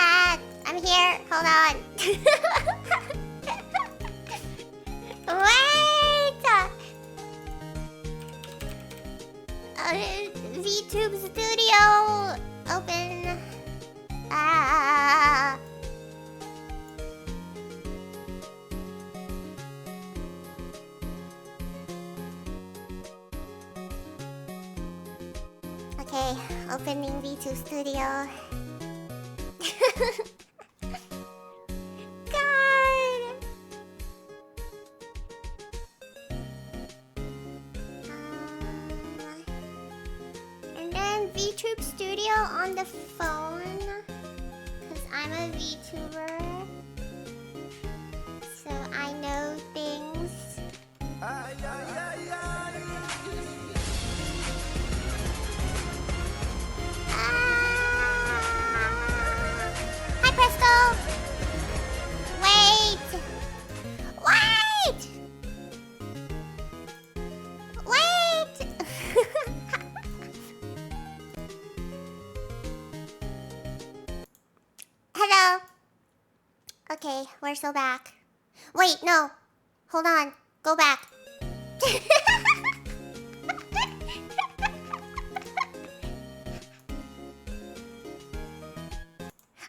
Dad, I'm here. Hold on. Wait! VTube Studio. Open. Ah. Okay, opening V2 Studio. God! And then VTube Studio on the phone. Because I'm a VTuber. So I know things. Hi, Presto! Wait! Wait! Wait! Hello. Okay, we're still back. Wait, no. Hold on. Go back.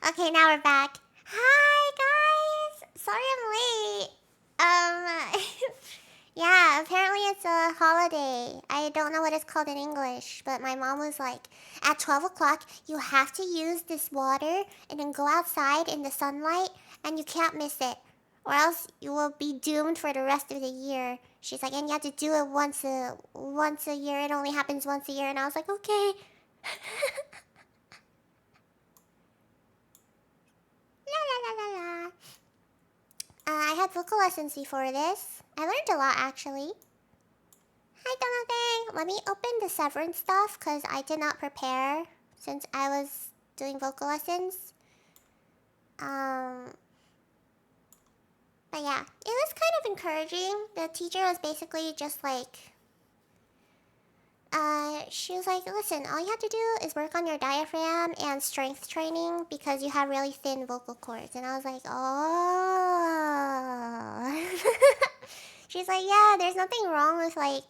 Okay, now we're back. Hi, guys. Sorry I'm late. Yeah, apparently it's a holiday. I don't know what it's called in English, but my mom was like, at 12 o'clock, you have to use this water and then go outside in the sunlight and you can't miss it. Or else you will be doomed for the rest of the year. She's like, and you have to do it once a year. It only happens once a year. And I was like, okay. La la la la la. I had vocal lessons before this. I learned a lot, actually. Hi, Donaldang. Let me open the Severance stuff, because I did not prepare since I was doing vocal lessons. But yeah, it was kind of encouraging. The teacher was basically just like... she was like, listen, all you have to do is work on your diaphragm and strength training because you have really thin vocal cords. And I was like, oh. She's like, yeah, there's nothing wrong with like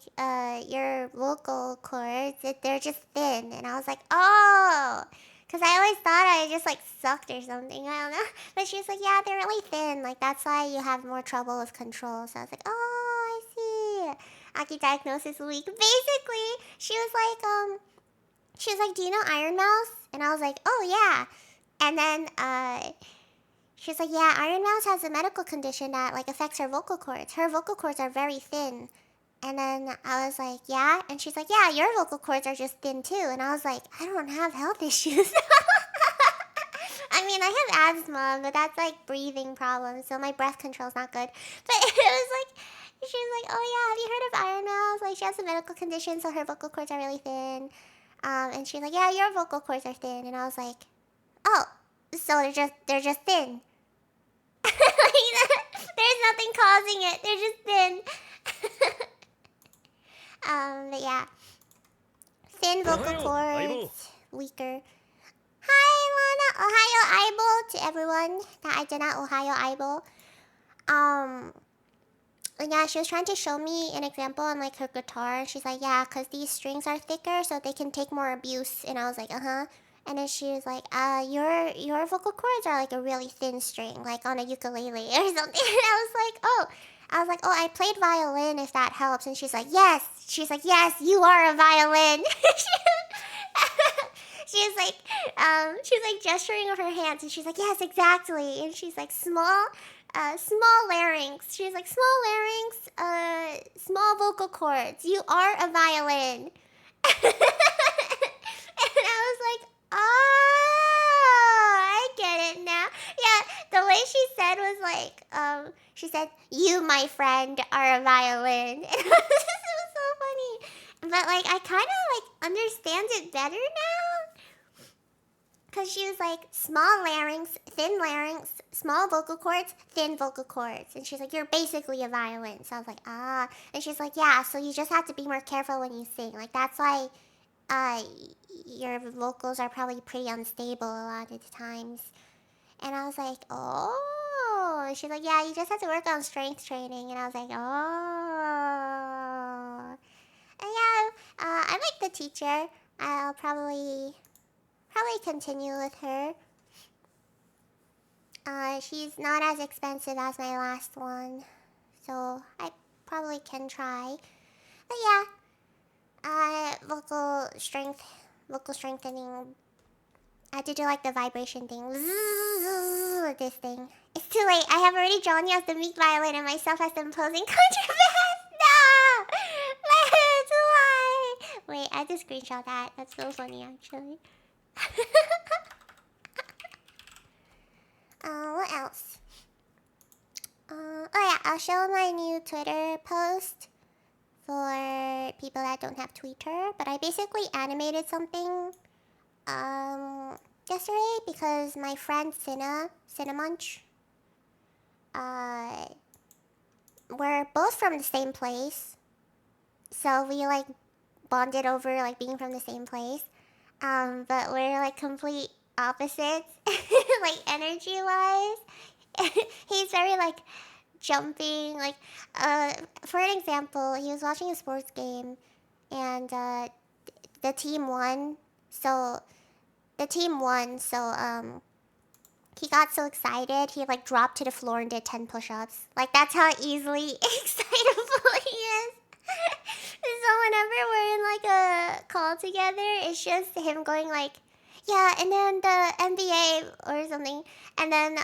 your vocal cords. They're just thin. And I was like, oh. Because I always thought I just like sucked or something. I don't know. But she's like, yeah, they're really thin. Like that's why you have more trouble with control. So I was like, oh, I see. Aki diagnosis week. Basically, she was like, do you know Iron Mouse? And I was like, oh yeah. And then she was like, yeah, Iron Mouse has a medical condition that like affects her vocal cords. Her vocal cords are very thin. And then I was like, yeah. And she's like, yeah, your vocal cords are just thin too. And I was like, I don't have health issues. I mean, I have asthma, but that's like breathing problems. So my breath control's not good. But it was like, she was like, oh yeah, have you heard of Iron Mouse? Like she has a medical condition, so her vocal cords are really thin. And she's like, yeah, your vocal cords are thin. And I was like, oh, so they're just thin. There's nothing causing it. They're just thin. But yeah. Thin vocal cords, weaker. Hi, Lana. Ohio Aibo to everyone that I did not Ohio Aibo. Yeah, she was trying to show me an example on like her guitar. She's like, yeah, because these strings are thicker so they can take more abuse. And I was like, uh-huh. And then she was like, your vocal cords are like a really thin string, like on a ukulele or something. And I was like, oh, I played violin if that helps. And she's like, yes. She's like, yes, you are a violin. She was like gesturing with her hands, and she's like, yes, exactly. And she's like, small larynx. She's like, small larynx, small vocal cords. You are a violin. And I was like, oh, I get it now. Yeah, the way she said was like, she said, you, my friend, are a violin. And it was so funny. But like, I kind of like understand it better now. Because she was like, small larynx, thin larynx, small vocal cords, thin vocal cords. And she's like, you're basically a violin. So I was like, ah. And she's like, yeah, so you just have to be more careful when you sing. Like, that's why uh, your vocals are probably pretty unstable a lot of the times. And I was like, oh. And she's like, yeah, you just have to work on strength training. And I was like, oh. And yeah, I like the teacher. I'll probably continue with her. She's not as expensive as my last one, so I probably can try. But yeah, vocal strengthening. I had to do like the vibration thing. With this thing. It's too late. I have already drawn you as the meek violin and myself as the imposing contrabass. No! That's why. Wait, I just screenshot that. That's so funny, actually. What else? Oh yeah, I'll show my new Twitter post for people that don't have Twitter. But I basically animated something yesterday because my friend Cinemunch, uh, we're both from the same place, so we like bonded over like being from the same place. But we're like complete opposites, like energy wise. He's very like jumping, like for an example, he was watching a sports game, and the team won. So he got so excited he like dropped to the floor and did 10 push-ups. Like that's how easily excitable he is. So whenever we're in like a call together, it's just him going like, yeah, and then the NBA or something, and then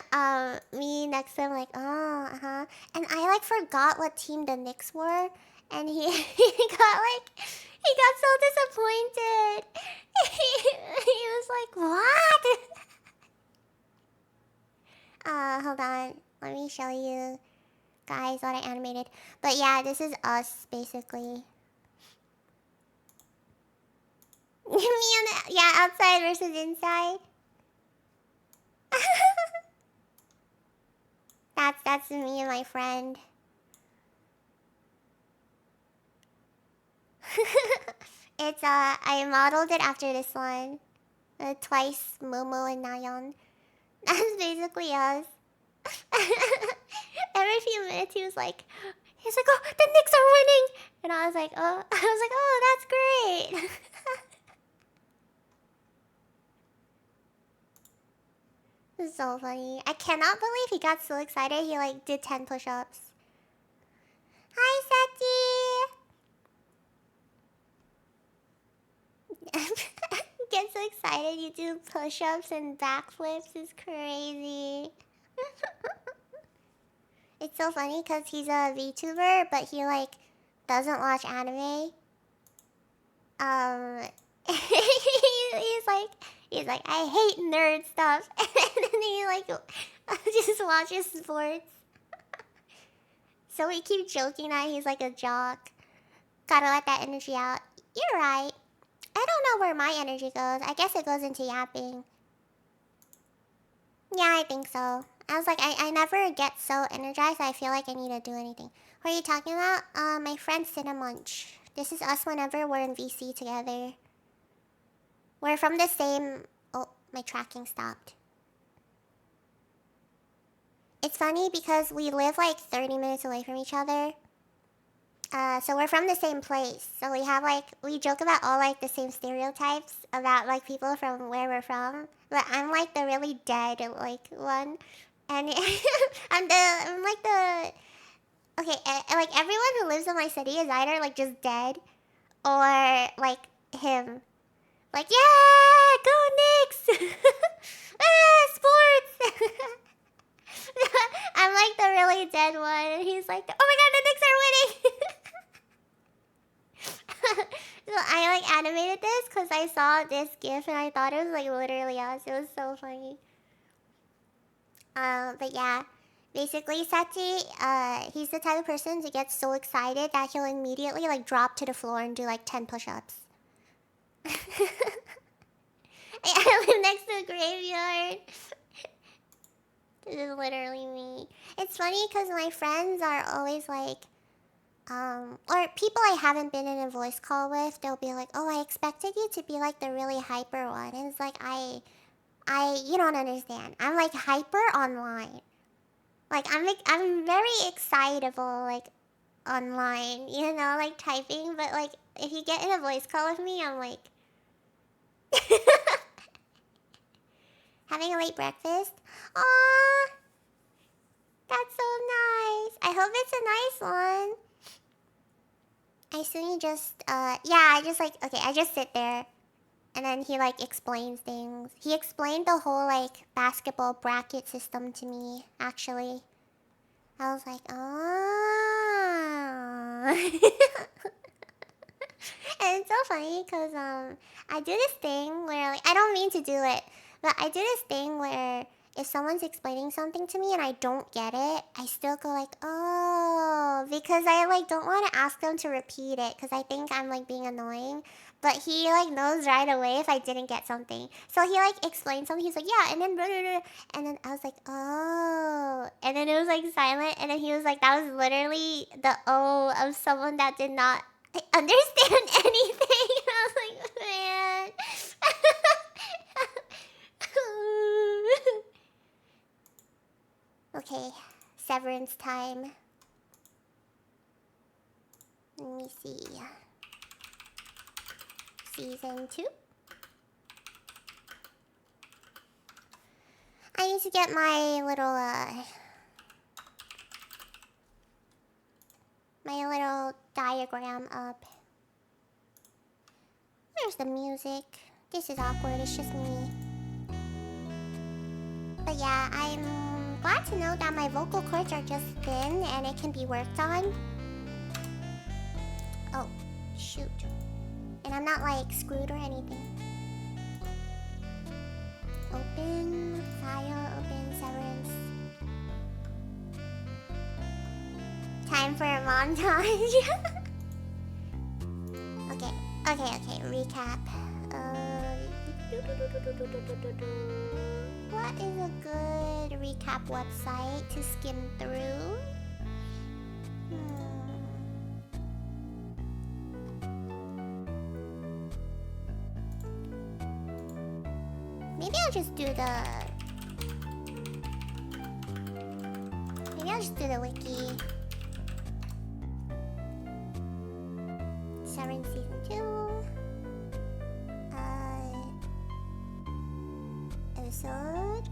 me next to him like, oh, and I like forgot what team the Knicks were, and he got so disappointed. He was like, what? Hold on, let me show you guys what I animated. But yeah, this is us basically. Me and yeah, outside versus inside. That's me and my friend. It's I modeled it after this one. Twice Momo and Nayeon. That's basically us. Every few minutes he's like, oh, the Knicks are winning, and I was like, oh, that's great. This is so funny. I cannot believe he got so excited. He like did 10 push-ups. Hi, Seti. Get so excited you do push-ups and backflips is crazy. It's so funny because he's a VTuber, but he like doesn't watch anime. He's like I hate nerd stuff, and then he like just watches sports. So we keep joking that he's like a jock. Gotta let that energy out. You're right. I don't know where my energy goes. I guess it goes into yapping. Yeah, I think so. I was like, I never get so energized I feel like I need to do anything. What are you talking about? My friend Cinemunch. This is us whenever we're in VC together. We're from the same... Oh, my tracking stopped. It's funny because we live like 30 minutes away from each other. So we're from the same place. So we have like we joke about all like the same stereotypes about like people from where we're from. But I'm like the really dead like one, and I'm like the okay. Like everyone who lives in my city is either like just dead or like him. Like yeah, go Knicks! Sports! I'm like the really dead one, and he's like, oh my god, the Knicks are winning! So I like animated this because I saw this gif and I thought it was like literally us. It was so funny. But yeah, basically Sachi, he's the type of person to get so excited that he'll immediately like drop to the floor and do like 10 push-ups. I live next to a graveyard. This is literally me. It's funny because my friends are always like, or people I haven't been in a voice call with, they'll be like, oh, I expected you to be like the really hyper one. And it's like, you don't understand. I'm like hyper online. Like, I'm very excitable, like, online, you know, like typing. But like, if you get in a voice call with me, I'm like, having a late breakfast. Aww, that's so nice. I hope it's a nice one. I assume you just, yeah, I just like, okay, I just sit there. And then he like explains things. He explained the whole like basketball bracket system to me, actually. I was like, oh. And it's so funny because I do this thing where like I don't mean to do it, but I do this thing where if someone's explaining something to me and I don't get it, I still go like, oh, because I like don't want to ask them to repeat it because I think I'm like being annoying. But he like knows right away if I didn't get something. So he like explained something. He's like, yeah, and then blah, blah, blah. And then I was like, oh. And then it was like silent. And then he was like, that was literally the O of someone that did not understand anything. I was like, man. Okay, Severance time. Let me see. Season 2. I need to get my little diagram up. There's the music. This is awkward, it's just me. But yeah, I'm glad to know that my vocal cords are just thin and it can be worked on. Oh, shoot. And I'm not like screwed or anything. Open, file, open, Severance. Time for a montage. Okay, recap. What is a good recap website to skim through? Maybe I'll just do the wiki. Severance Season 2. Episode.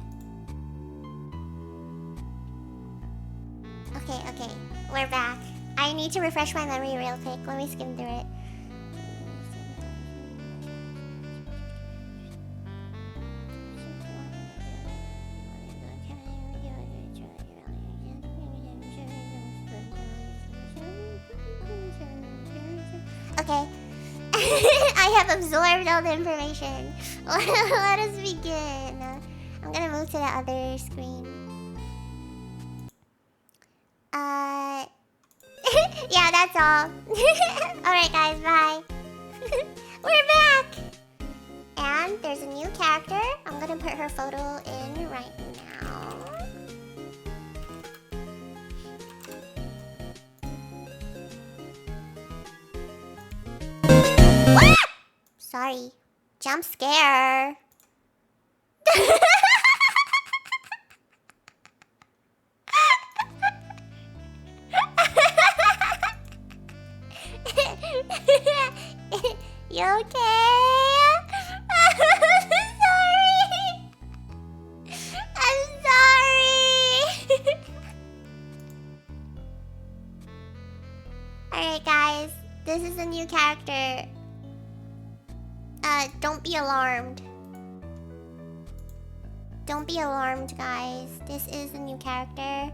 Okay. We're back. I need to refresh my memory real quick. Let me skim through it. Okay. I have absorbed all the information. Let us begin. I'm gonna move to the other screen. Yeah, that's all. Alright guys, bye. We're back! And there's a new character. I'm gonna put her photo in right now. Sorry. Jump scare. You okay? I'm sorry. I'm sorry. Alright guys, this is a new character. Don't be alarmed. Don't be alarmed, guys. This is a new character.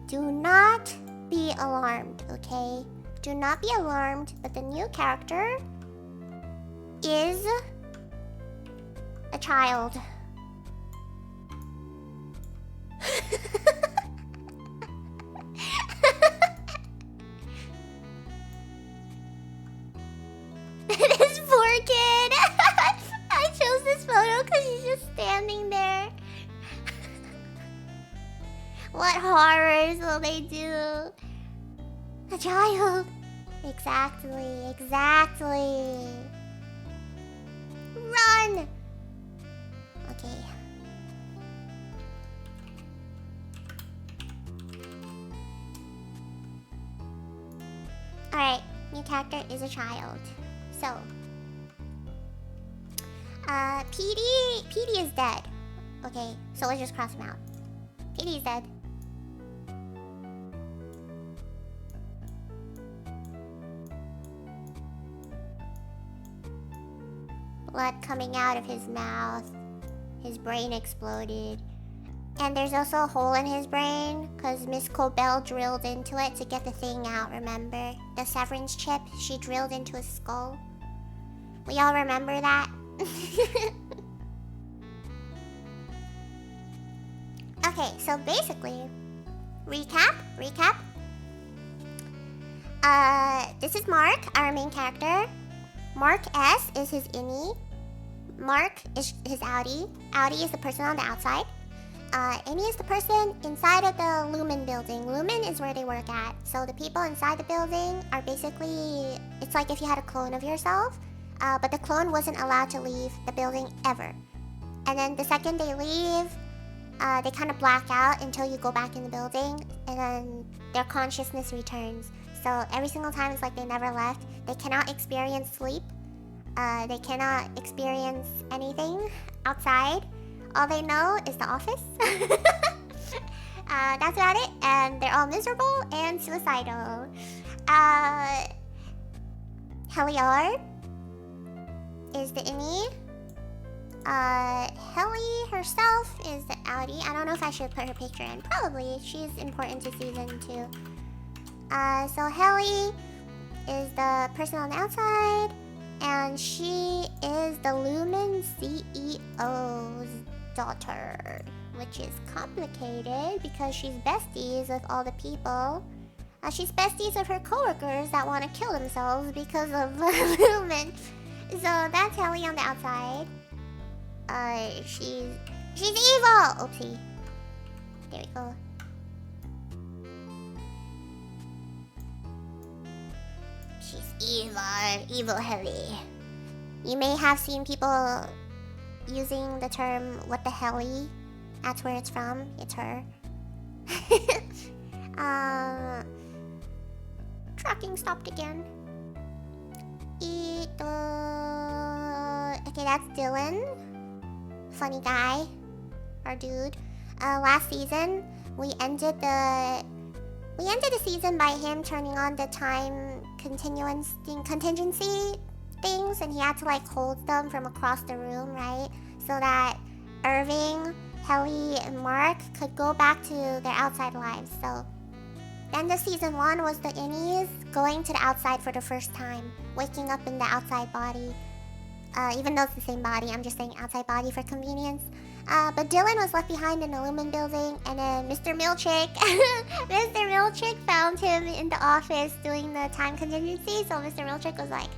Do not be alarmed, okay? Do not be alarmed, but the new character is a child. This poor kid. I chose this photo because she's just standing there. What horrors will they do? A child. Exactly, exactly. Run! Okay. Alright, new character is a child. So, PD is dead. Okay, so let's just cross him out. PD is dead. Blood coming out of his mouth. His brain exploded. And there's also a hole in his brain because Miss Cobell drilled into it to get the thing out, remember? The Severance chip, she drilled into his skull. We all remember that? Okay, so basically, recap. This is Mark, our main character. Mark S is his innie. Mark is his outie. Outie is the person on the outside. Innie is the person inside of the Lumen building. Lumen is where they work at. So the people inside the building are basically, it's like if you had a clone of yourself, but the clone wasn't allowed to leave the building ever. And then the second they leave, they kind of black out until you go back in the building, and then their consciousness returns. So every single time it's like they never left. They cannot experience sleep. They cannot experience anything outside. All they know is the office. That's about it. And they're all miserable and suicidal. Heliar is the innie. Helly herself is the outie. I don't know if I should put her picture in. Probably. She's important to season 2. So Helly is the person on the outside. And she is the Lumen CEO's daughter. Which is complicated because she's besties with all the people. She's besties with her coworkers that want to kill themselves because of Lumen. So that's Helly on the outside. She's evil! Oopsie. There we go. She's evil Helly. You may have seen people using the term "what the Helly." That's where it's from. It's her. Tracking stopped again. Okay, that's Dylan. Funny guy. Our dude. Last season, we ended the season by him turning on the time contingency things, and he had to like hold them from across the room, right? So that Irving, Helly, and Mark could go back to their outside lives. So then the season 1 was the innies going to the outside for the first time, waking up in the outside body. Even though it's the same body, I'm just saying outside body for convenience. But Dylan was left behind in the Lumen building, and then Mr. Milchick, Mr. Milchick found him in the office doing the time contingency. So Mr. Milchick was like,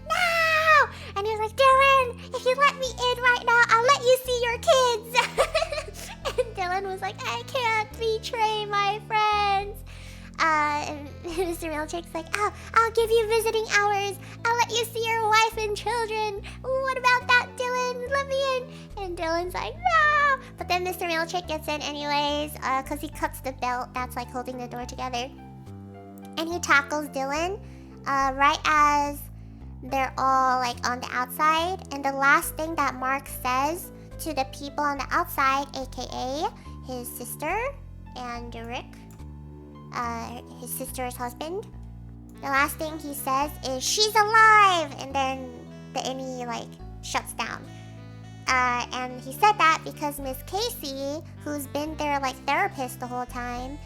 "No!" And he was like, "Dylan, if you let me in right now, I'll let you see your kids." And Dylan was like, "I can't betray my friends." And Mr. Milchick's like, "Oh, I'll give you visiting hours. I'll let you see your wife and children. What about that, Dylan? Let me in." And Dylan's like, "No!" But then Mr. Milchick gets in anyways, because he cuts the belt that's like holding the door together. And he tackles Dylan right as they're all like on the outside, and the last thing that Mark says to the people on the outside, aka his sister and Rick, his sister's husband, the last thing he says is, "She's alive!" And then the innie like shuts down. And he said that because Miss Casey, who's been their like therapist the whole time,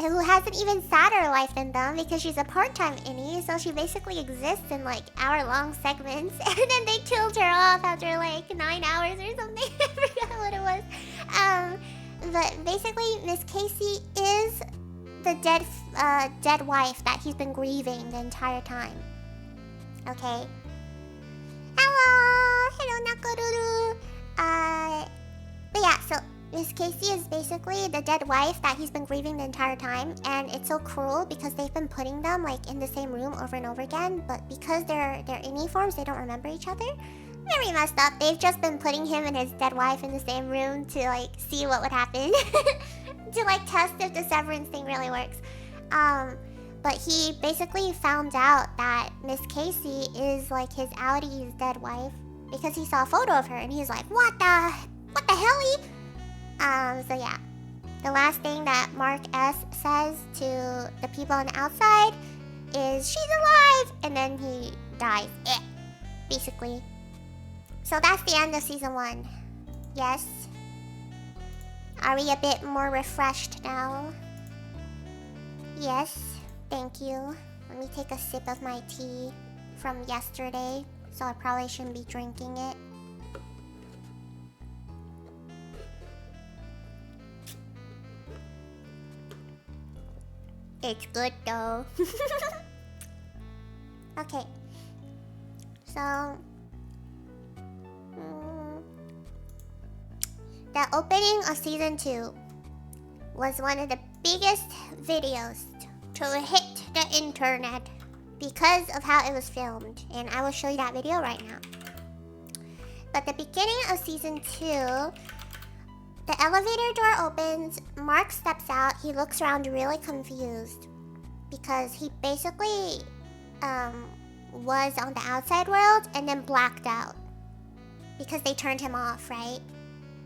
who hasn't even sadder life than them because she's a part-time innie, so she basically exists in like hour-long segments, and then they killed her off after like 9 hours or something. I forgot what it was. But basically, Miss Casey is the dead wife that he's been grieving the entire time. Okay. Hello, Nakaruru. But yeah, so Miss Casey is basically the dead wife that he's been grieving the entire time, and it's so cruel because they've been putting them like in the same room over and over again, but because they're innie forms, they don't remember each other. Very messed up. They've just been putting him and his dead wife in the same room to like see what would happen, to like test if the severance thing really works. But he basically found out that Miss Casey is like his Audi's dead wife because he saw a photo of her and he's like, what the helly? So yeah. The last thing that Mark S says to the people on the outside is, "She's alive!" And then he dies. Basically. So that's the end of season 1. Yes. Are we a bit more refreshed now? Yes. Thank you. Let me take a sip of my tea from yesterday, so I probably shouldn't be drinking it. It's good though. Okay. So... the opening of season 2 was one of the biggest videos to hit the internet because of how it was filmed, and I will show you that video right now. But the beginning of season 2, the elevator door opens, Mark steps out, he looks around really confused because he basically was on the outside world and then blacked out because they turned him off, right?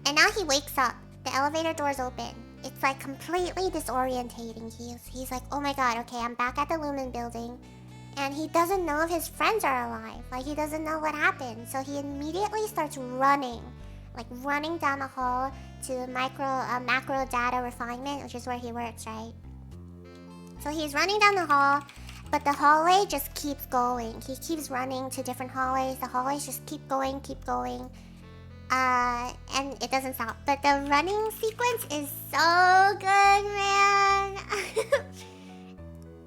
And now he wakes up, the elevator door's open. It's like completely disorientating. He's like, oh my god, okay, I'm back at the Lumen building. And he doesn't know if his friends are alive. Like, he doesn't know what happened. So he immediately starts running. Like, running down the hall to macro data refinement, which is where he works, right? So he's running down the hall, but the hallway just keeps going. He keeps running to different hallways. The hallways just keep going. And it doesn't stop. But the running sequence is so good, man.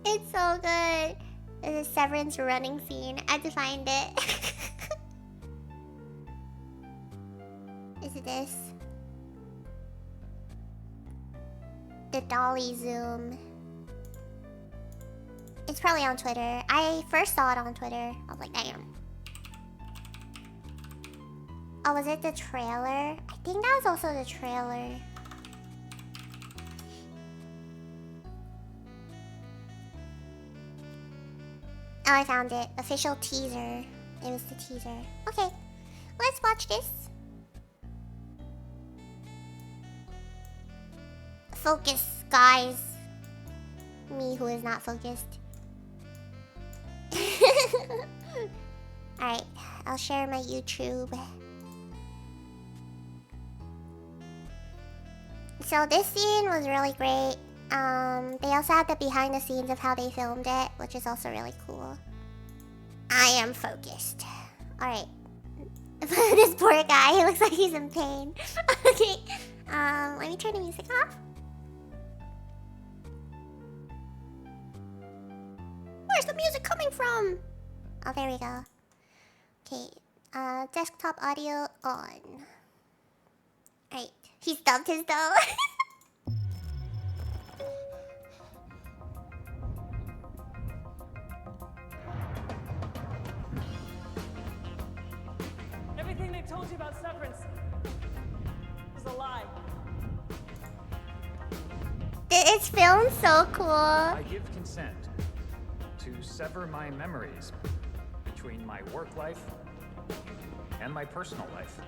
It's so good. There's a Severance running scene. I had to find it. Is it this? The dolly zoom. It's probably on Twitter. I first saw it on Twitter. I was like, damn. Oh, was it the trailer? I think that was also the trailer. Oh, I found it. Official teaser. It was the teaser. Okay, let's watch this. Focus, guys. Me who is not focused. Alright, I'll share my YouTube. So this scene was really great. They also had the behind the scenes of how they filmed it, which is also really cool. I am focused. Alright. This poor guy, he looks like he's in pain. Okay. Let me turn the music off. Where's the music coming from? Oh, there we go. Okay. Desktop audio on. Alright. He stubbed his toe. Everything they told you about Severance was a lie. It's filmed so cool. I give consent to sever my memories between my work life and my personal life.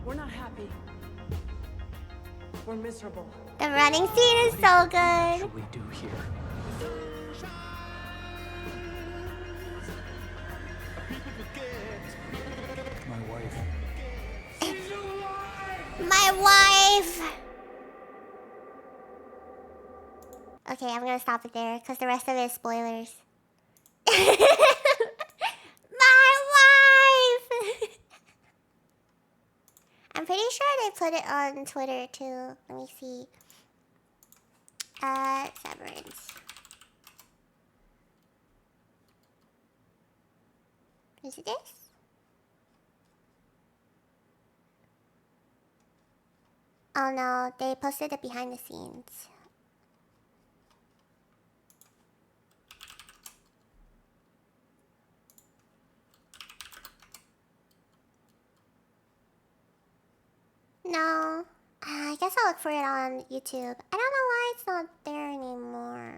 We're not happy. We're miserable. The running scene is so good. What we do here? My wife. My wife! Okay, I'm gonna stop it there because the rest of it is spoilers. My wife! I'm pretty sure they put it on Twitter too. Let me see. Severance. Is it this? Oh no, they posted it behind the scenes. No. I guess I'll look for it on YouTube. I don't know why it's not there anymore.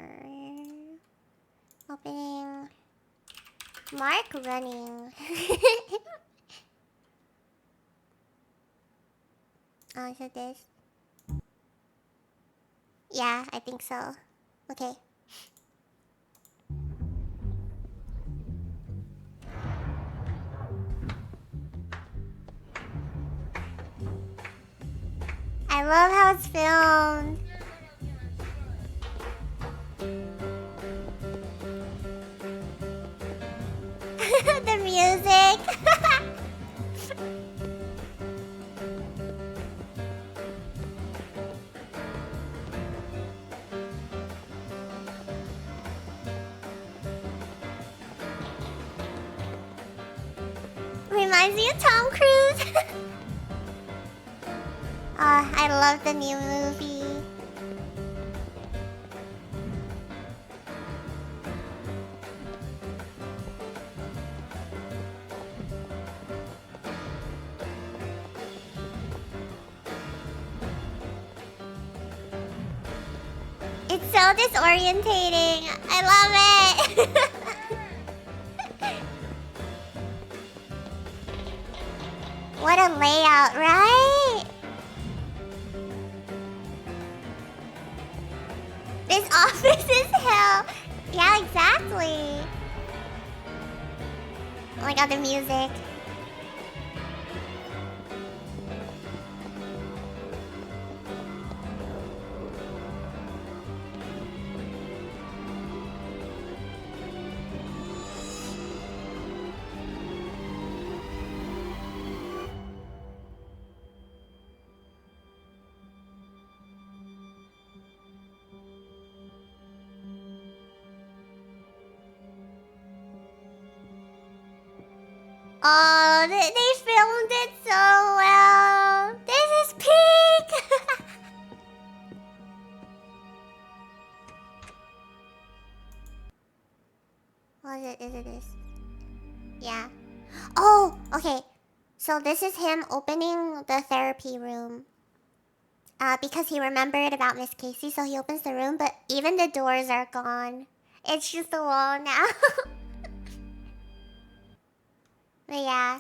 Opening. Mark running. Oh, is it this? Yeah, I think so. Okay. I love how it's filmed. The music. Reminds me of Tom Cruise. I love the new movie. It's so disorientating. I love it. What a layout, right? This office is hell. Yeah, exactly. Oh my god, the music. Oh, they filmed it so well. This is peak. What is it? Is it this? Yeah. Oh, okay. So this is him opening the therapy room. Because he remembered about Miss Casey, so he opens the room, but even the doors are gone. It's just a wall now. But yeah.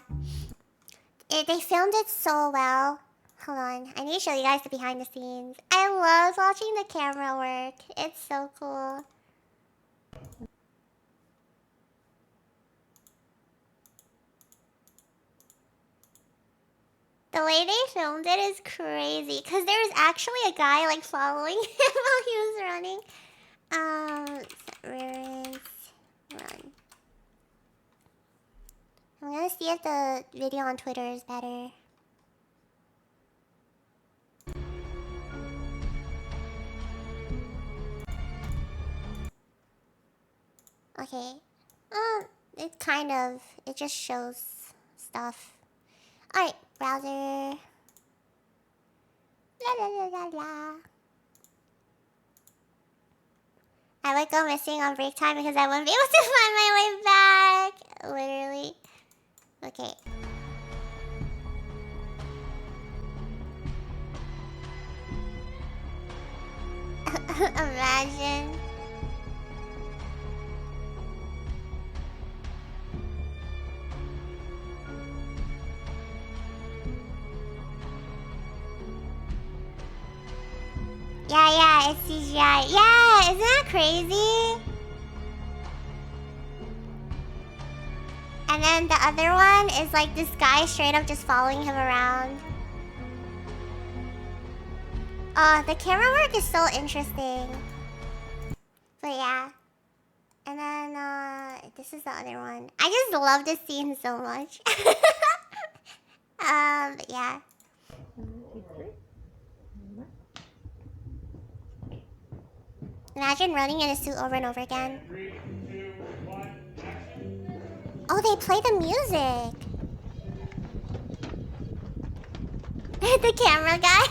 They filmed it so well. Hold on. I need to show you guys the behind the scenes. I love watching the camera work. It's so cool. The way they filmed it is crazy. Because there was actually a guy like following him while he was running. Severance. Run. I'm gonna see if the video on Twitter is better. Okay. It kind of. It just shows stuff. Alright, browser. La la la la la. I would go missing on break time because I wouldn't be able to find my way back. Literally. Okay. Imagine. Yeah, it's CGI. Yeah, isn't that crazy? And then the other one is like this guy straight up just following him around. The camera work is so interesting. But yeah. And then, this is the other one. I just love this scene so much. But yeah. Imagine running in a suit over and over again. 3, 2, 1, action. Oh, they play the music. The camera guy.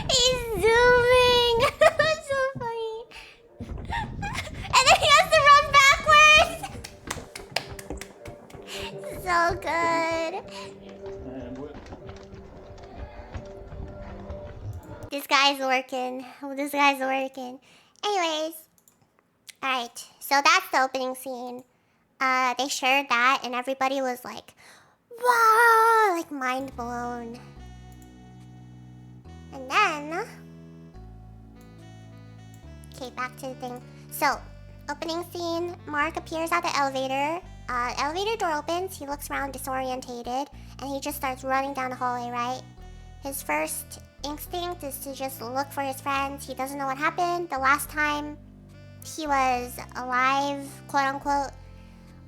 He's zooming. That's so funny. And then he has to run backwards. So good. This guy's working. This guy's working. Anyways. Alright. So that's the opening scene. They shared that and everybody was like, wow! Like mind blown. And then... Okay, back to the thing. So, opening scene. Mark appears at the elevator. Elevator door opens. He looks around disorientated. And he just starts running down the hallway, right? His first instinct is to just look for his friends. He doesn't know what happened. The last time he was alive, quote unquote,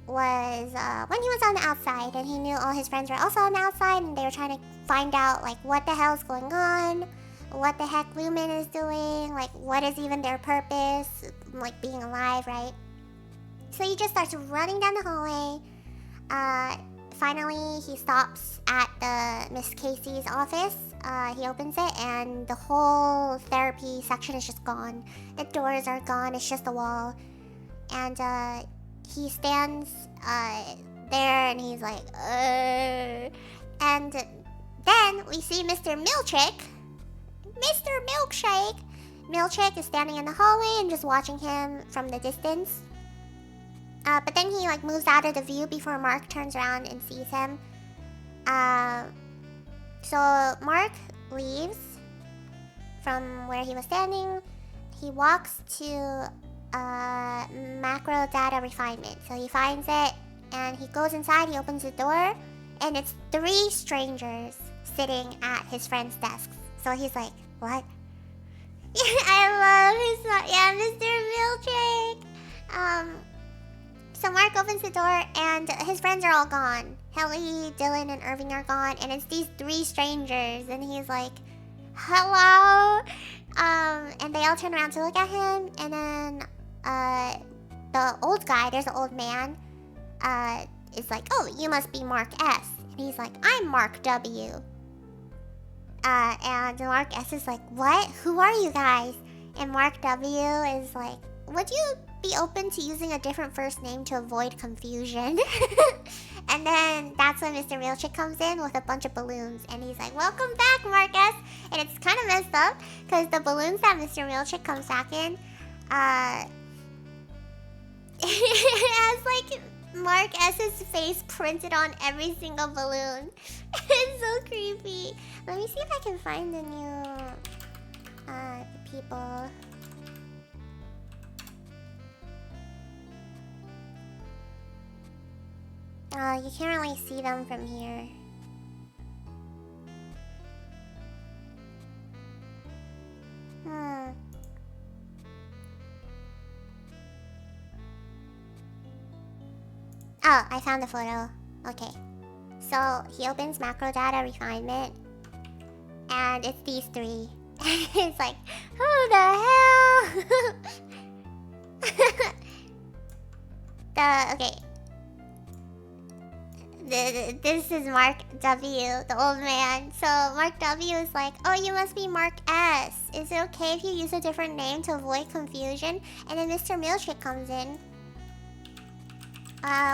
was when he was on the outside. And he knew all his friends were also on the outside. And they were trying to find out, like, what the hell's going on. What the heck Lumen is doing. Like, what is even their purpose. Like, being alive, right? So he just starts running down the hallway. Finally, he stops at the Miss Casey's office. He opens it, and the whole therapy section is just gone. The doors are gone. It's just a wall. And he stands there, and he's like, And then we see Mr. Milkshake. Mr. Milkshake! Milkshake is standing in the hallway and just watching him from the distance. But then he like moves out of the view before Mark turns around and sees him. So Mark leaves from where he was standing. He walks to macro data refinement. So he finds it and he goes inside, he opens the door, and it's 3 strangers sitting at his friend's desks. So he's like, what? I love his, yeah, Mr. Milkshake. So Mark opens the door and his friends are all gone. Helly, Dylan, and Irving are gone, and it's these 3 strangers, and he's like, hello? And they all turn around to look at him, and then the old guy, there's an old man, is like, oh, you must be Mark S. And he's like, I'm Mark W. And Mark S is like, what? Who are you guys? And Mark W is like, would you be open to using a different first name to avoid confusion? And then that's when Mr. Milkshake comes in with a bunch of balloons. And he's like, welcome back, Mark S. And it's kind of messed up, because the balloons that Mr. Milkshake comes back in, it has like Mark S.'s face printed on every single balloon. It's so creepy. Let me see if I can find the new people. You can't really see them from here. Oh, I found the photo. Okay. So, he opens macro data refinement. And it's these 3. It's like, who the hell? Okay. This is Mark W, the old man. So Mark W is like, oh, you must be Mark S. Is it okay if you use a different name to avoid confusion? And then Mr. Milkshake comes in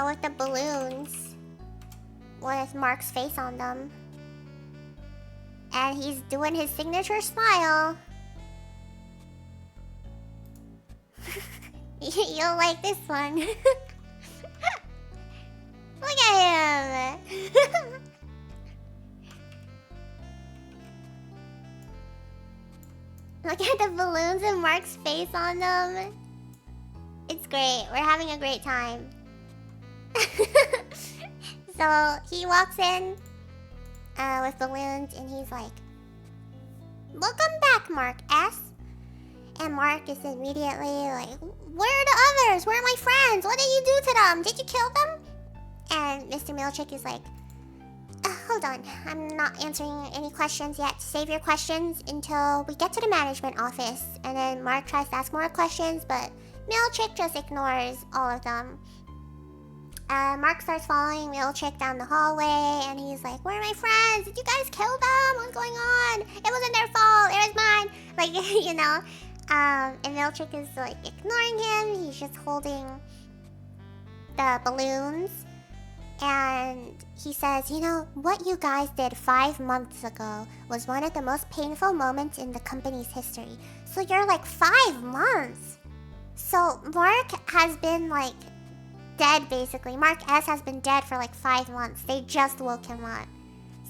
with the balloons with Mark's face on them. And he's doing his signature smile. You'll like this one. Look at the balloons and Mark's face on them. It's great. We're having a great time. So he walks in with balloons and he's like, "Welcome back, Mark S." And Mark is immediately like, "Where are the others? Where are my friends? What did you do to them? Did you kill them?" And Mr. Milchick is like, "Hold on, I'm not answering any questions yet. Save your questions until we get to the management office." And then Mark tries to ask more questions, but Milchick just ignores all of them. Mark starts following Milchick down the hallway, and he's like, "Where are my friends? Did you guys kill them? What's going on? It wasn't their fault. It was mine." Like, you know. And Milchick is like ignoring him. He's just holding the balloons. And he says, "You know, what you guys did 5 months ago was one of the most painful moments in the company's history." So you're like, 5 months? So Mark has been like dead basically. Mark S has been dead for like 5 months. They just woke him up.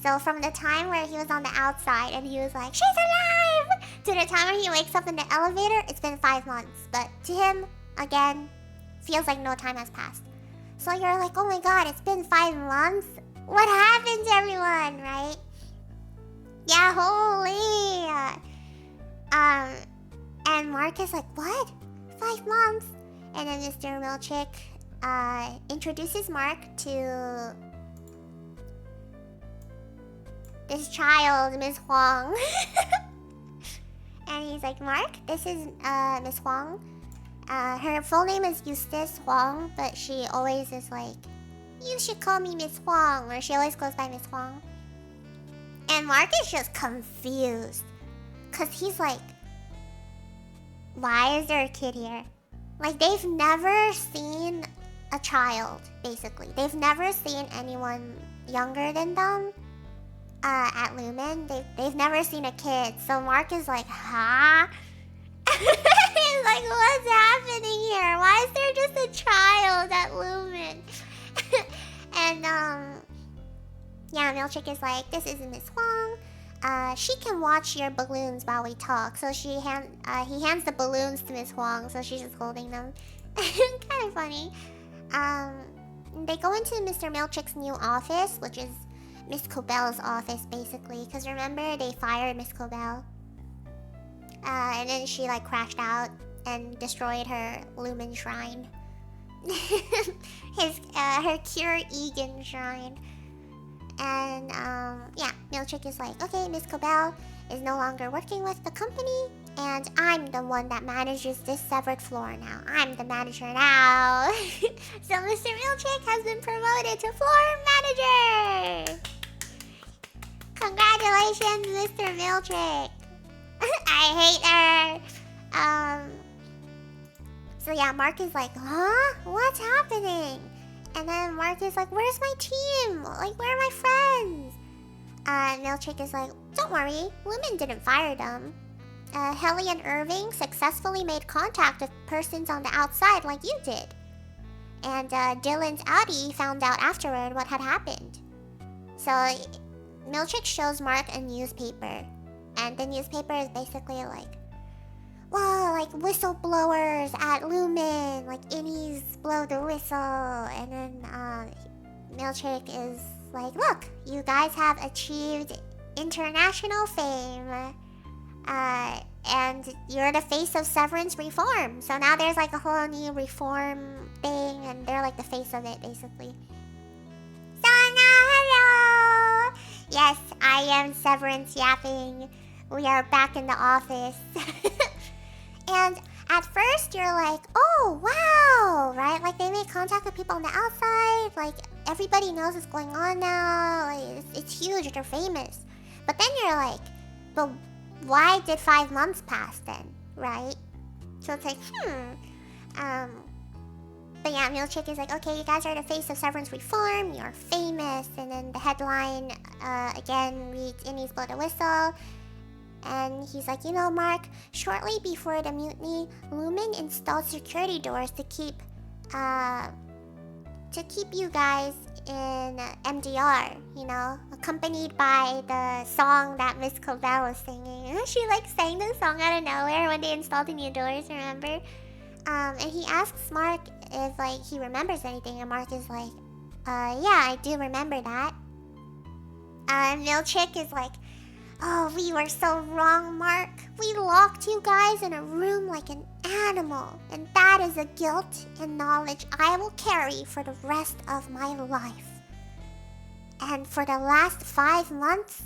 So from the time where he was on the outside and he was like, "She's alive!" to the time where he wakes up in the elevator, it's been 5 months. But to him, again, feels like no time has passed. So you're like, "Oh my god, it's been 5 months? What happened to everyone?" Right? Yeah, holy. And Mark is like, "What? 5 months?" And then Mr. Milchick introduces Mark to this child, Miss Huang. And he's like, "Mark, this is Miss Huang. Her full name is Eustace Huang, but she always is like, 'You should call me Miss Huang,' or she always goes by Miss Huang." And Mark is just confused. Because he's like, why is there a kid here? Like, they've never seen a child, basically. They've never seen anyone younger than them at Lumen. They've never seen a kid. So Mark is like, huh? He's like, what's happening here? Why is there just a child at Lumen? And, yeah, Milchick is like, "This is Miss Huang. She can watch your balloons while we talk." So he hands the balloons to Miss Huang, so she's just holding them. Kind of funny. They go into Mr. Milchick's new office, which is Miss Cobell's office, basically. Because remember, they fired Miss Cobell. And then she, like, crashed out and destroyed her Lumen shrine. Her Cure Egan shrine. And, yeah, Milchick is like, "Okay, Miss Cobell is no longer working with the company, and I'm the one that manages this severed floor now. I'm the manager now." So Mr. Milchick has been promoted to floor manager! Congratulations, Mr. Milchick! I hate her! So yeah, Mark is like, "Huh? What's happening?" And then Mark is like, "Where's my team? Like, where are my friends?" Milchick is like, "Don't worry, Lumen didn't fire them. Helly and Irving successfully made contact with persons on the outside like you did. And Dylan's Audi found out afterward what had happened." So Milchick shows Mark a newspaper. And the newspaper is basically like, "Well, like whistleblowers at Lumen, like innies blow the whistle." And then Milchick is like, "Look, you guys have achieved international fame. And you're the face of Severance reform." So now there's like a whole new reform thing, and they're like the face of it, basically. So now, hello! Yes, I am Severance yapping. We are back in the office. And at first you're like, "Oh, wow," right? Like, they made contact with people on the outside. Like, everybody knows what's going on now. Like, it's huge. They're famous. But then you're like, but why did 5 months pass then, right? So it's like, But yeah, Milchick is like, "Okay, you guys are the face of Severance reform. You're famous." And then the headline, again, reads, "Innies blow the whistle." And he's like, "You know, Mark, shortly before the mutiny, Lumen installed security doors to keep to keep you guys in MDR, you know, accompanied by the song that Miss Cobell was singing. She like sang the song out of nowhere when they installed the new doors, remember? And he asks Mark if like he remembers anything, and Mark is like, yeah, I do remember that. And Milchick is like, oh, we were so wrong, Mark. We locked you guys in a room like an animal, and that is a guilt and knowledge I will carry for the rest of my life. And for the last 5 months,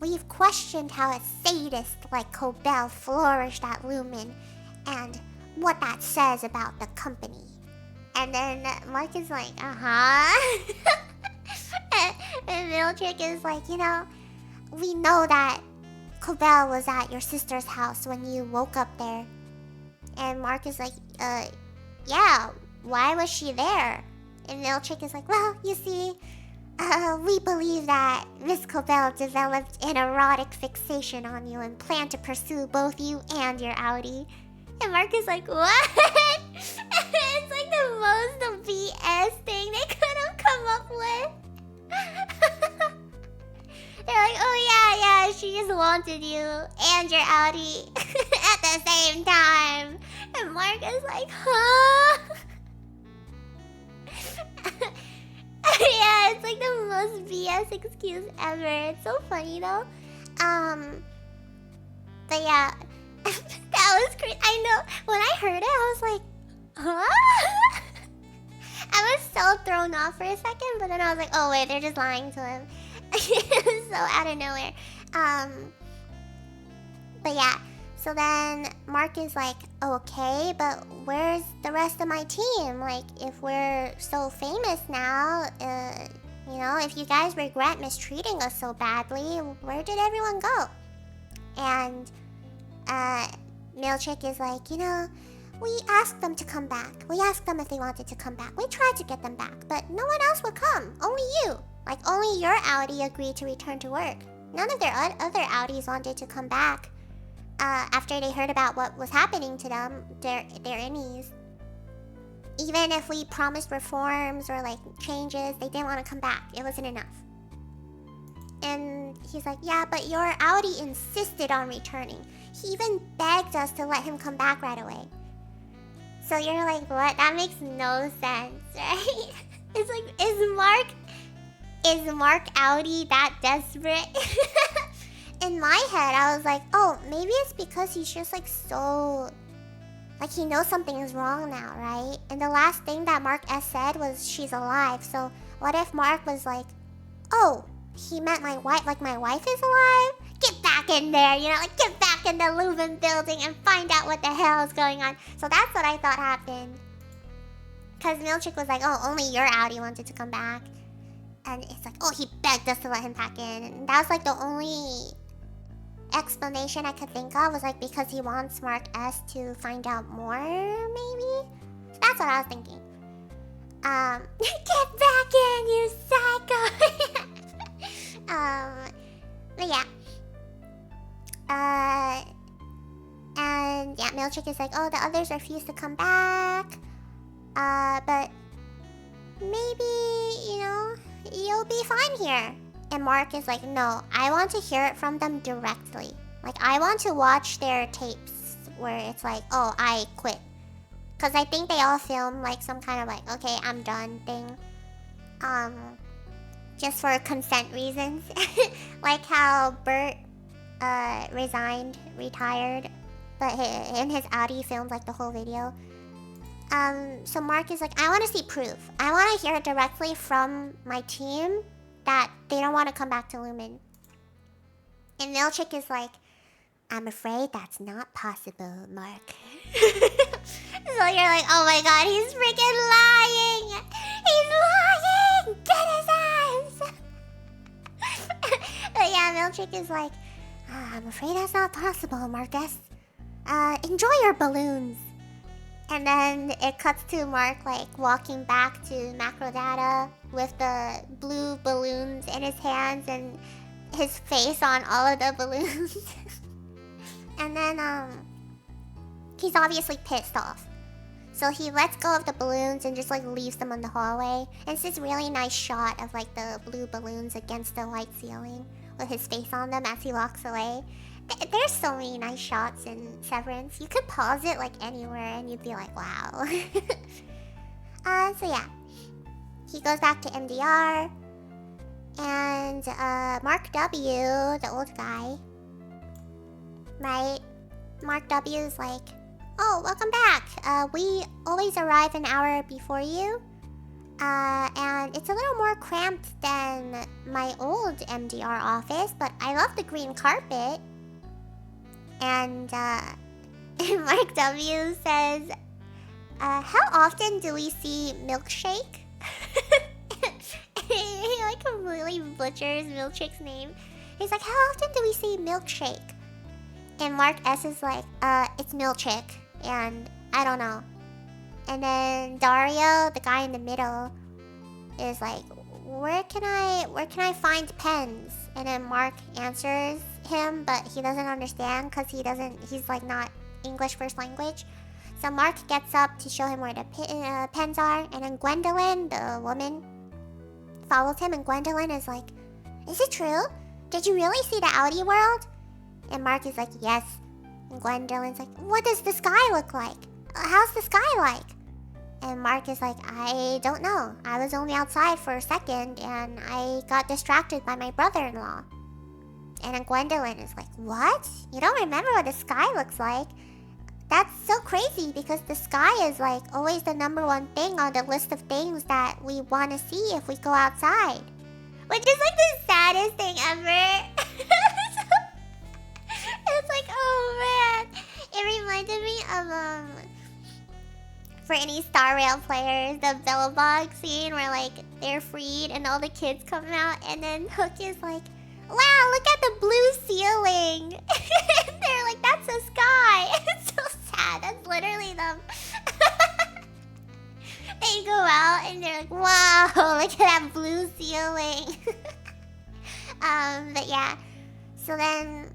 we've questioned how a sadist like Cobell flourished at Lumen, and what that says about the company. And then Mark is like, uh-huh. and Milchick is like, you know, we know that Cobell was at your sister's house when you woke up there. And Mark is like, yeah, why was she there? And Milchick is like, well, you see, we believe that Miss Cobell developed an erotic fixation on you and planned to pursue both you and your Audi. And Mark is like, what? It's like the most BS thing they could have come up with. They're like, oh yeah, she just wanted you and your Audi at the same time. And Mark is like, huh? Yeah, it's like the most BS excuse ever. It's so funny though. But yeah, that was crazy. I know, when I heard it, I was like, huh? I was so thrown off for a second, but then I was like, oh wait, they're just lying to him. So out of nowhere. But yeah, so then Mark is like, okay, but where's the rest of my team? Like, if we're so famous now, you know, if you guys regret mistreating us so badly, where did everyone go? And Milchick is like, you know, we asked them to come back. We asked them if they wanted to come back. We tried to get them back, but no one else would come. Only you. Like, only your Audi agreed to return to work. None of their other Audis wanted to come back after they heard about what was happening to them, their innies. Even if we promised reforms or, like, changes, they didn't want to come back. It wasn't enough. And he's like, yeah, but your Audi insisted on returning. He even begged us to let him come back right away. So you're like, what? That makes no sense, right? It's like, is Mark Audi that desperate? In my head, I was like, oh, maybe it's because he's just like so... Like, he knows something is wrong now, right? And the last thing that Mark S said was, she's alive. So what if Mark was like, oh, he meant my wife, like my wife is alive? Get back in there, you know, like get back in the Leuven building and find out what the hell is going on. So that's what I thought happened. Because Milchick was like, oh, only your Audi wanted to come back. And it's like, oh, he begged us to let him back in. And that was like the only explanation I could think of, was like because he wants Mark S to find out more, maybe? So that's what I was thinking. Get back in, you psycho! But yeah. And yeah, Milchick is like, oh, the others refuse to come back. But maybe, you know, you'll be fine here. And Mark is like, no, I want to hear it from them directly. Like, I want to watch their tapes where it's like, oh, I quit. Because I think they all film like some kind of like, okay, I'm done thing. Just for consent reasons. Like how Bert retired, but in his Audi filmed like the whole video. So Mark is like, I want to see proof. I want to hear it directly from my team that they don't want to come back to Lumen. And Milchick is like, I'm afraid that's not possible, Mark. So you're like, oh my god, he's freaking lying! He's lying! Get his ass! But yeah, Milchick is like, I'm afraid that's not possible, Marcus. Enjoy your balloons. And then it cuts to Mark like walking back to Macrodata with the blue balloons in his hands and his face on all of the balloons. And then he's obviously pissed off. So he lets go of the balloons and just like leaves them in the hallway. And it's this really nice shot of like the blue balloons against the white ceiling with his face on them as he walks away. There's so many nice shots in Severance. You could pause it like anywhere and you'd be like, wow. So yeah. He goes back to MDR. And Mark W, the old guy, right? Mark W is like, oh, welcome back. We always arrive an hour before you. And it's a little more cramped than my old MDR office, but I love the green carpet. And Mark W says, how often do we see Milkshake? He like completely butchers Milkshake's name. He's like, how often do we see Milkshake? And Mark S is like, it's Milkshake, and I don't know. And then Dario, the guy in the middle, is like, where can I find pens? And then Mark answers him, but he doesn't understand because he's like not English first language. So Mark gets up to show him where the pens are, and then Gwendolyn, the woman, follows him, and Gwendolyn is like, is it true? Did you really see the outie world? And Mark is like, yes. And Gwendolyn's like, what does the sky look like? How's the sky like? And Mark is like, I don't know. I was only outside for a second and I got distracted by my brother-in-law. And then Gwendolyn is like, what? You don't remember what the sky looks like? That's so crazy because the sky is like always the #1 thing on the list of things that we want to see if we go outside. Which is like the saddest thing ever. It's like, oh man. It reminded me of, for any Star Rail players, the Bellabog scene where like they're freed and all the kids come out and then Hook is like, wow, look at the blue ceiling. And they're like, that's the sky. It's so sad. That's literally them. They go out and they're like, wow, look at that blue ceiling. But yeah. So then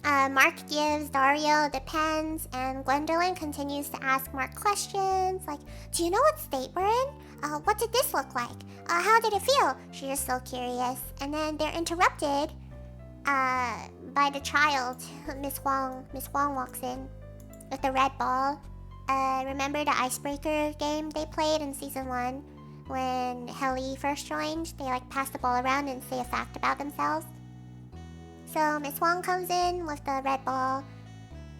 Mark gives Dario the pens, and Gwendolyn continues to ask Mark questions like, do you know what state we're in? What did this look like? How did it feel? She's just so curious. And then they're interrupted by the child, Miss Huang. Miss Huang walks in with the red ball. Remember the icebreaker game they played in season 1 when Helly first joined? They like pass the ball around and say a fact about themselves. So Miss Huang comes in with the red ball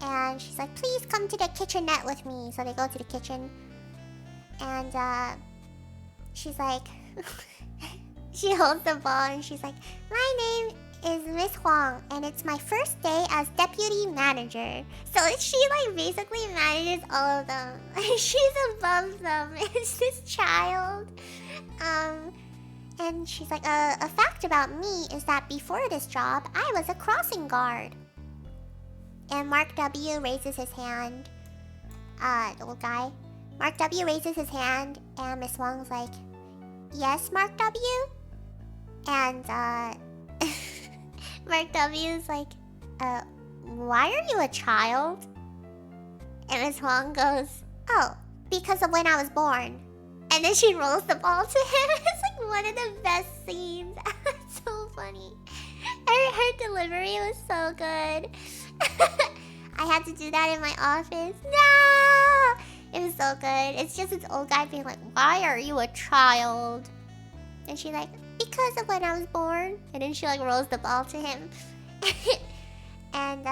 and she's like, please come to the kitchenette with me. So they go to the kitchen and she's like, she holds the ball and she's like, my name is Miss Huang and it's my first day as deputy manager. So she like basically manages all of them. She's above them. It's this child. And she's like, a fact about me is that before this job, I was a crossing guard. And Mark W raises his hand. The old guy. Mark W raises his hand, and Miss Wong's like, yes, Mark W? And, Mark W's like, why are you a child? And Miss Wong goes, oh, because of when I was born. And then she rolls the ball to him. It's like one of the best scenes. It's so funny. Her delivery was so good. I had to do that in my office. No! It was so good. It's just this old guy being like, why are you a child? And she's like, because of when I was born. And then she like rolls the ball to him. And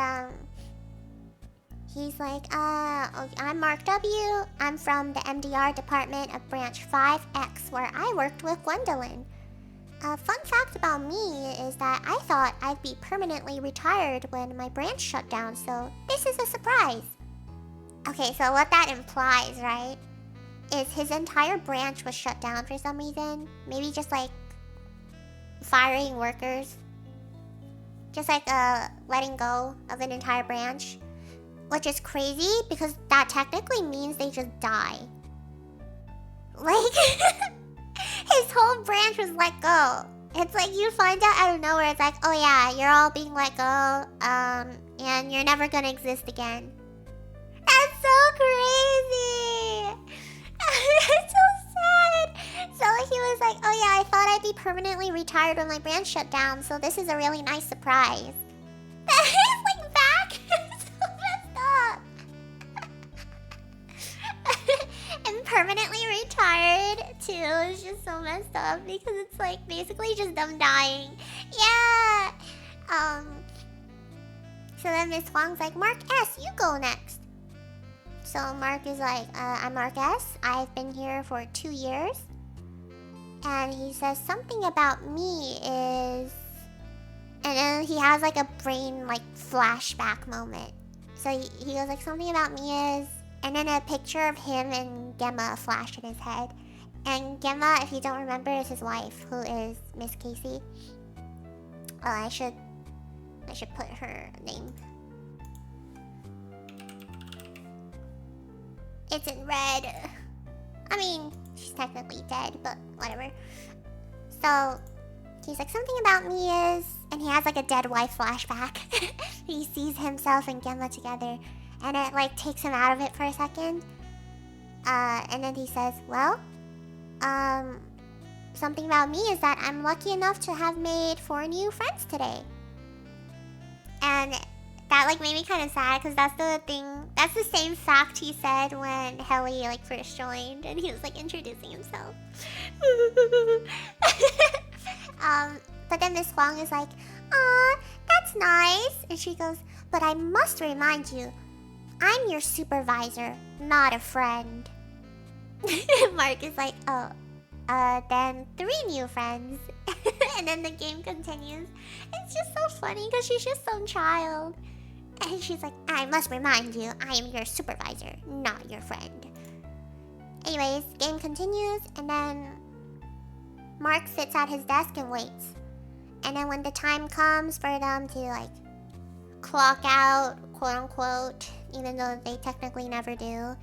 he's like, I'm Mark W. I'm from the MDR department of Branch 5X, where I worked with Gwendolyn. A fun fact about me is that I thought I'd be permanently retired when my branch shut down, so this is a surprise. Okay, so what that implies, right, is his entire branch was shut down for some reason. Maybe just like firing workers. Just like letting go of an entire branch. Which is crazy because that technically means they just die. Like, his whole branch was let go. It's like you find out of nowhere, it's like, oh yeah, you're all being let go, and you're never gonna exist again. That's so crazy. It's so sad. So he was like, oh yeah, I thought I'd be permanently retired when my branch shut down, so this is a really nice surprise. He's like back. It's so messed up. And permanently retired too. It's just so messed up because it's like basically just them dying. Yeah. So then Miss Huang's like, Mark S, you go next. So Mark is like, I'm Mark S. I've been here for 2 years. And he says something about me is... And then he has like a brain like flashback moment. So he goes like, something about me is... And then a picture of him and Gemma flashed in his head. And Gemma, if you don't remember, is his wife, who is Miss Casey. Oh, I should put her name. It's in red. I mean, she's technically dead, but whatever. So, he's like, something about me is... And he has like a dead wife flashback. He sees himself and Gemma together. And it like takes him out of it for a second. And then he says, well, something about me is that I'm lucky enough to have made 4 new friends today. And that like made me kind of sad because that's the same fact he said when Helly like first joined and he was like introducing himself. But then Miss Huang is like, aw, that's nice. And she goes, but I must remind you, I'm your supervisor, not a friend. Mark is like, oh, then 3 new friends. And then the game continues. It's just so funny because she's just some child. And she's like, I must remind you, I am your supervisor, not your friend. Anyways, game continues, and then Mark sits at his desk and waits. And then when the time comes for them to like clock out, quote unquote, even though they technically never do,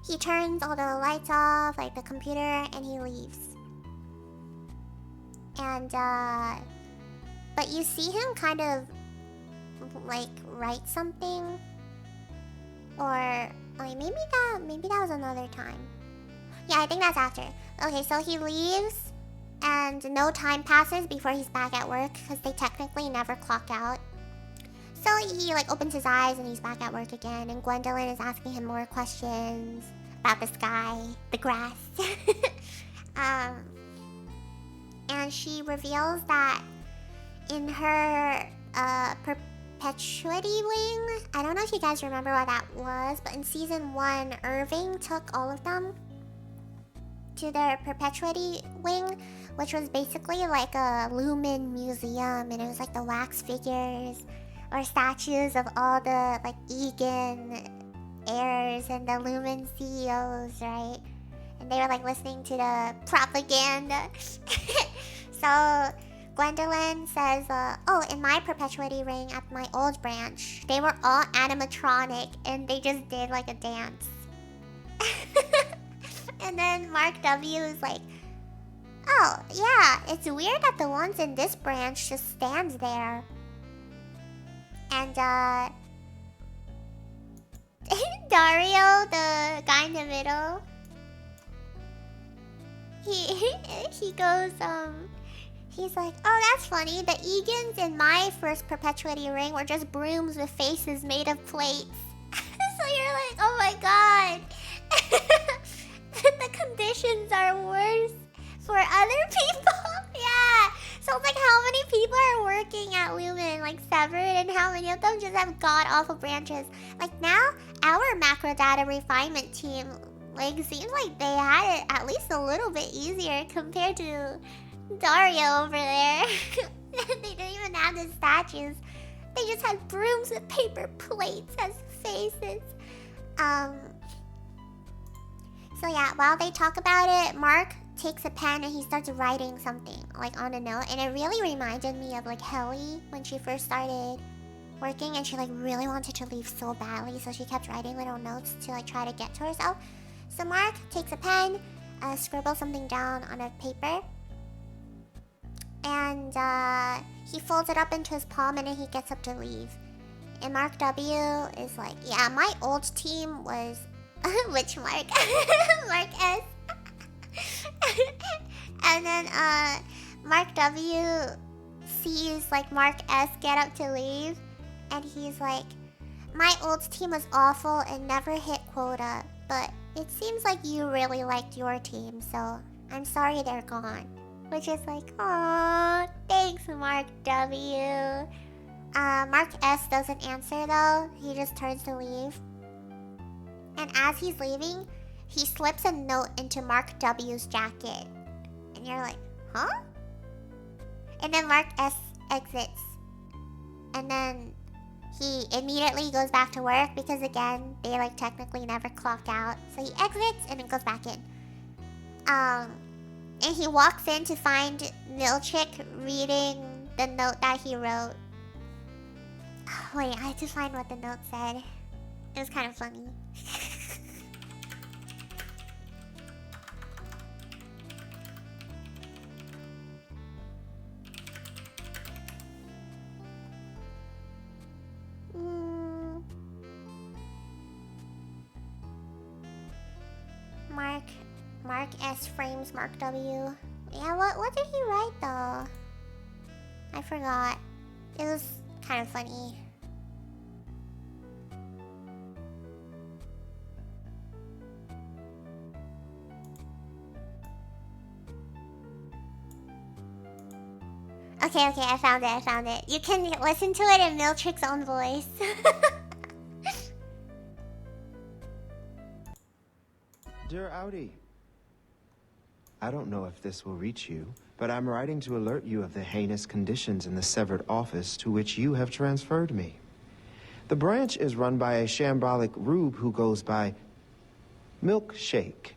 he turns all the lights off, like the computer, and he leaves. And but you see him kind of like write something, or wait, maybe that was another time. Yeah, I think that's after. Okay, so he leaves, and no time passes before he's back at work because they technically never clock out. So he like opens his eyes and he's back at work again, and Gwendolyn is asking him more questions about the sky, the grass. And she reveals that in her perpetuity wing, I don't know if you guys remember what that was, but in season 1, Irving took all of them to their perpetuity wing, which was basically like a Lumen museum, and it was like the wax figures or statues of all the like Egan heirs and the Lumen CEOs, right? And they were like listening to the propaganda. So Gwendolyn says, oh, in my perpetuity ring at my old branch, they were all animatronic and they just did like a dance. And then Mark W is like, oh, yeah, it's weird that the ones in this branch just stands there. And Dario, the guy in the middle, he goes, he's like, oh, that's funny. The Egans in my first perpetuity ring were just brooms with faces made of plates. So you're like, oh my god. The conditions are worse for other people. Yeah. So it's like, how many people are working at Lumen? Like 7, and how many of them just have god-awful branches? Like now, our macro data refinement team, like, seems like they had it at least a little bit easier compared to Dario over there. They didn't even have the statues. They just had brooms with paper plates as faces. So yeah, while they talk about it, Mark takes a pen and he starts writing something, like on a note. And it really reminded me of like Helly when she first started working and she like really wanted to leave so badly. So she kept writing little notes to like try to get to herself. So Mark takes a pen, scribbles something down on a paper. And he folds it up into his palm and then he gets up to leave. And Mark W is like, yeah, my old team was Which Mark? Mark S. And then Mark W sees like Mark S get up to leave, and he's like, my old team was awful and never hit quota, but it seems like you really liked your team, so I'm sorry they're gone. Which is like, aww, thanks Mark W. Mark S doesn't answer though, he just turns to leave. And as he's leaving, he slips a note into Mark W's jacket. And you're like, huh? And then Mark S exits. And then he immediately goes back to work because again, they like technically never clock out. So he exits and then goes back in. And he walks in to find Milchick reading the note that he wrote. Wait, I have to find what the note said. It was kind of funny. Mark S frames Mark W. Yeah, what did he write though? I forgot. It was kind of funny. Okay, I found it. You can listen to it in Miltrick's own voice. Dear Audi, I don't know if this will reach you, but I'm writing to alert you of the heinous conditions in the severed office to which you have transferred me. The branch is run by a shambolic rube who goes by Milkshake.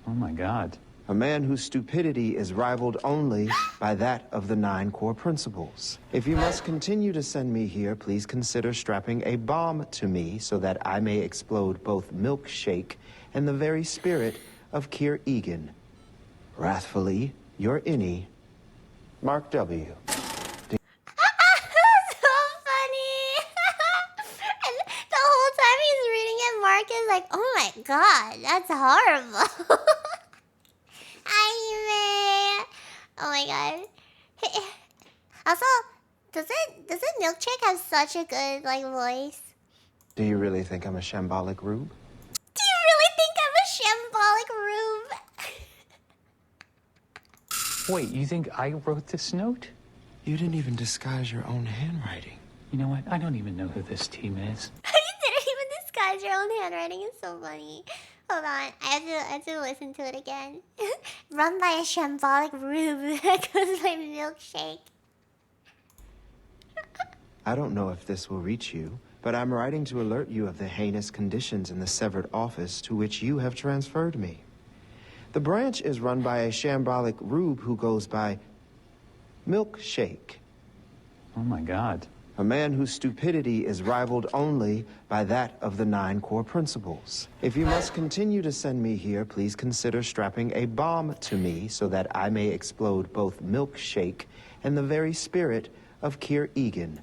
Oh my God. A man whose stupidity is rivaled only by that of the 9 core principles. If you must continue to send me here, please consider strapping a bomb to me so that I may explode both Milkshake and the very spirit of Kier Egan. Wrathfully, your innie, Mark W. So funny. And the whole time he's reading it, Mark is like, oh my god, that's horrible. Oh my god. Also, doesn't Milkshake have such a good like voice? Do you really think I'm a shambolic rube? Do you really think I'm a shambolic rube? Wait, you think I wrote this note? You didn't even disguise your own handwriting. You know what? I don't even know who this team is. You didn't even disguise your own handwriting. It's so funny. Hold on, I have to listen to it again. Run by a shambolic rube that goes by Milkshake. I don't know if this will reach you, but I'm writing to alert you of the heinous conditions in the severed office to which you have transferred me. The branch is run by a shambolic rube who goes by Milkshake. Oh my God. A man whose stupidity is rivaled only by that of the 9 core principles. If you must continue to send me here, please consider strapping a bomb to me so that I may explode both Milkshake and the very spirit of Kier Egan.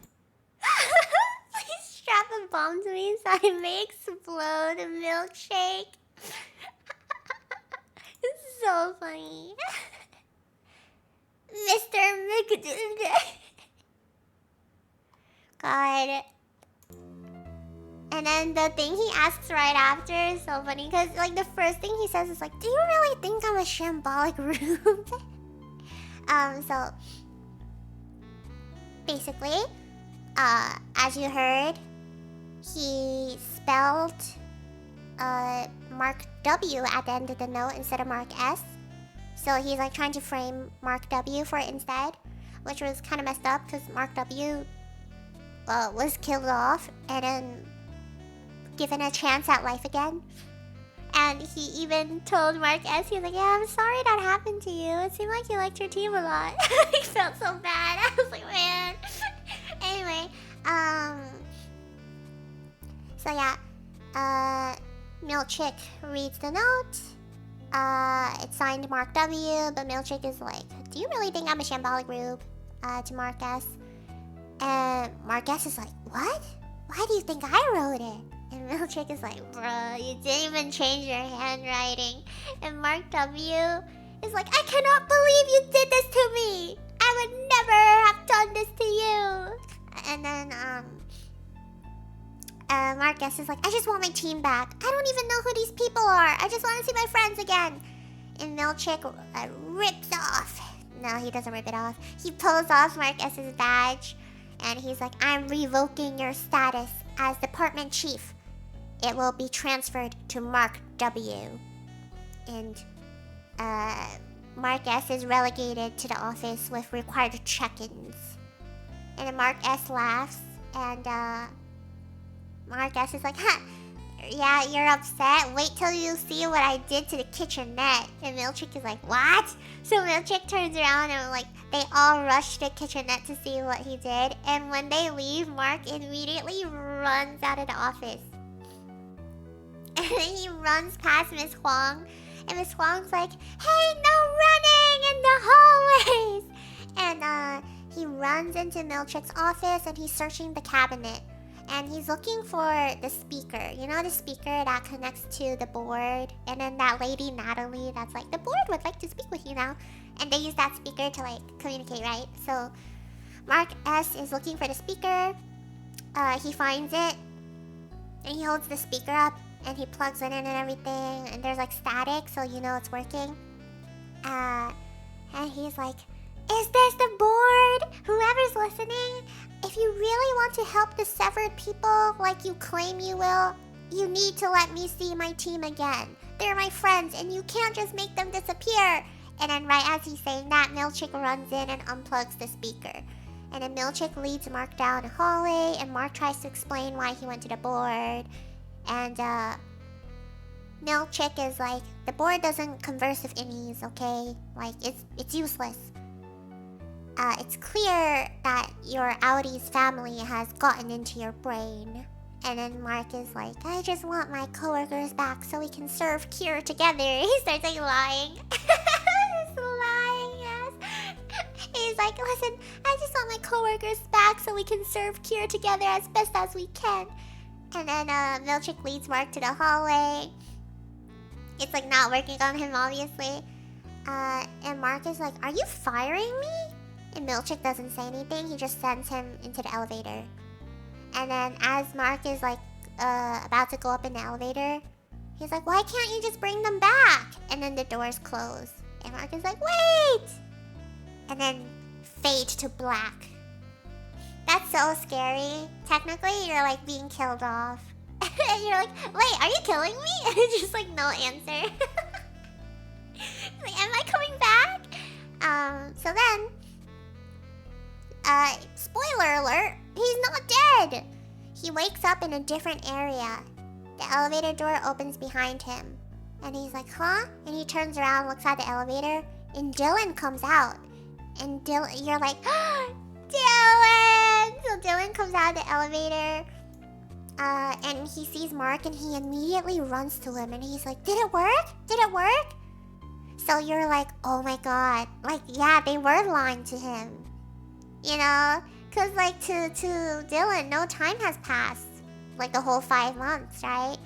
Please strap a bomb to me so I may explode a Milkshake. It's so funny. Mr. McDoodle. God. And then the thing he asks right after is so funny because like the first thing he says is like, do you really think I'm a shambolic rube? So basically, as you heard, he spelled Mark W at the end of the note instead of Mark S. So he's like trying to frame Mark W for it instead, which was kind of messed up because Mark W was killed off and then given a chance at life again. And he even told Mark S, he was like, yeah, I'm sorry that happened to you. It seemed like you liked your team a lot. He felt so bad. I was like, man. Anyway, so yeah, Milchick reads the note. It's signed Mark W, but Milchick is like, do you really think I'm a shambolic rube? To Mark S. And Mark S is like, what? Why do you think I wrote it? And Milkshake is like, bruh, you didn't even change your handwriting. And Mark W is like, I cannot believe you did this to me. I would never have done this to you. And then, Mark S is like, I just want my team back. I don't even know who these people are. I just want to see my friends again. And Milkshake rips off. No, he doesn't rip it off. He pulls off Mark S's badge. And he's like, I'm revoking your status as department chief. It will be transferred to Mark W. And, Mark S is relegated to the office with required check-ins. And then Mark S laughs. And, Mark S is like, huh, yeah, you're upset? Wait till you see what I did to the kitchenette. And Milkshake is like, what? So Milkshake turns around and like, they all rush to the kitchenette to see what he did. And when they leave, Mark immediately runs out of the office. And then he runs past Miss Huang. And Miss Huang's like, hey, no running in the hallways! And he runs into Milkshake's office and he's searching the cabinet. And he's looking for the speaker. You know the speaker that connects to the board? And then that lady, Natalie, that's like, the board would like to speak with you now. And they use that speaker to like communicate, right? So Mark S is looking for the speaker. He finds it. And he holds the speaker up. And he plugs it in and everything. And there's like static, so you know it's working. And he's like, is this the board? Whoever's listening, if you really want to help the severed people like you claim you will, you need to let me see my team again. They're my friends and you can't just make them disappear. And then right as he's saying that, Milkshake runs in and unplugs the speaker. And then Milkshake leads Mark down a hallway and Mark tries to explain why he went to the board. And Milkshake is like, the board doesn't converse with innies, okay? Like, it's useless. It's clear that your Audi's family has gotten into your brain. And then Mark is like, I just want my coworkers back so we can serve Cure together. He starts like lying. He's lying, yes. He's like, listen, I just want my coworkers back so we can serve Cure together as best as we can. And then Milkshake leads Mark to the hallway. It's like not working on him, obviously. And Mark is like, are you firing me? And Milkshake doesn't say anything, he just sends him into the elevator. And then as Mark is like about to go up in the elevator, he's like, why can't you just bring them back? And then the doors close. And Mark is like, wait! And then fade to black. That's so scary. Technically, you're like being killed off. And you're like, wait, are you killing me? And it's just like no answer. Like, am I coming back? So then, spoiler alert, he's not dead. He wakes up in a different area. The elevator door opens behind him. And he's like, huh? And he turns around, looks at the elevator, and Dylan comes out. And Dylan, you're like, Dylan! So Dylan comes out of the elevator. And he sees Mark and he immediately runs to him. And he's like, did it work? Did it work? So you're like, oh my god. Like, yeah, they were lying to him. You know? Because, like, to Dylan, no time has passed. Like, the whole 5 months, right?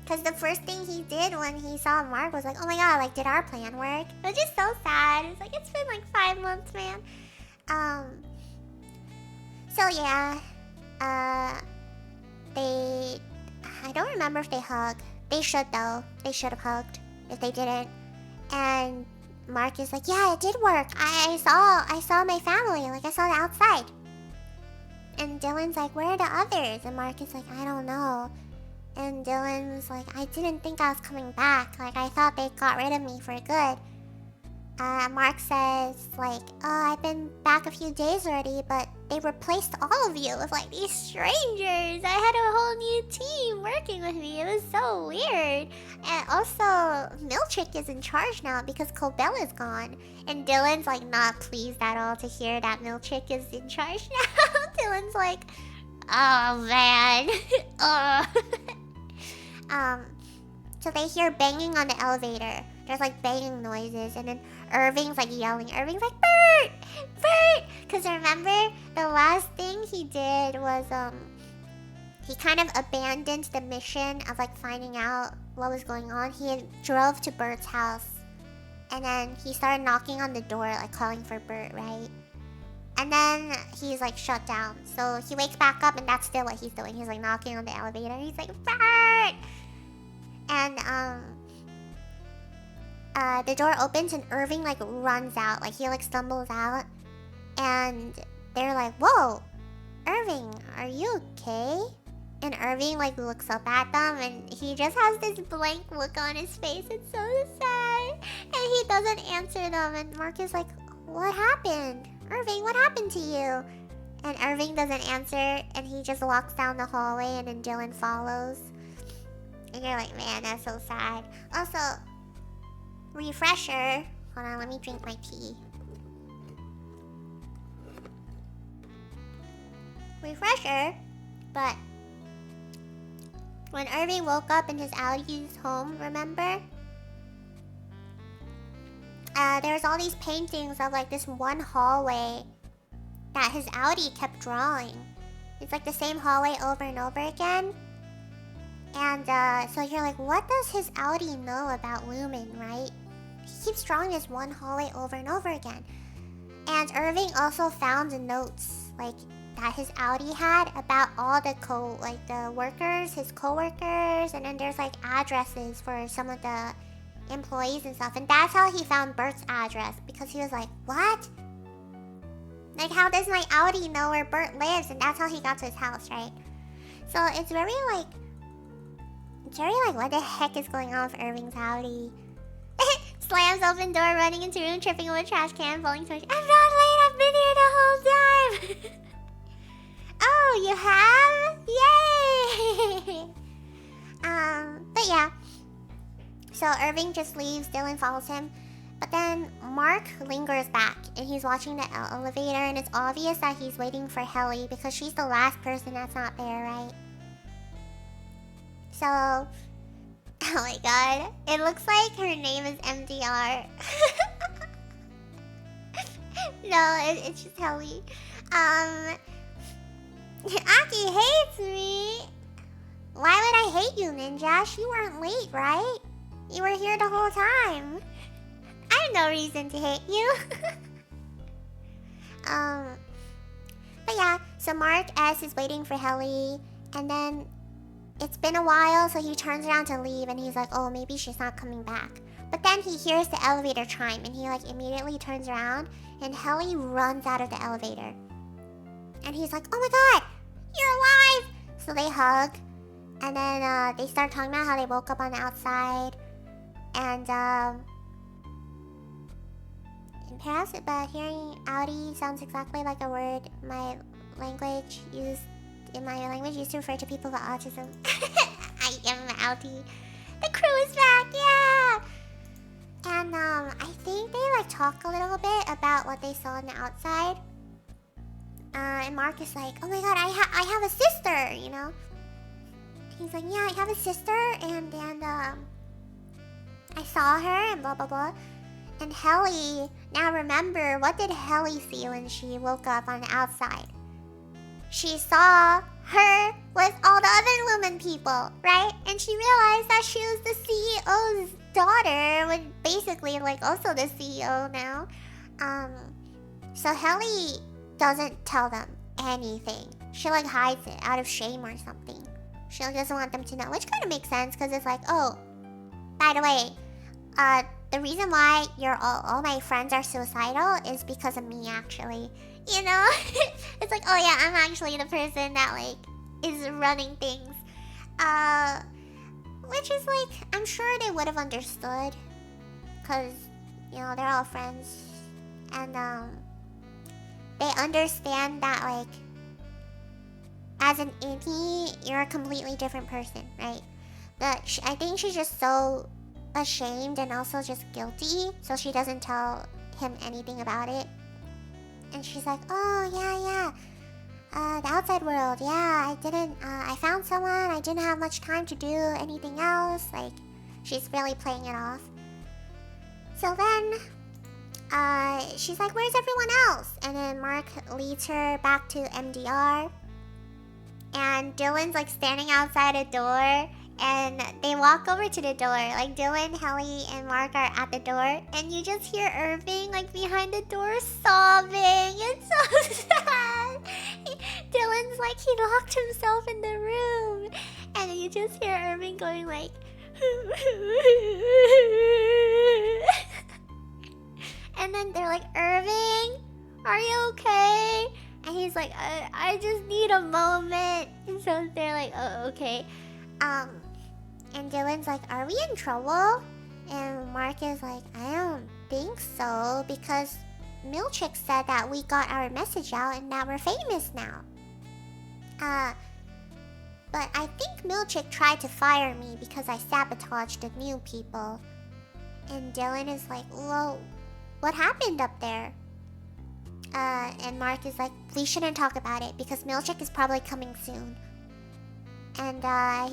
Because the first thing he did when he saw Mark was like, oh my god, like, did our plan work? Which is so sad. It's like, it's been, like, 5 months, man. So, yeah. I don't remember if they hug. They should, though. They should have hugged if they didn't. And Mark is like, yeah, it did work. I saw my family. Like, I saw the outside. And Dylan's like, where are the others? And Mark is like, I don't know. And Dylan's like, I didn't think I was coming back. Like, I thought they got rid of me for good. Mark says, like, oh, I've been back a few days already, but they replaced all of you with, like, these strangers. I had a whole new team working with me. It was so weird. And also, Milkshake is in charge now because Cobella's gone. And Dylan's, like, not pleased at all to hear that Milkshake is in charge now. Dylan's like, oh, man. So they hear banging on the elevator. There's like banging noises, and then Irving's like yelling. Irving's like, Bert! Bert! Because remember, the last thing he did was he kind of abandoned the mission of like finding out what was going on. He drove to Bert's house, and then he started knocking on the door, like calling for Bert, right? And then he's like shut down. So he wakes back up, and that's still what he's doing. He's like knocking on the elevator. He's like, Bert! And the door opens, and Irving like runs out. Like he like stumbles out, and they're like, whoa, Irving, are you okay? And Irving like looks up at them, and he just has this blank look on his face. It's so sad. And he doesn't answer them, and Mark is like, what happened? Irving, what happened to you? And Irving doesn't answer, and he just walks down the hallway, and then Dylan follows. And you're like, man, that's so sad. Also, refresher. Hold on, let me drink my tea. Refresher, but when Irving woke up in his Audi's home, remember? There's all these paintings of like this one hallway that his Audi kept drawing. It's like the same hallway over and over again. And so you're like, what does his Audi know about Lumen, right? He keeps drawing this one hallway over and over again. And Irving also found the notes like that his Audi had about all the workers, his co-workers, and then there's like addresses for some of the employees and stuff. And that's how he found Bert's address, because he was like, what? Like, how does my Audi know where Bert lives? And that's how he got to his house, right? So it's very like, what the heck is going on with Irving's Audi? Slams open door, running into room, tripping over a trash can, falling to. I'm not late, I've been here the whole time. Oh, you have? Yay! But yeah. So Irving just leaves, Dylan follows him. But then Mark lingers back, and he's watching the elevator, and it's obvious that he's waiting for Helly, because she's the last person that's not there, right? So, oh my god, it looks like her name is MDR. No, it's just Helly. Aki hates me. Why would I hate you, Ninja? You weren't late, right? You were here the whole time. I have no reason to hate you. But yeah, so Mark S is waiting for Helly, and then it's been a while, so he turns around to leave, and he's like, oh, maybe she's not coming back. But then he hears the elevator chime, and he like immediately turns around, and Helly runs out of the elevator. And he's like, oh my god, you're alive! So they hug, and then they start talking about how they woke up on the outside. And but hearing Audi sounds exactly like a word in my language used to refer to people with autism. I am Audi. The crew is back, yeah! And I think they like talk a little bit about what they saw on the outside. And Mark is like, oh my god, I have a sister, you know? He's like, yeah, I have a sister, and I saw her, and blah blah blah. And Helly, now remember, what did Helly see when she woke up on the outside? She saw her with all the other Lumen people, right? And she realized that she was the CEO's daughter, with basically like also the CEO now. So Helly doesn't tell them anything. She like hides it out of shame or something. She like doesn't want them to know, which kind of makes sense, because it's like, oh, by the way, the reason why all my friends are suicidal is because of me, actually. You know? It's like, oh yeah, I'm actually the person that like is running things. Which is like, I'm sure they would have understood, because you know, they're all friends, and they understand that like as an innie, you're a completely different person, right? But I think she's just so ashamed and also just guilty, so she doesn't tell him anything about it. And she's like, oh yeah, the outside world, yeah, I found someone, I didn't have much time to do anything else. Like, she's really playing it off. So then she's like, where's everyone else? And then Mark leads her back to MDR, And Dylan's like standing outside a door. And they walk over to the door. Like Dylan, Helly, and Mark are at the door. And you just hear Irving like behind the door sobbing. It's so sad. Dylan's like he locked himself in the room. And you just hear Irving going like and then they're like, Irving, are you okay? And he's like, I just need a moment. And so they're like, oh, okay. And Dylan's like, are we in trouble? And Mark is like, I don't think so, because Milchick said that we got our message out and that we're famous now. But I think Milchick tried to fire me because I sabotaged the new people. And Dylan is like, well, what happened up there? And Mark is like, we shouldn't talk about it because Milchick is probably coming soon. And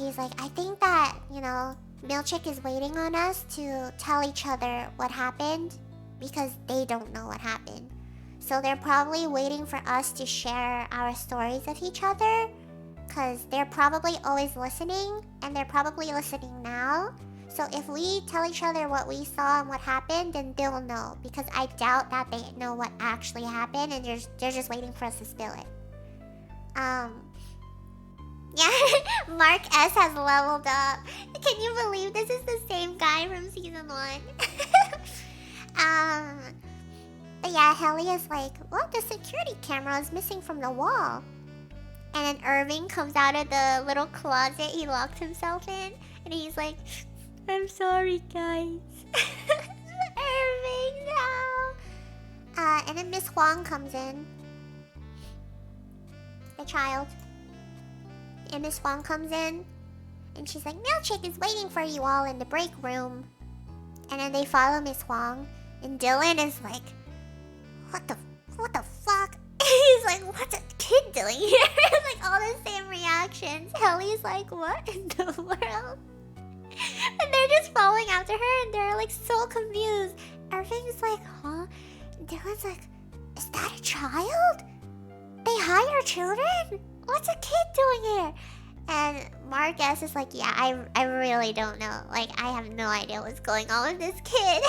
he's like, I think that, you know, Milchick is waiting on us to tell each other what happened because they don't know what happened. So they're probably waiting for us to share our stories of each other because they're probably always listening and they're probably listening now. So if we tell each other what we saw and what happened, then they'll know because I doubt that they know what actually happened and they're just waiting for us to spill it. Yeah, Mark S has leveled up. Can you believe this is the same guy from season 1? But yeah, Helly is like, what? The security camera is missing from the wall. And then Irving comes out of the little closet he locked himself in. And he's like, I'm sorry, guys. Irving, no. And then Miss Huang comes in. The child. And Miss Huang comes in. And she's like, Milchick is waiting for you all in the break room. And then they follow Miss Huang. And Dylan is like, what the fuck? He's like, what's a kid doing here? Like all the same reactions. Helly's like, what in the world? And they're just following after her and they're like so confused. Irving's like, huh? And Dylan's like, is that a child? They hire children? What's a kid doing here? And Marcus is like, yeah, I really don't know. Like, I have no idea what's going on with this kid.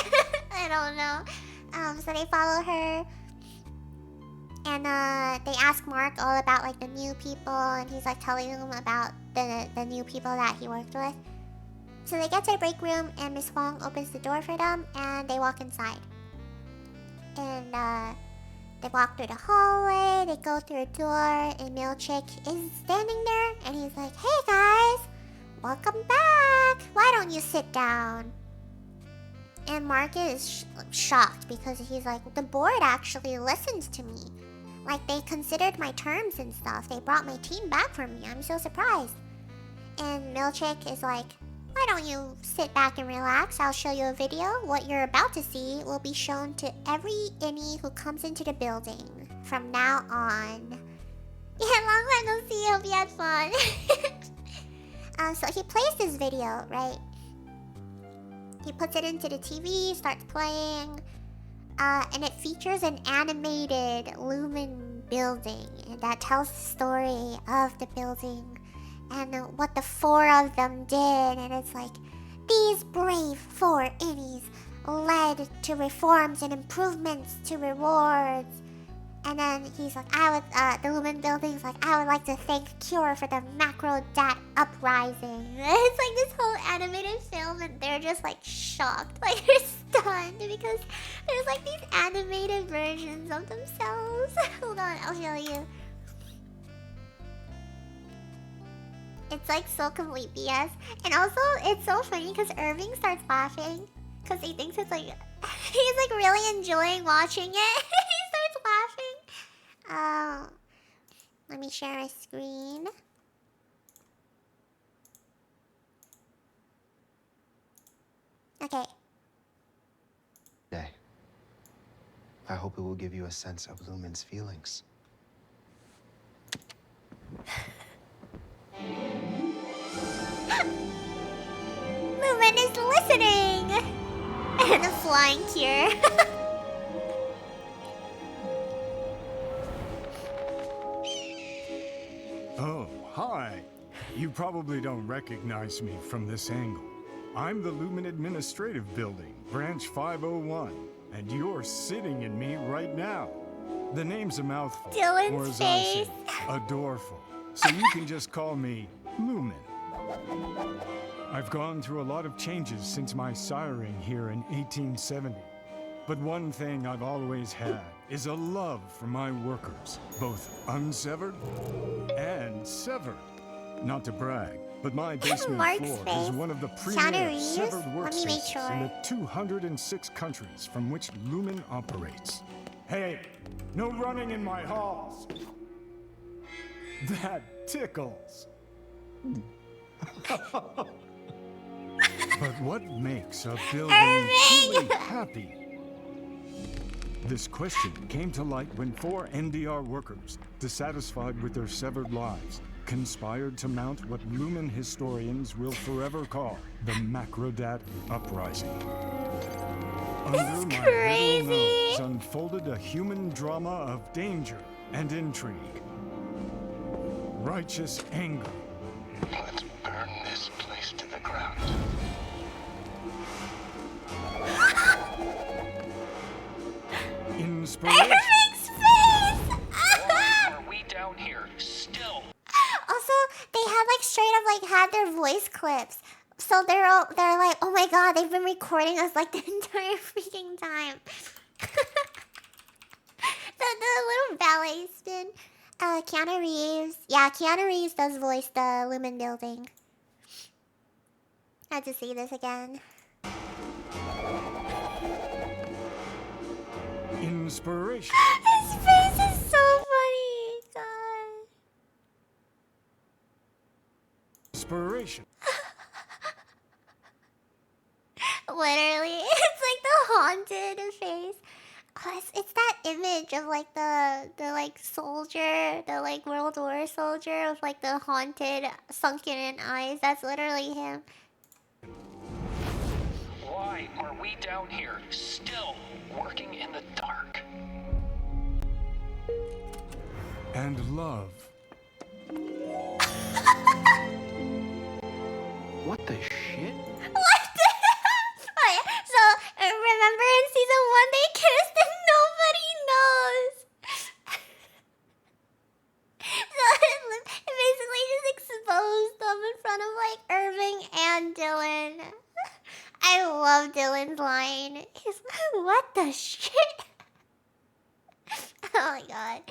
I don't know. So they follow her. And they ask Mark all about like the new people. And he's like telling them about the new people that he worked with. So they get to the break room and Miss Huang opens the door for them. And they walk inside. And they walk through the hallway, they go through a door, and Milchick is standing there, and he's like, hey guys, welcome back. Why don't you sit down? And Mark is shocked because he's like, the board actually listens to me. Like, they considered my terms and stuff. They brought my team back for me. I'm so surprised. And Milchick is like, why don't you sit back and relax? I'll show you a video. What you're about to see will be shown to every innie who comes into the building from now on. Yeah, long time no see. Hope you had fun. So he plays this video, right? He puts it into the TV, starts playing, and it features an animated Lumen building that tells the story of the building and what the 4 of them did. And it's like, these brave 4 innies led to reforms and improvements to rewards. And then he's like, the Lumen building's like, I would like to thank Cure for the Macro Dat Uprising. It's like this whole animated film and they're just like shocked. Like they're stunned because there's like these animated versions of themselves. Hold on, I'll show you. It's like so complete BS. And also, it's so funny because Irving starts laughing because he thinks it's like, he's like really enjoying watching it. He starts laughing. Let me share my screen. Okay. Day. I hope it will give you a sense of Lumen's feelings. Lumen is listening! And a flying cure. Oh, hi. Hi. You probably don't recognize me from this angle. I'm the Lumen Administrative Building, Branch 501, and you're sitting in me right now. The name's a mouthful, Dylan's or as I say, face. a doorful. So you can just call me Lumen. I've gone through a lot of changes since my siring here in 1870. But one thing I've always had is a love for my workers, both unsevered and severed. Not to brag, but my basement Mark's floor face. is one of the Keanu premier Reeves? severed Let me make workstations in the sure. 206 countries from which Lumen operates. Hey, no running in my halls. That tickles. But what makes a building truly happy? This question came to light when 4 NDR workers, dissatisfied with their severed lives, conspired to mount what Lumen historians will forever call the Macrodat Uprising. Under my little crazy. nose unfolded a human drama of danger and intrigue. Righteous anger. Let's burn this place to the ground. Inspiration. Irving's face! Why are we down here still? Also, they had like straight up like had their voice clips. So they're like, oh my god, they've been recording us like the entire freaking time. the little ballet spin. Keanu Reeves. Yeah, Keanu Reeves does voice the Lumen building. Had to see this again. Inspiration. His face is so funny. God. Inspiration. Literally, it's like the haunted face. Oh, it's that image of like the like soldier, the like World War soldier with like the haunted sunken in eyes. That's literally him. Why are we down here still working in the dark? And love. What the shit? What the oh, yeah. So remember in season 1 they kissed and nobody knows. So it basically just exposed them in front of like Irving and Dylan. I love Dylan's line. He's like, what the shit? Oh my god.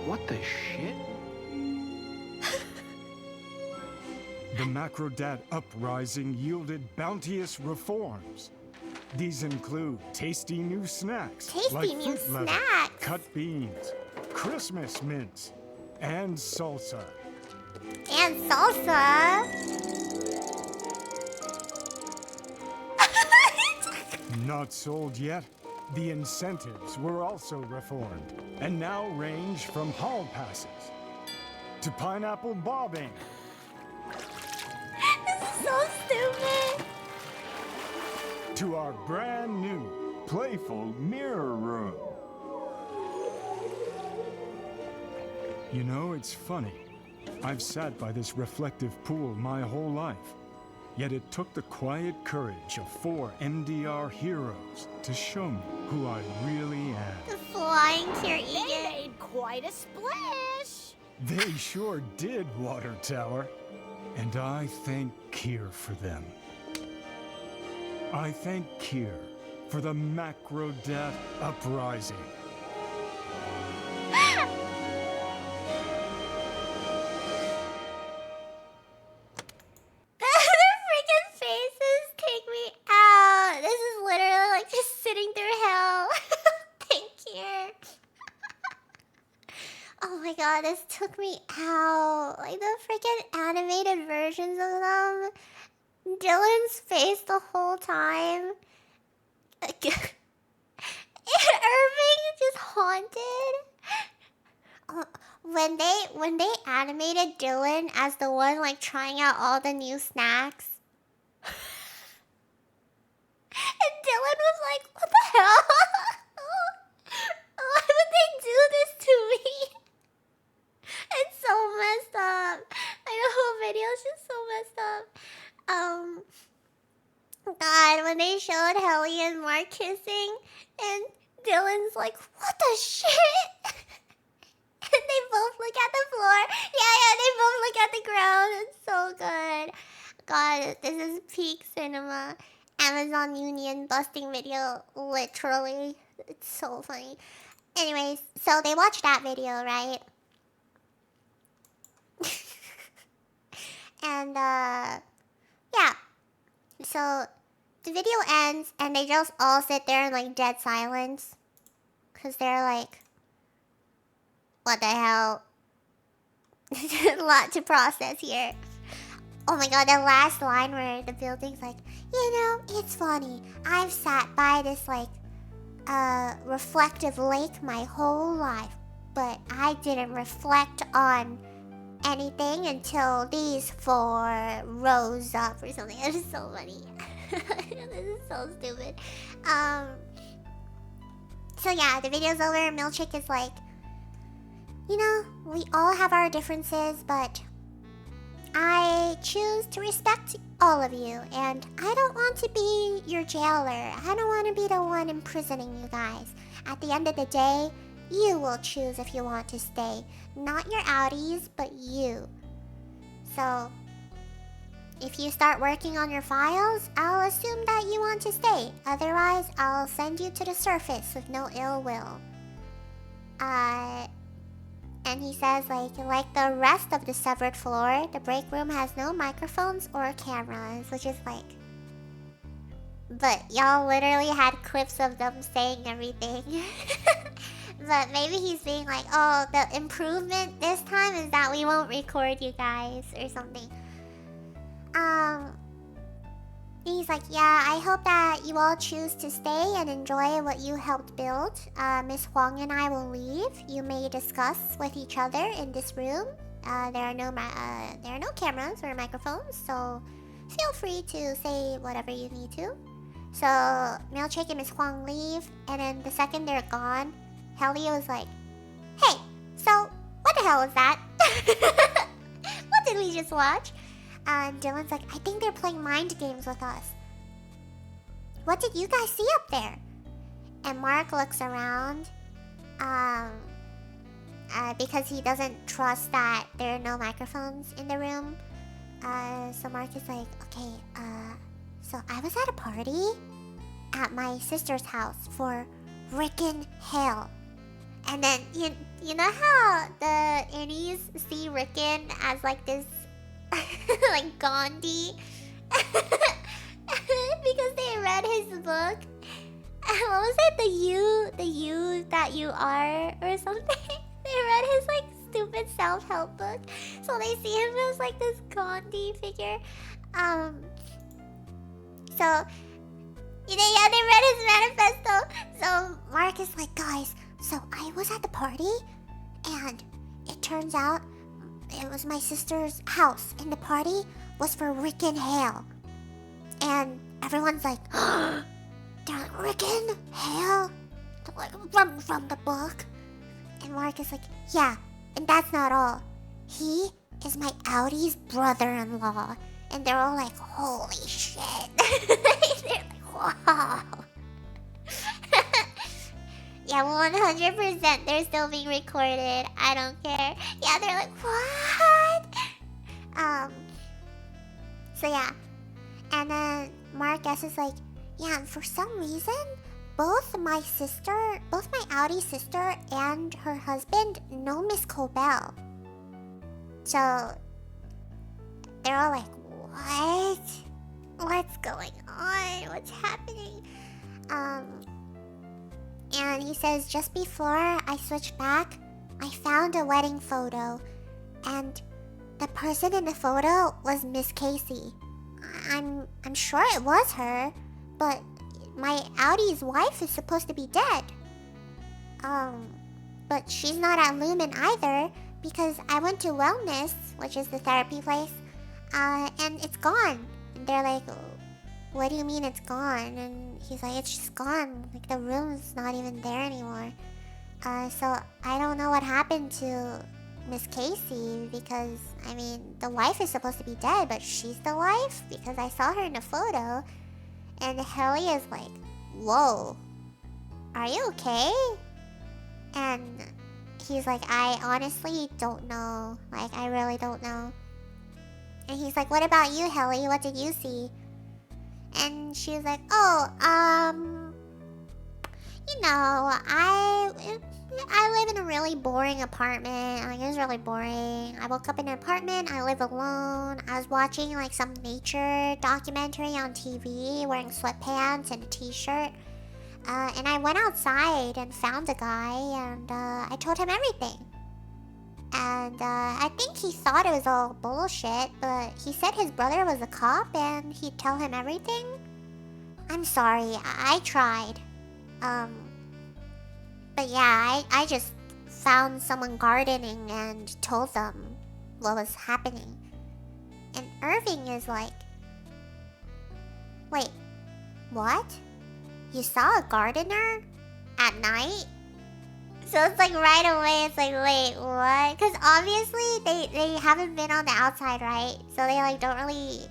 What the shit? The Macrodat Uprising yielded bounteous reforms. These include tasty new snacks Tasty like new fruit leather, snacks. cut beans, Christmas mints, and salsa. And salsa. Not sold yet, the incentives were also reformed and now range from hall passes to pineapple bobbing. This is so stupid. To our brand new playful mirror room. You know, it's funny. I've sat by this reflective pool my whole life. Yet it took the quiet courage of 4 MDR heroes to show me who I really am. The flying tear They eating. made quite a splash. They sure did, Water Tower. And I thank Kier for them. I thank Kier for the Macrodat Uprising. Their freaking faces take me out. This is literally like just sitting through hell. Thank you. Oh my god, this took me out. Like the freaking animated versions of them. Dylan's face the whole time. Irving just haunted. When they animated Dylan as the one like trying out all the new snacks. And Dylan was like, what the hell? Why would they do this to me? video is just so messed up. God, when they showed Helly and Mark kissing, and Dylan's like, "What the shit?" And they both look at the floor. Yeah, they both look at the ground. It's so good. God, this is peak cinema. Amazon Union busting video, literally. It's so funny. Anyways, so they watched that video, right? And, yeah. So, the video ends, and they just all sit there in, like, dead silence. Because they're like, what the hell? There's a lot to process here. Oh my god, the last line where the building's like, you know, it's funny. I've sat by this, like, reflective lake my whole life. But I didn't reflect on anything until these four rose up or something. It is so funny. This is so stupid. So yeah, the video's over and Milkshake is like, you know, we all have our differences, but I choose to respect all of you, and I don't want to be your jailer. I don't want to be the one imprisoning you guys. At the end of the day, you will choose if you want to stay. Not your outies, but you. So, if you start working on your files, I'll assume that you want to stay. Otherwise, I'll send you to the surface with no ill will. And he says, like the rest of the severed floor, the break room has no microphones or cameras, which is like... But y'all literally had clips of them saying everything. But maybe he's being like, oh, the improvement this time is that we won't record you guys or something. He's like, yeah, I hope that you all choose to stay and enjoy what you helped build. Miss Huang and I will leave. You may discuss with each other in this room. There are no cameras or microphones, so feel free to say whatever you need to. So Milkshake and Miss Huang leave, and then the second they're gone, Helly was like, hey, so what the hell was that? What did we just watch? And Dylan's like, I think they're playing mind games with us. What did you guys see up there? And Mark looks around, because he doesn't trust that there are no microphones in the room. So Mark is like, okay, so I was at a party at my sister's house for Rickin' Hell. And then, you know how the innies see Rickin' as like this like Gandhi because they read his book. What was it? The you that you are or something. They read his like stupid self-help book, so they see him as like this Gandhi figure. So yeah, they read his manifesto. So Mark is like, guys, so I was at the party, and it turns out it was my sister's house, and the party was for Rickin' Hale. And everyone's like, they're like, Rickin' Hale? Like, from the book? And Mark is like, yeah, and that's not all. He is my Audie's brother-in-law. And they're all like, holy shit. They're like, wow. Yeah, 100% they're still being recorded. I don't care. Yeah, they're like, what? So yeah. And then Mark S is like, yeah, and for some reason, both my Audi sister and her husband know Miss Cobell. So they're all like, what? What's going on? What's happening? And he says, just before I switched back, I found a wedding photo, and the person in the photo was Miss Casey. I'm sure it was her, but my Audie's wife is supposed to be dead. But she's not at Lumen either, because I went to Wellness, which is the therapy place, and it's gone. And they're like, what do you mean it's gone? And he's like, it's just gone. Like, the room's not even there anymore. So I don't know what happened to Miss Casey because, I mean, the wife is supposed to be dead, but she's the wife because I saw her in the photo. And Helly is like, whoa, are you okay? And he's like, I honestly don't know. Like, I really don't know. And he's like, what about you, Helly? What did you see? And she was like, oh, you know, I live in a really boring apartment. Like, it was really boring. I woke up in an apartment. I live alone. I was watching, like, some nature documentary on TV, wearing sweatpants and a t-shirt. And I went outside and found a guy, and I told him everything. And I think he thought it was all bullshit, but he said his brother was a cop and he'd tell him everything. I'm sorry, I tried. But yeah, I just found someone gardening and told them what was happening. And Irving is like, wait, what? You saw a gardener at night? So it's like right away, it's like, wait, what? Because obviously they haven't been on the outside, right? So they like don't really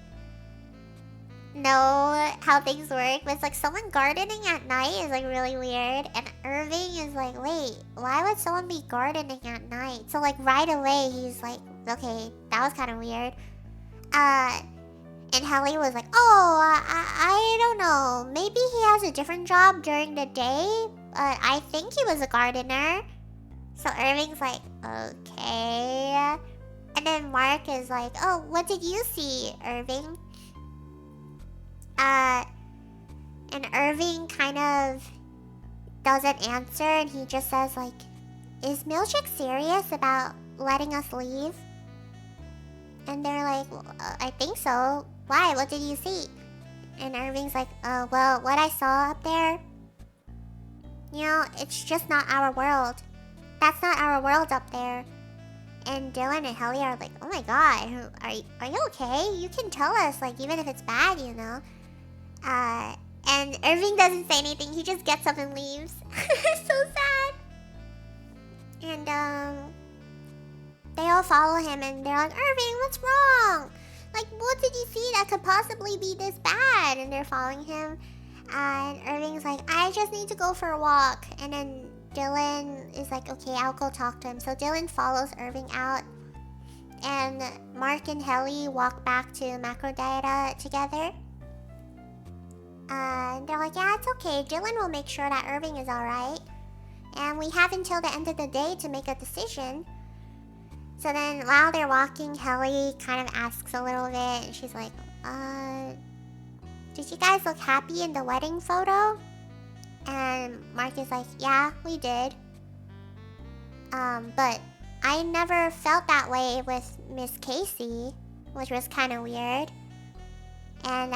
know how things work. But it's like someone gardening at night is like really weird. And Irving is like, wait, why would someone be gardening at night? So like right away he's like, okay, that was kind of weird. And Helly was like, oh, I don't know. Maybe he has a different job during the day. I think he was a gardener. So Irving's like, okay. And then Mark is like, oh, what did you see, Irving? And Irving kind of doesn't answer, and he just says like, is Milchick serious about letting us leave? And they're like, well, I think so. Why? What did you see? And Irving's like, well, what I saw up there, you know, it's just not our world. That's not our world up there. And Dylan and Helly are like, oh my god, are you okay? You can tell us, like, even if it's bad, you know? And Irving doesn't say anything. He just gets up and leaves. So sad. And, they all follow him and they're like, Irving, what's wrong? Like, what did you see that could possibly be this bad? And they're following him. And Irving's like, I just need to go for a walk. And then Dylan is like, okay, I'll go talk to him. So Dylan follows Irving out. And Mark and Helly walk back to Macrodata together. And they're like, yeah, it's okay. Dylan will make sure that Irving is alright. And we have until the end of the day to make a decision. So then while they're walking, Helly kind of asks a little bit. And she's like, did you guys look happy in the wedding photo? And Mark is like, yeah, we did. But I never felt that way with Miss Casey, which was kind of weird. And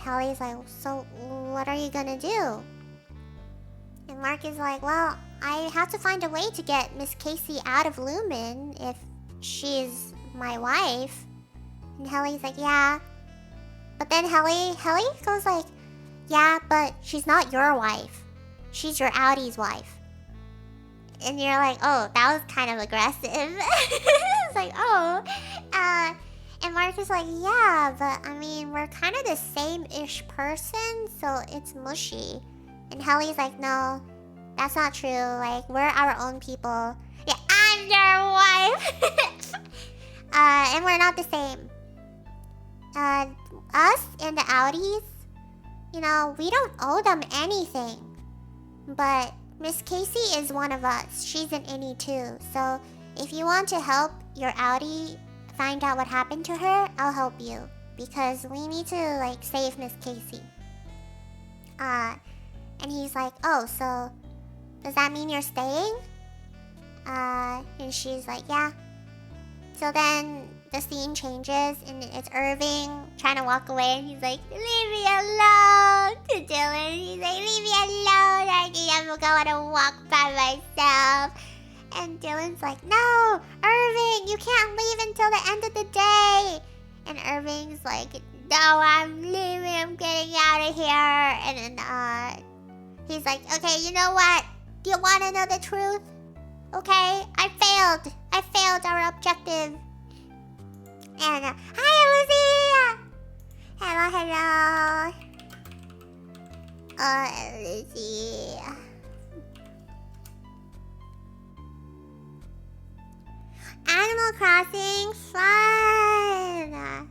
Helly's like, so what are you gonna do? And Mark is like, well, I have to find a way to get Miss Casey out of Lumen if she's my wife. And Helly's like, yeah. But then Helly goes like, yeah, but she's not your wife. She's your Audi's wife. And you're like, oh, that was kind of aggressive. It's like, oh. And Mark is like, yeah, but I mean, we're kind of the same-ish person, so it's mushy. And Helly's like, no, that's not true. Like, we're our own people. Yeah, I'm your wife. And we're not the same. Us and the Audis, you know, we don't owe them anything. But Miss Casey is one of us. She's an innie too. So if you want to help your Audi find out what happened to her, I'll help you. Because we need to, like, save Miss Casey. And he's like, oh, so does that mean you're staying? And she's like, yeah. So then the scene changes and it's Irving trying to walk away and he's like, leave me alone to Dylan. He's like, leave me alone. I think I'm gonna walk by myself. And Dylan's like, no, Irving, you can't leave until the end of the day. And Irving's like, no, I'm leaving. I'm getting out of here. And then he's like, okay, you know what? Do you want to know the truth? Okay, I failed. I failed our objective. And hi, Lizzie. Hello, hello. Lizzie. Animal Crossing fun.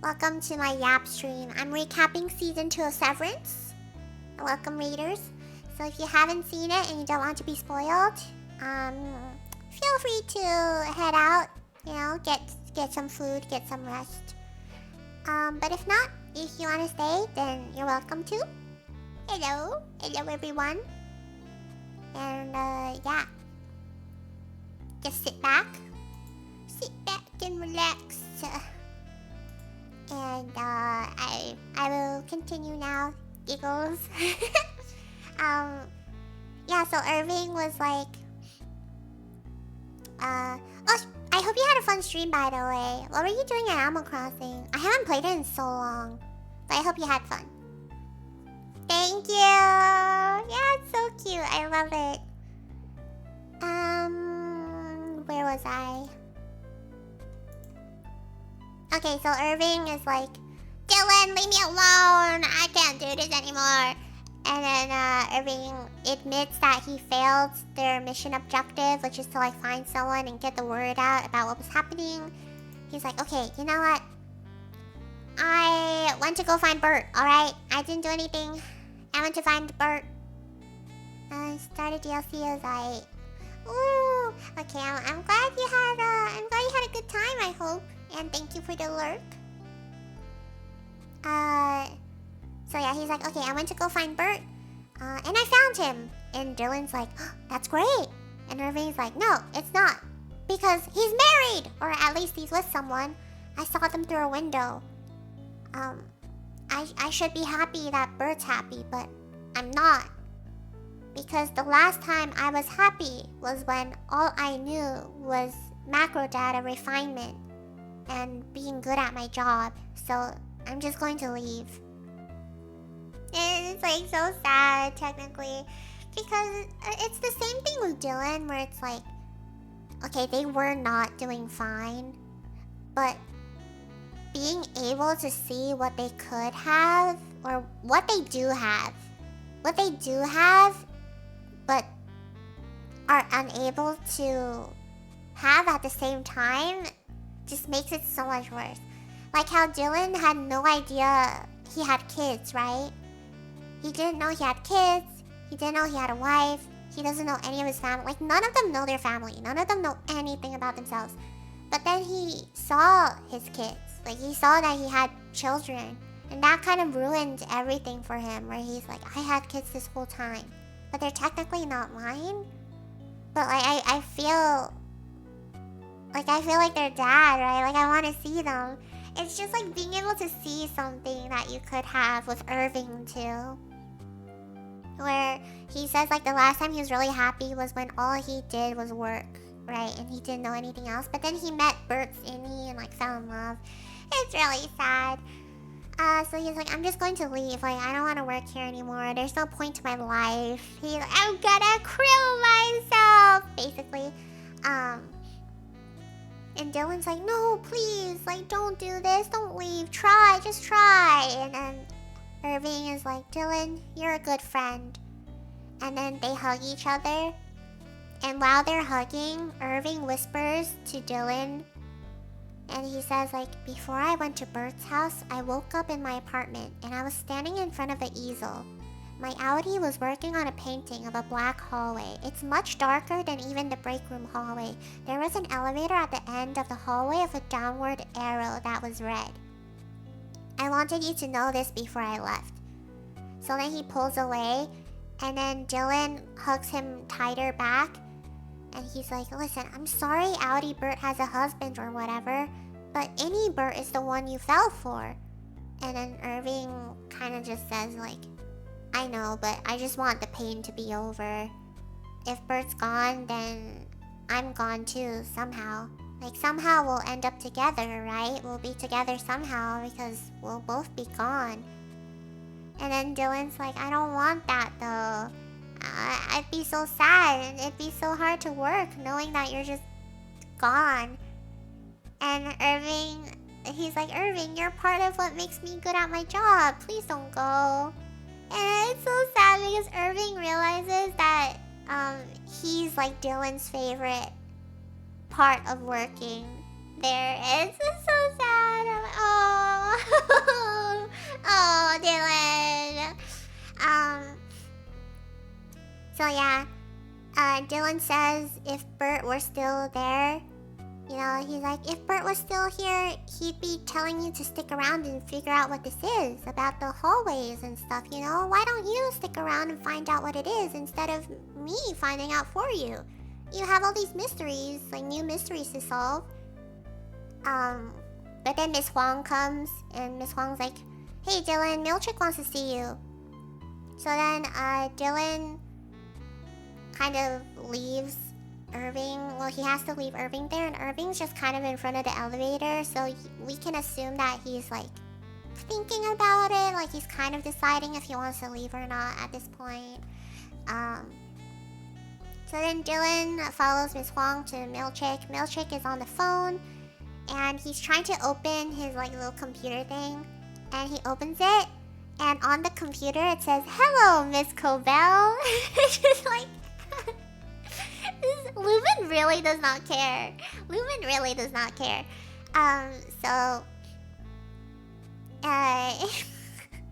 Welcome to my Yap stream. I'm recapping season 2 of Severance. Welcome, readers. So if you haven't seen it and you don't want to be spoiled, feel free to head out. You know, get some food, get some rest. But if not, if you want to stay, then you're welcome to. Hello everyone. And yeah, just sit back and relax. And I will continue now. Giggles. Yeah, so Irving was like, oh, I hope you had a fun stream, by the way. What were you doing at Animal Crossing? I haven't played it in so long, but I hope you had fun. Thank you. Yeah, it's so cute. I love it. Where was I? Okay, so Irving is like, Dylan, leave me alone. I can't do this anymore. And then Irving admits that he failed their mission objective, which is to like find someone and get the word out about what was happening. He's like, okay, you know what? I went to go find Bert, alright? I didn't do anything. I went to find Bert. I started DLC as ooh, okay, I'm glad you had a good time, I hope. And thank you for the lurk. So yeah, he's like, okay, I went to go find Bert, and I found him. And Dylan's like, oh, that's great. And Irving's like, no, it's not. Because he's married, or at least he's with someone. I saw them through a window. I should be happy that Bert's happy, but I'm not. Because the last time I was happy was when all I knew was macro data refinement and being good at my job. So I'm just going to leave. And it's like so sad, technically, because it's the same thing with Dylan, where it's like, okay, they were not doing fine, but being able to see what they could have, or what they do have, but are unable to have at the same time, just makes it so much worse. Like how Dylan had no idea he had kids, right? He didn't know he had kids. He didn't know he had a wife. He doesn't know any of his family. Like, none of them know their family. None of them know anything about themselves. But then he saw his kids. Like, he saw that he had children. And that kind of ruined everything for him. Where he's like, I had kids this whole time. But they're technically not mine. But, like, I feel... Like, I feel like their dad, right? Like, I want to see them. It's just like being able to see something that you could have with Irving, too. Where he says, like, the last time he was really happy was when all he did was work, right? And he didn't know anything else. But then he met Bert's Innie and, like, fell in love. It's really sad. So he's like, I'm just going to leave. Like, I don't want to work here anymore. There's no point to my life. He's like, I'm gonna kill myself, basically. And Dylan's like, no, please. Like, don't do this. Don't leave. Try. Just try. And then Irving is like, Dylan, you're a good friend. And then they hug each other. And while they're hugging, Irving whispers to Dylan. And he says, like, before I went to Bert's house, I woke up in my apartment. And I was standing in front of an easel. My Audi was working on a painting of a black hallway. It's much darker than even the break room hallway. There was an elevator at the end of the hallway with a downward arrow that was red. I wanted you to know this before I left. So then he pulls away, and then Dylan hugs him tighter back. And he's like, listen, I'm sorry Audi Bert has a husband or whatever, but any Bert is the one you fell for. And then Irving kind of just says, like, I know, but I just want the pain to be over. If Bert's gone, then I'm gone too, somehow. Like, somehow we'll end up together, right? We'll be together somehow, because we'll both be gone. And then Dylan's like, I don't want that, though. I'd be so sad. It'd be so hard to work knowing that you're just gone. And Irving, he's like, Irving, you're part of what makes me good at my job. Please don't go. And it's so sad because Irving realizes that he's like Dylan's favorite part of working there. It's just so sad. I'm like, oh, oh, Dylan. So yeah, Dylan says if Bert were still there, you know, he's like, if Bert was still here, he'd be telling you to stick around and figure out what this is about the hallways and stuff, you know? Why don't you stick around and find out what it is instead of me finding out for you? You have all these mysteries, like new mysteries to solve. But then Miss Huang comes, and Miss Huang's like, hey Dylan, Milchick wants to see you. So then, Dylan kind of leaves Irving. Well, he has to leave Irving there, and Irving's just kind of in front of the elevator, so we can assume that he's like thinking about it, like he's kind of deciding if he wants to leave or not at this point. So then Dylan follows Miss Huang to Milchick. Milchick is on the phone, and he's trying to open his like little computer thing, and he opens it, and on the computer it says, "Hello, Miss Cobell." It's just like Lumen really does not care. Lumen really does not care.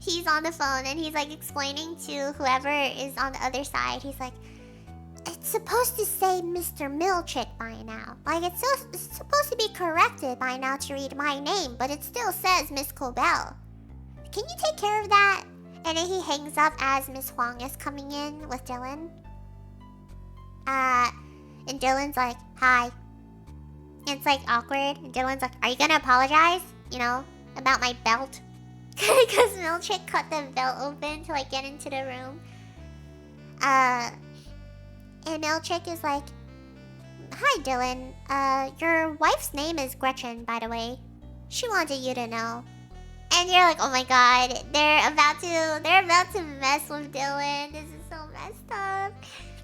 He's on the phone and he's like explaining to whoever is on the other side. He's like, it's supposed to say Mr. Milchick by now. Like it's supposed to be corrected by now to read my name, but it still says Miss Cobell. Can you take care of that? And then he hangs up as Miss Huang is coming in with Dylan. And Dylan's like, hi. It's like awkward. And Dylan's like, are you gonna apologize? You know, about my belt? Because Milchick cut the belt open to like get into the room. And Milchick is like, hi Dylan. Your wife's name is Gretchen, by the way. She wanted you to know. And you're like, oh my god, they're about to mess with Dylan. This is so messed up.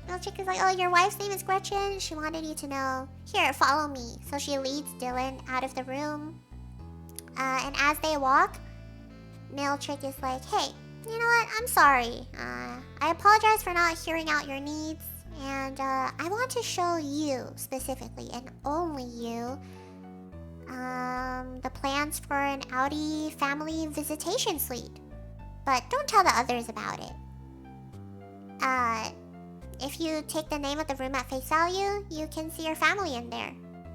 Milchick is like, oh, your wife's name is Gretchen. She wanted you to know. Here, follow me. So she leads Dylan out of the room. And as they walk, Milchick is like, hey, you know what? I'm sorry. I apologize for not hearing out your needs. And I want to show you specifically, and only you, the plans for an Audi family visitation suite. But don't tell the others about it. If you take the name of the room at face value, you can see your family in there.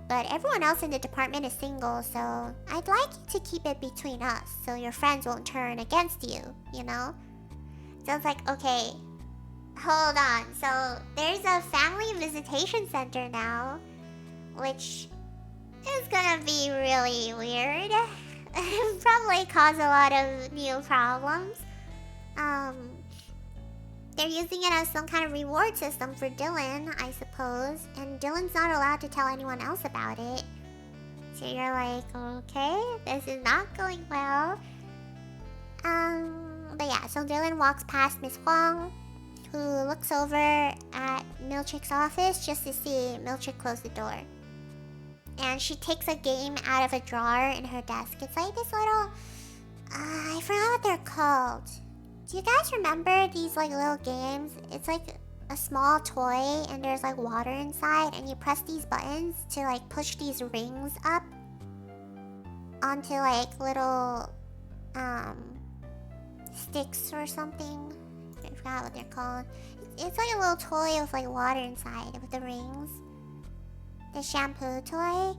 But everyone else in the department is single, so I'd like you to keep it between us so your friends won't turn against you, you know? So it's like, okay, hold on. So there's a family visitation center now, which is gonna be really weird. Probably cause a lot of new problems. They're using it as some kind of reward system for Dylan, I suppose. And Dylan's not allowed to tell anyone else about it. So you're like, okay, this is not going well. But yeah, so Dylan walks past Miss Huang, who looks over at Milchick's office just to see Milchick close the door. And she takes a game out of a drawer in her desk. It's like this little... I forgot what they're called. Do you guys remember these like little games? It's like a small toy and there's like water inside, and you press these buttons to like push these rings up onto like little sticks or something. I forgot what they're called. It's like a little toy with like water inside with the rings. The shampoo toy.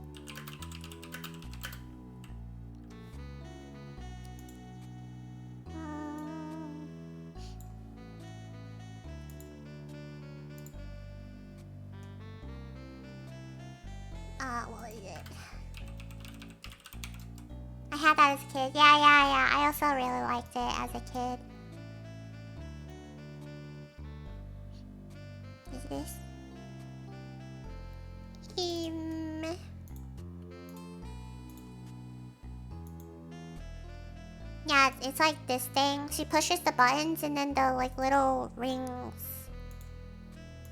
What is it? I had that as a kid. Yeah. I also really liked it as a kid. Is this? Yeah, it's like this thing. She pushes the buttons and then the like little rings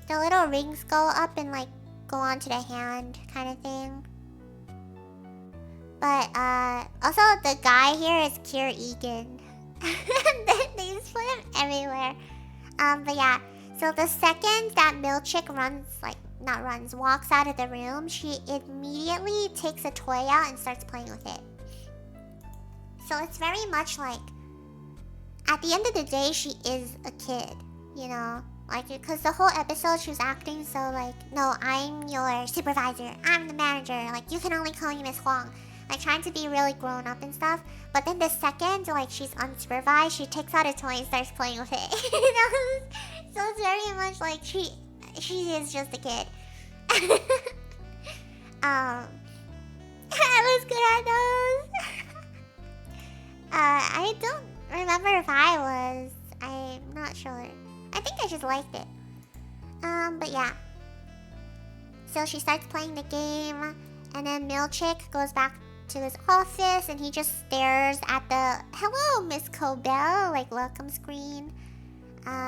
The little rings go up and like go onto the hand kind of thing. But also the guy here is Kier Egan. They just put him everywhere. But yeah. So the second that Milchick walks out of the room, she immediately takes a toy out and starts playing with it. So it's very much like, at the end of the day, she is a kid, you know? Like, because the whole episode she was acting so like, no, I'm your supervisor, I'm the manager, like, you can only call me Miss Huang. Like, trying to be really grown up and stuff. But then the second, like, she's unsupervised, she takes out a toy and starts playing with it. You know? So it's very much like she is just a kid. I was good at those. I don't remember if I was. I'm not sure. I think I just liked it. But yeah. So she starts playing the game, and then Milchick goes back to his office, and he just stares at the "Hello, Miss Cobell" like welcome screen.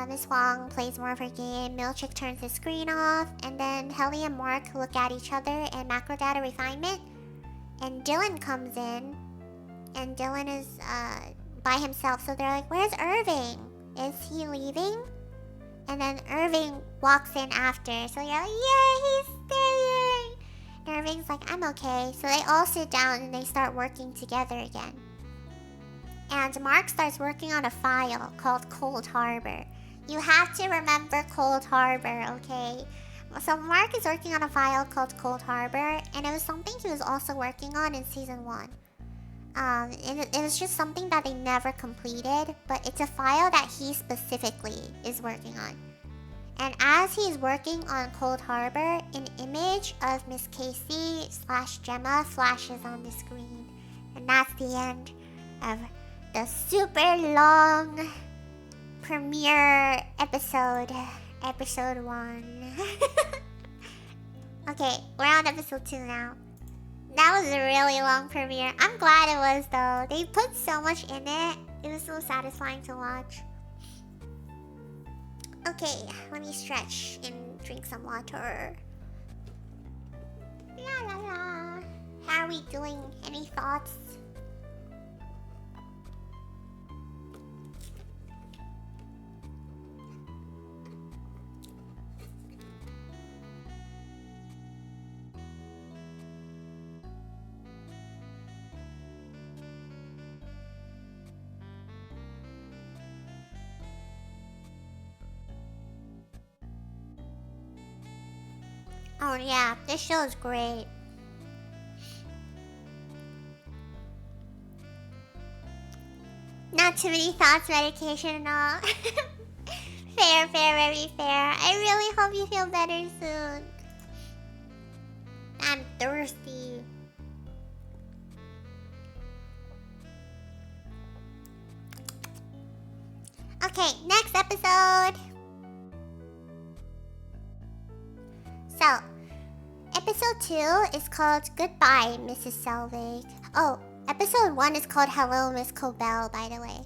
Miss Huang plays more of her game. Milchick turns his screen off, and then Helly and Mark look at each other in macro data refinement. And Dylan comes in, and Dylan is by himself. So they're like, "Where's Irving? Is he leaving?" And then Irving walks in after. So you're like, "Yeah, he's staying." And Irving's like, "I'm okay." So they all sit down and they start working together again. And Mark starts working on a file called Cold Harbor. You have to remember Cold Harbor, okay? So Mark is working on a file called Cold Harbor, and it was something he was also working on in season 1. It was just something that they never completed, but it's a file that he specifically is working on. And as he's working on Cold Harbor, an image of Miss Casey / Gemma flashes on the screen. And that's the end of the super long premiere episode 1. Okay, we're on episode 2 now. That was a really long premiere. I'm glad it was though. They put so much in it. It was so satisfying to watch. Okay, let me stretch and drink some water. La la la. How are we doing? Any thoughts? Oh yeah, this show is great. Not too many thoughts, medication and all. Fair, very fair. I really hope you feel better soon. I'm thirsty. Okay, next episode. So, episode 2 is called Goodbye, Mrs. Selvig. Oh, episode 1 is called Hello, Miss Cobell, by the way.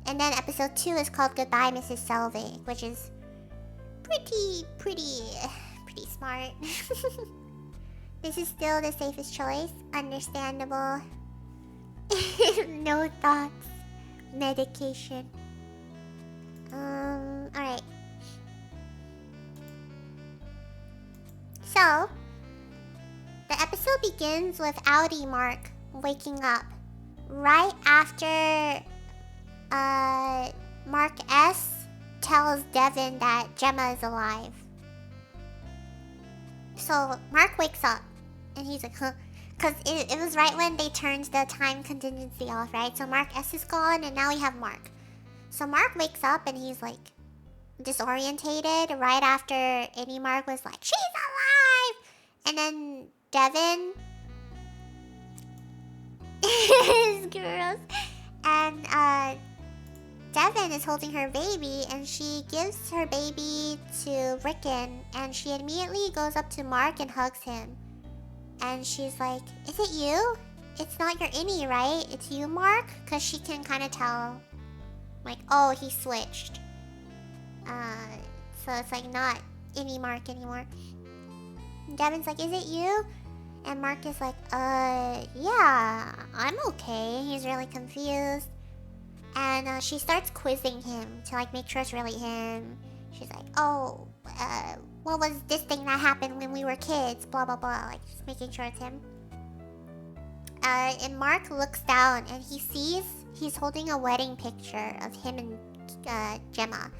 And then episode 2 is called Goodbye, Mrs. Selvig, which is pretty smart. This is still the safest choice. Understandable. No thoughts. Medication. Alright. So, the episode begins with Audi Mark waking up right after Mark S tells Devin that Gemma is alive. So Mark wakes up and he's like, huh? Because it was right when they turned the time contingency off, right? So Mark S is gone and now we have Mark. So Mark wakes up and he's like disorientated right after Eddie Mark was like, she's alive! And then Devin is gross. And Devin is holding her baby and she gives her baby to Rickon and she immediately goes up to Mark and hugs him. And she's like, is it you? It's not your innie, right? It's you, Mark? Because she can kind of tell, like, oh, he switched. So it's like not any Mark anymore. And Devin's like, is it you? And Mark is like, yeah, I'm okay. He's really confused. And she starts quizzing him to like make sure it's really him. She's like, oh, what was this thing that happened when we were kids? Blah, blah, blah. Like, just making sure it's him. And Mark looks down and he sees he's holding a wedding picture of him and Gemma.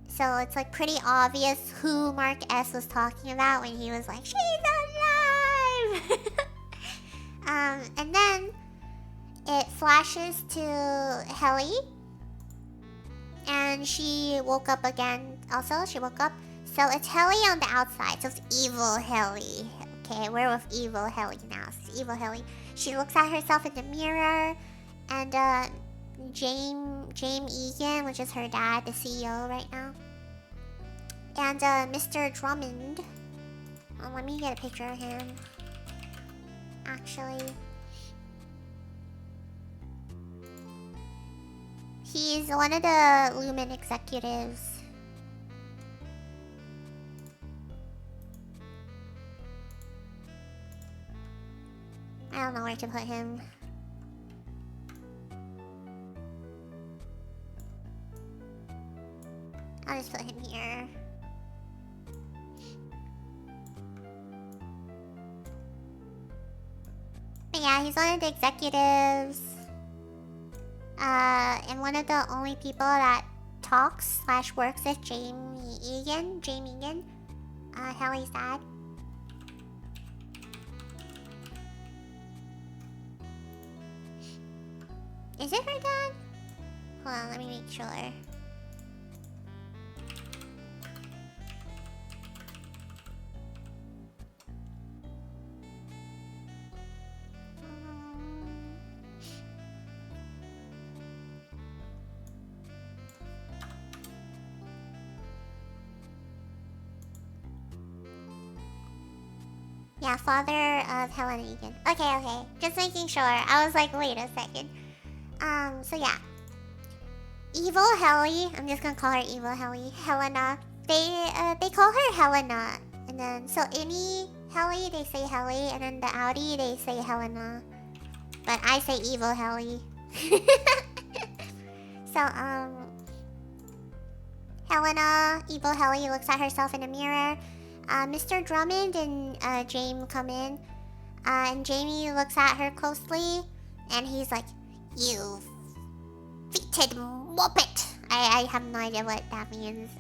So it's like pretty obvious who Mark S was talking about when he was like, she's alive! And then it flashes to Helly. And she woke up again. Also, she woke up. So it's Helly on the outside. So it's evil Helly. Okay, we're with evil Helly now. It's evil Helly. She looks at herself in the mirror. And James Egan, which is her dad, the CEO right now. And Mr. Drummond. Oh, let me get a picture of him. Actually. He's one of the Lumen executives. I don't know where to put him. I'll just put him here. But yeah, he's one of the executives. And one of the only people that talks / works with James Egan. Helly's dad. Is it her dad? Hold on, let me make sure. Yeah, father of Helen Egan. Okay. Just making sure. I was like, wait a second. So yeah. Evil Helly. I'm just gonna call her Evil Helly. Helena. They call her Helena. And then, so any Helly, they say Helly. And then the Audi, they say Helena. But I say Evil Helly. So, Helena, Evil Helly, looks at herself in the mirror. Mr. Drummond and Jamie come in. And Jamie looks at her closely. And he's like, you fitted muppet. I have no idea what that means.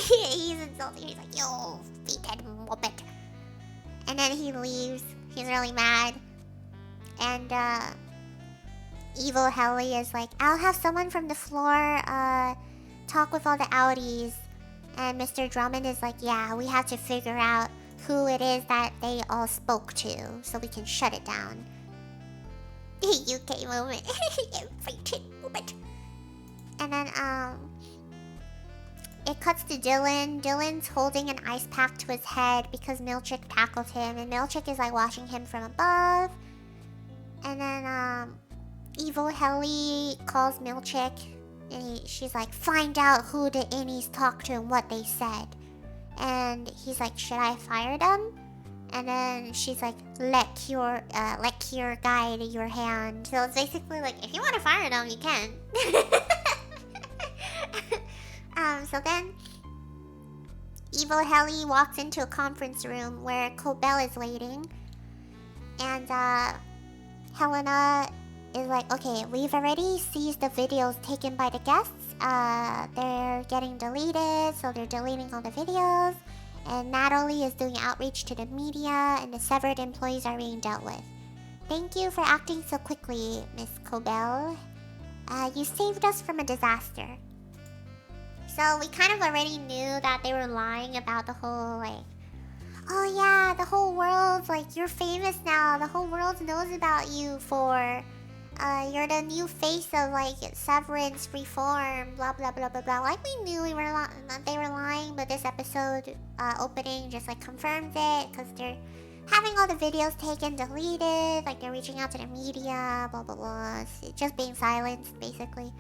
He's insulting. He's like, you fitted muppet. And then he leaves. He's really mad. And Evil Helly is like, I'll have someone from the floor talk with all the Audis. And Mr. Drummond is like, yeah, we have to figure out who it is that they all spoke to so we can shut it down. UK moment. And then, it cuts to Dylan. Dylan's holding an ice pack to his head because Milchick tackled him. And Milchick is like watching him from above. And then, Evil Helly calls Milchick. And she's like, find out who the innies talked to and what they said. And he's like, should I fire them? And then she's like, let cure guide your hand. So it's basically like, if you want to fire them, you can. So then, Evil Helly walks into a conference room where Cobell is waiting. And Helena is like, okay, we've already seized the videos taken by the guests. They're getting deleted, so they're deleting all the videos. And Natalie is doing outreach to the media, and the severed employees are being dealt with. Thank you for acting so quickly, Miss Cobell. You saved us from a disaster. So we kind of already knew that they were lying about the whole, like, oh yeah, the whole world's like, you're famous now. The whole world knows about you for... you're the new face of like Severance reform, blah blah blah blah blah. Like we knew they were lying, but this episode opening just like confirms it because they're having all the videos taken, deleted. Like they're reaching out to the media, blah blah blah. It's just being silenced basically.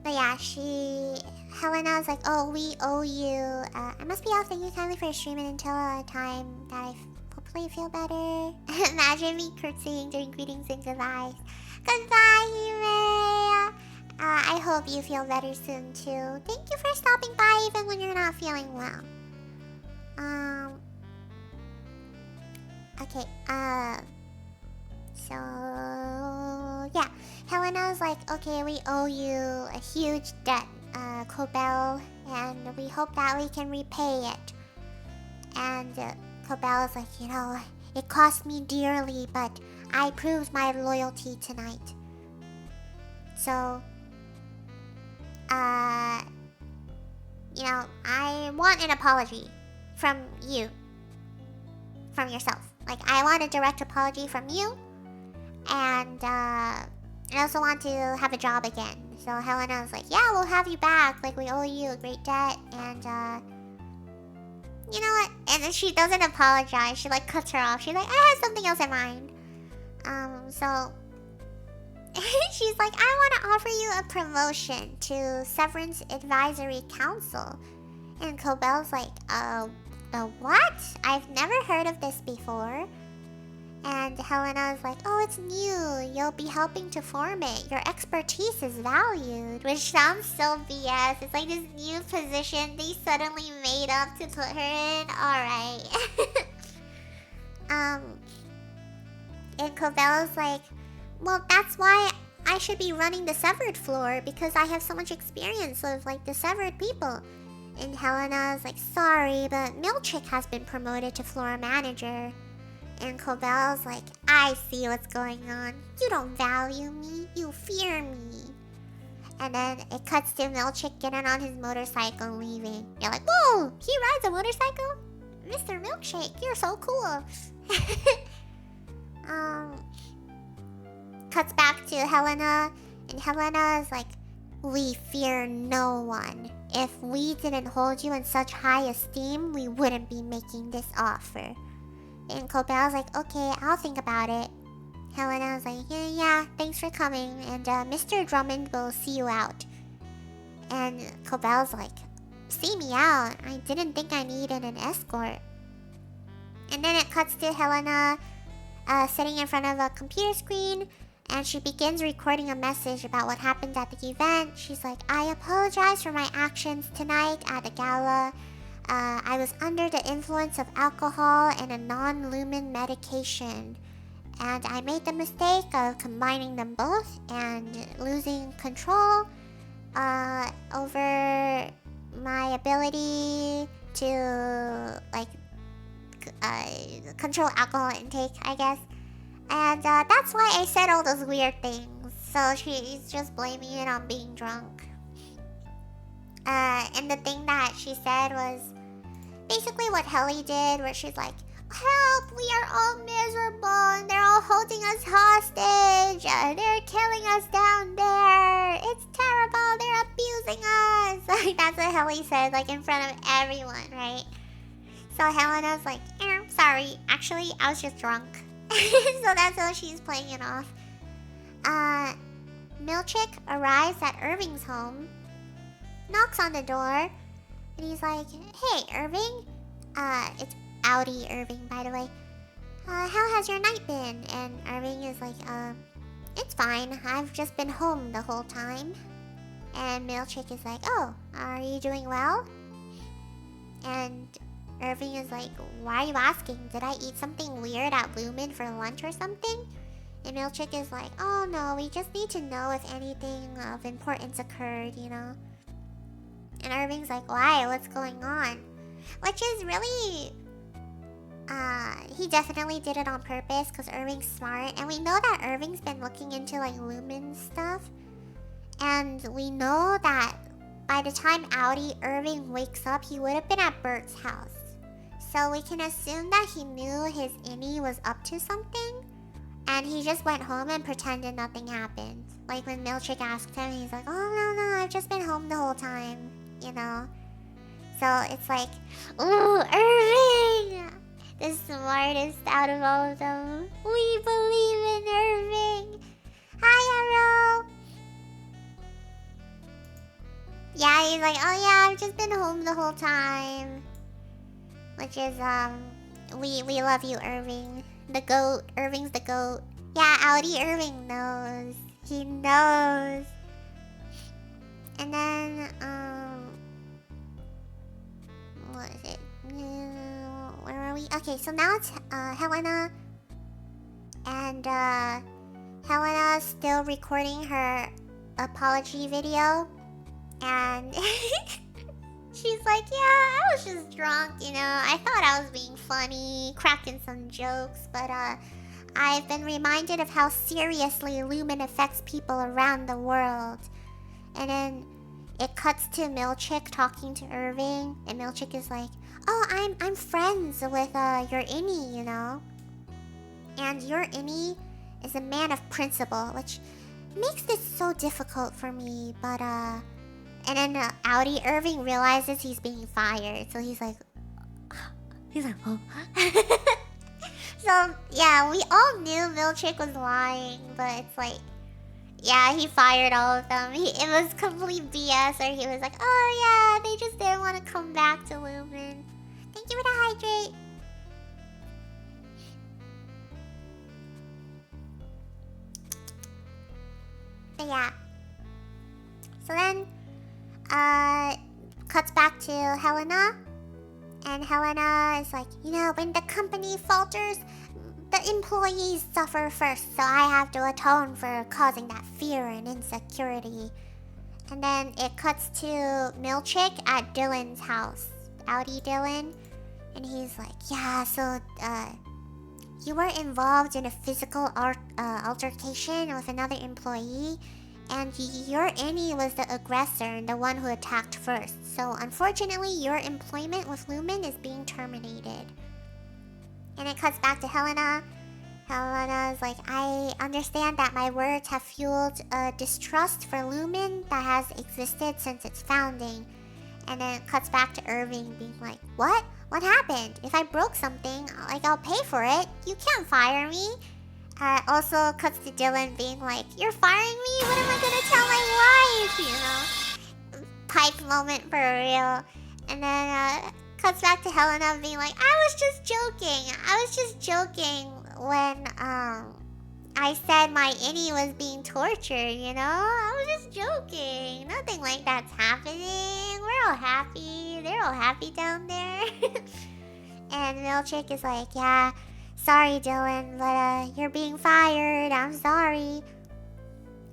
But yeah, Helena was like, oh, we owe you. I must be off. Thank you kindly for streaming until a time that I hopefully feel better. Imagine me curtsying during greetings and goodbyes. Goodbye, Hime. I hope you feel better soon too. Thank you for stopping by even when you're not feeling well. Okay, so yeah, Helena was like, okay, we owe you a huge debt, Cobell, and we hope that we can repay it. And Cobell was like, you know, it cost me dearly, but I proved my loyalty tonight. So, you know, I want an apology from you, from yourself. Like, I want a direct apology from you, and I also want to have a job again. So Helena was like, yeah, we'll have you back. Like, we owe you a great debt, and you know what? And then she doesn't apologize. She like cuts her off. She's like, I have something else in mind. So she's like, I want to offer you a promotion to Severance Advisory Council. And Cobell's like, what? I've never heard of this before. And Helena's like, oh, it's new. You'll be helping to form it. Your expertise is valued. Which sounds so BS. It's like this new position they suddenly made up to put her in. Alright. And Cobell's like, well, that's why I should be running the severed floor, because I have so much experience with like the severed people. And Helena's like, sorry, but Milchick has been promoted to floor manager. And Cobell's like, I see what's going on. You don't value me, you fear me. And then it cuts to Milchick getting on his motorcycle and leaving. You're like, whoa, he rides a motorcycle? Mr. Milkshake, you're so cool. Cuts back to Helena, and Helena is like, we fear no one. If we didn't hold you in such high esteem, we wouldn't be making this offer. And Cobell's like, okay, I'll think about it. Helena's like, yeah, thanks for coming, and Mr. Drummond will see you out. And Cobell's like, see me out? I didn't think I needed an escort. And then it cuts to Helena sitting in front of a computer screen, and she begins recording a message about what happened at the event. She's like, I apologize for my actions tonight at the gala. I was under the influence of alcohol and a non-lumen medication, and I made the mistake of combining them both and losing control over my ability to like control alcohol intake, I guess. And that's why I said all those weird things. So she's just blaming it on being drunk. And the thing that she said was basically what Helly did, where she's like, help, we are all miserable, and they're all holding us hostage, they're killing us down there, it's terrible, they're abusing us. Like, that's what Helly said, like, in front of everyone, right? So Helena's like, sorry, actually, I was just drunk. So that's how she's playing it off. Milchick arrives at Irving's home, knocks on the door, and he's like, hey, Irving? It's Audi Irving, by the way. How has your night been? And Irving is like, it's fine. I've just been home the whole time. And Milchick is like, oh, are you doing well? And Irving is like, why are you asking? Did I eat something weird at Lumen for lunch or something? And Milchick is like, oh no, we just need to know if anything of importance occurred, you know? And Irving's like, why? What's going on? Which is really... he definitely did it on purpose because Irving's smart. And we know that Irving's been looking into, like, Lumen stuff. And we know that by the time Irving wakes up, he would have been at Bert's house. So we can assume that he knew his innie was up to something. And he just went home and pretended nothing happened. Like when Milchick asked him, he's like, oh, no, I've just been home the whole time. You know? So it's like, ooh, Irving! The smartest out of all of them. We believe in Irving! Hi, Arrow! Yeah, he's like, oh yeah, I've just been home the whole time. Which is, we love you, Irving. The goat. Irving's the goat. Yeah, Audi Irving knows. He knows. And then, what is it? Where are we? Okay, so now it's, Helena. And, Helena's still recording her apology video. And she's like, yeah, I was just drunk, you know. I thought I was being funny, cracking some jokes, but I've been reminded of how seriously Lumen affects people around the world. And then it cuts to Milchick talking to Irving, and Milchick is like, oh, I'm friends with your innie, you know. And your innie is a man of principle, which makes this so difficult for me, but and then Audi Irving realizes he's being fired, so he's like, oh. So yeah, we all knew Milchick was lying, but it's like, yeah, he fired all of them. It was complete BS, or he was like, oh yeah, they just didn't want to come back to Lumen. Thank you for the hydrate. But yeah. So then, cuts back to Helena. And Helena is like, you know, when the company falters, the employees suffer first, so I have to atone for causing that fear and insecurity. And then it cuts to Milchick at Dylan's house. Audi Dylan. And he's like, yeah, so, you were involved in a physical altercation with another employee, and your innie was the aggressor and the one who attacked first. So unfortunately, your employment with Lumen is being terminated. And it cuts back to Helena. Helena's like, I understand that my words have fueled a distrust for Lumen that has existed since its founding. And then it cuts back to Irving being like, what? What happened? If I broke something, like, I'll pay for it. You can't fire me. Also cuts to Dylan being like, you're firing me? What am I gonna tell my wife? You know? Pipe moment for real. And then, cuts back to Helena being like, I was just joking when, I said my innie was being tortured, you know? I was just joking. Nothing like that's happening. We're all happy. They're all happy down there. And Milchick is like, yeah, sorry, Dylan, but you're being fired. I'm sorry.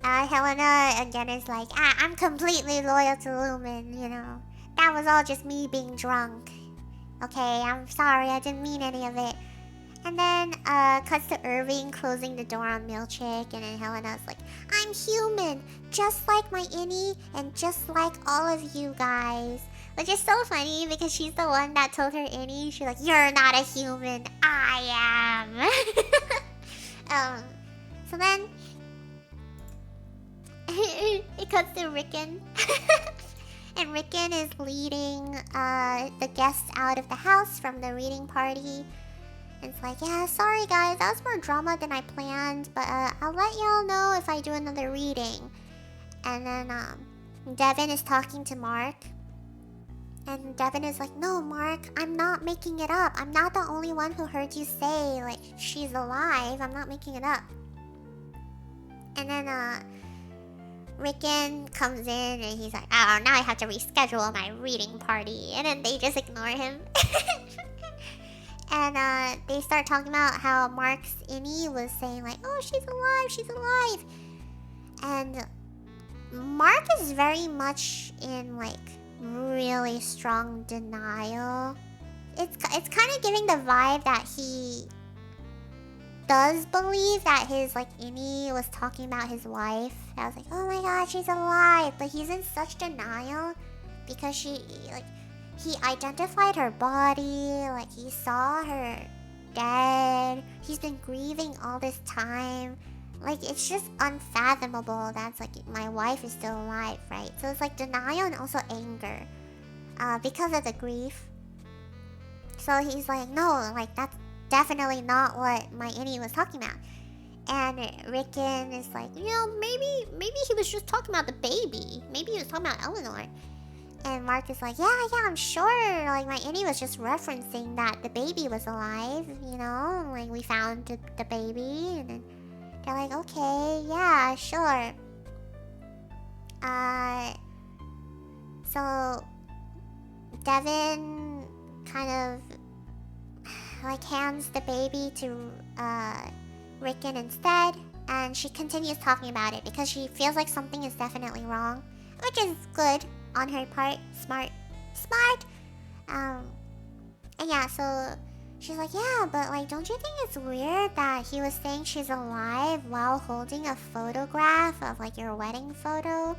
Helena again is like, I'm completely loyal to Lumen, you know? That was all just me being drunk. Okay, I'm sorry. I didn't mean any of it. And then, cuts to Irving closing the door on Milchick, and then Helena's like, I'm human, just like my innie, and just like all of you guys. Which is so funny, because she's the one that told her innie, she's like, you're not a human, I am. So then, it cuts to Rickon. And Rickon is leading, the guests out of the house from the reading party. It's like, yeah, sorry guys, that was more drama than I planned, but I'll let y'all know if I do another reading. And then Devin is talking to Mark. And Devin is like, no, Mark, I'm not making it up. I'm not the only one who heard you say, like, she's alive. I'm not making it up. And then Rickon comes in and he's like, oh, now I have to reschedule my reading party. And then they just ignore him. And they start talking about how Mark's innie was saying like, oh, she's alive. And Mark is very much in like really strong denial. It's kind of giving the vibe that he does believe that his like innie was talking about his wife. I was like, oh my god, she's alive. But he's in such denial because he identified her body, like he saw her dead. He's been grieving all this time. Like, it's just unfathomable that's like my wife is still alive, right? So it's like denial and also anger because of the grief. So he's like, no, like that's definitely not what my innie was talking about. And Rickon is like, maybe he was just talking about the baby. Maybe he was talking about Eleanor. And Mark is like, yeah, I'm sure. Like, my Annie was just referencing that the baby was alive, Like, we found the baby. And then they're like, okay, yeah, sure. So Devin kind of like hands the baby to Rickon instead, and she continues talking about it because she feels like something is definitely wrong, which is good on her part. Smart. And yeah, so she's like, yeah, but like, don't you think it's weird that he was saying she's alive while holding a photograph of like your wedding photo?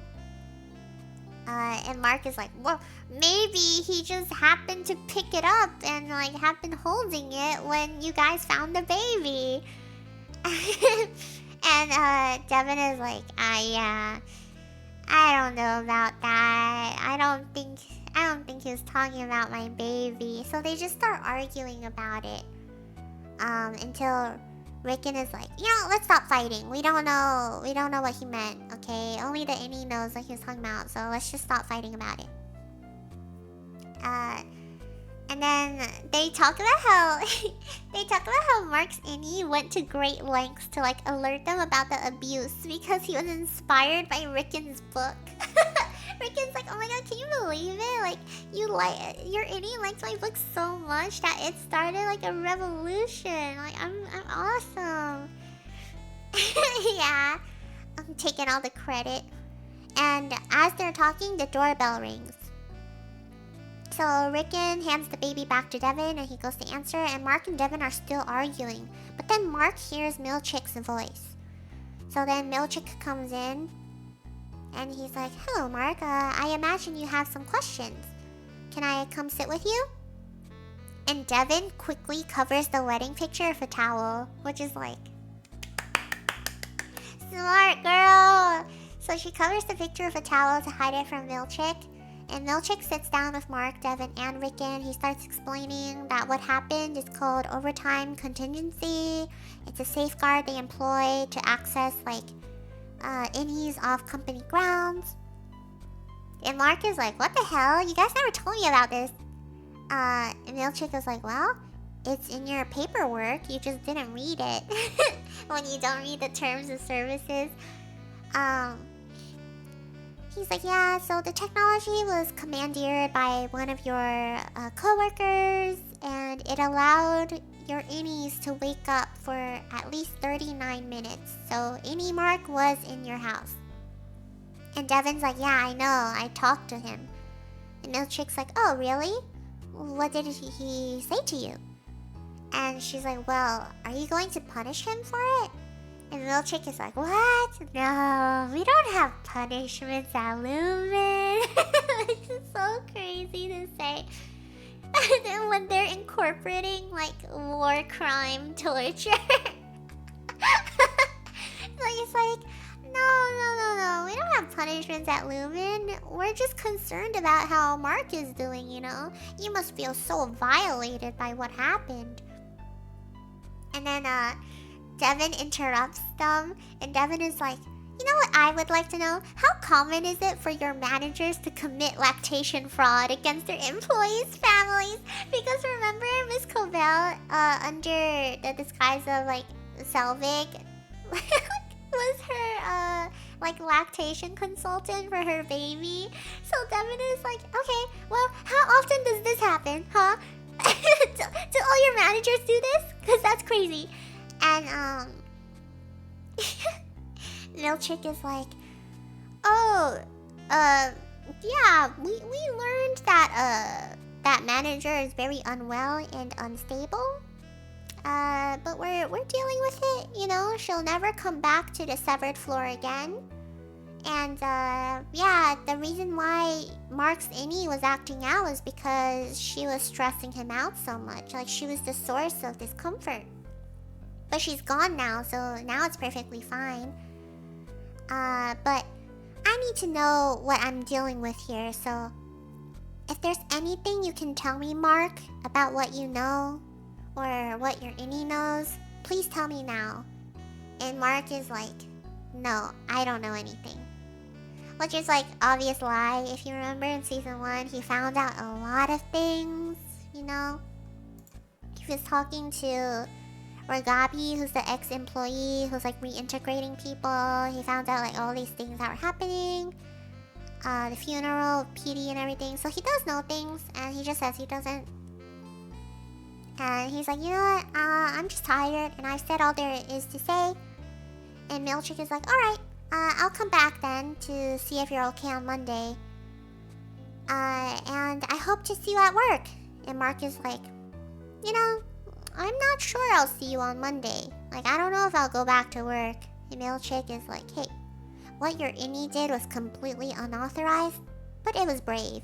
And Mark is like, well, maybe he just happened to pick it up and like have been holding it when you guys found the baby. And Devin is like, yeah, I don't know about that. I don't think he was talking about my baby. So they just start arguing about it. Until Rickon is like, let's stop fighting. We don't know what he meant, okay? Only the Innie knows what he was talking about, so let's just stop fighting about it. And then they talk about how Mark's Innie went to great lengths to like alert them about the abuse because he was inspired by Rickon's book. Rickon's like, oh my god, can you believe it? Like, your Innie liked my book so much that it started like a revolution. Like, I'm awesome. Yeah, I'm taking all the credit. And as they're talking, the doorbell rings. So Rickon hands the baby back to Devin and he goes to answer, and Mark and Devin are still arguing. But then Mark hears Milchick's voice. So then Milchick comes in and he's like, hello Mark, I imagine you have some questions. Can I come sit with you? And Devin quickly covers the wedding picture with a towel, which is like, smart girl. So she covers the picture with a towel to hide it from Milchick. And Milchick sits down with Mark, Devin, and Rickon. He starts explaining that what happened is called overtime contingency. It's a safeguard they employ to access, like, Innies off company grounds. And Mark is like, what the hell? You guys never told me about this. And Milchick is like, well, it's in your paperwork. You just didn't read it. When you don't read the terms of services. He's like, yeah, so the technology was commandeered by one of your coworkers, and it allowed your Innies to wake up for at least 39 minutes. So Innie Mark was in your house. And Devin's like, yeah, I know, I talked to him. And Milchick's like, oh, really? What did he say to you? And she's like, well, are you going to punish him for it? And Milchick is like, what? No, we don't have punishments at Lumen. It's just so crazy to say. And then when they're incorporating, like, war crime torture. It's like, no. We don't have punishments at Lumen. We're just concerned about how Mark is doing, You must feel so violated by what happened. And then, Devin interrupts them, and Devin is like, you know what I would like to know? How common is it for your managers to commit lactation fraud against their employees' families? Because remember, Miss Covell, under the disguise of, like, Selvig, was her, like, lactation consultant for her baby. So Devin is like, okay, well, how often does this happen, huh? Do all your managers do this? Because that's crazy. And, Milchick is like, oh, yeah, we learned that, that manager is very unwell and unstable. But we're dealing with it, she'll never come back to the severed floor again. And, yeah, the reason why Mark's Innie was acting out was because she was stressing him out so much. Like, she was the source of discomfort. But she's gone now, so now it's perfectly fine. But I need to know what I'm dealing with here, so if there's anything you can tell me, Mark, about what you know, or what your Innie knows, please tell me now. And Mark is like, no, I don't know anything. Which is like obvious lie. If you remember in season 1, he found out a lot of things, you know? He was talking to Ragabi, who's the ex-employee who's like reintegrating people. He found out like all these things that were happening. The funeral of PD and everything. So he does know things, and he just says he doesn't. And he's like, you know what? I'm just tired, and I've said all there is to say. And Milchick is like, alright, I'll come back then to see if you're okay on Monday. And I hope to see you at work. And Mark is like, you know, I'm not sure I'll see you on Monday. Like, I don't know if I'll go back to work. And Milchick is like, hey, what your innie did was completely unauthorized, but it was brave.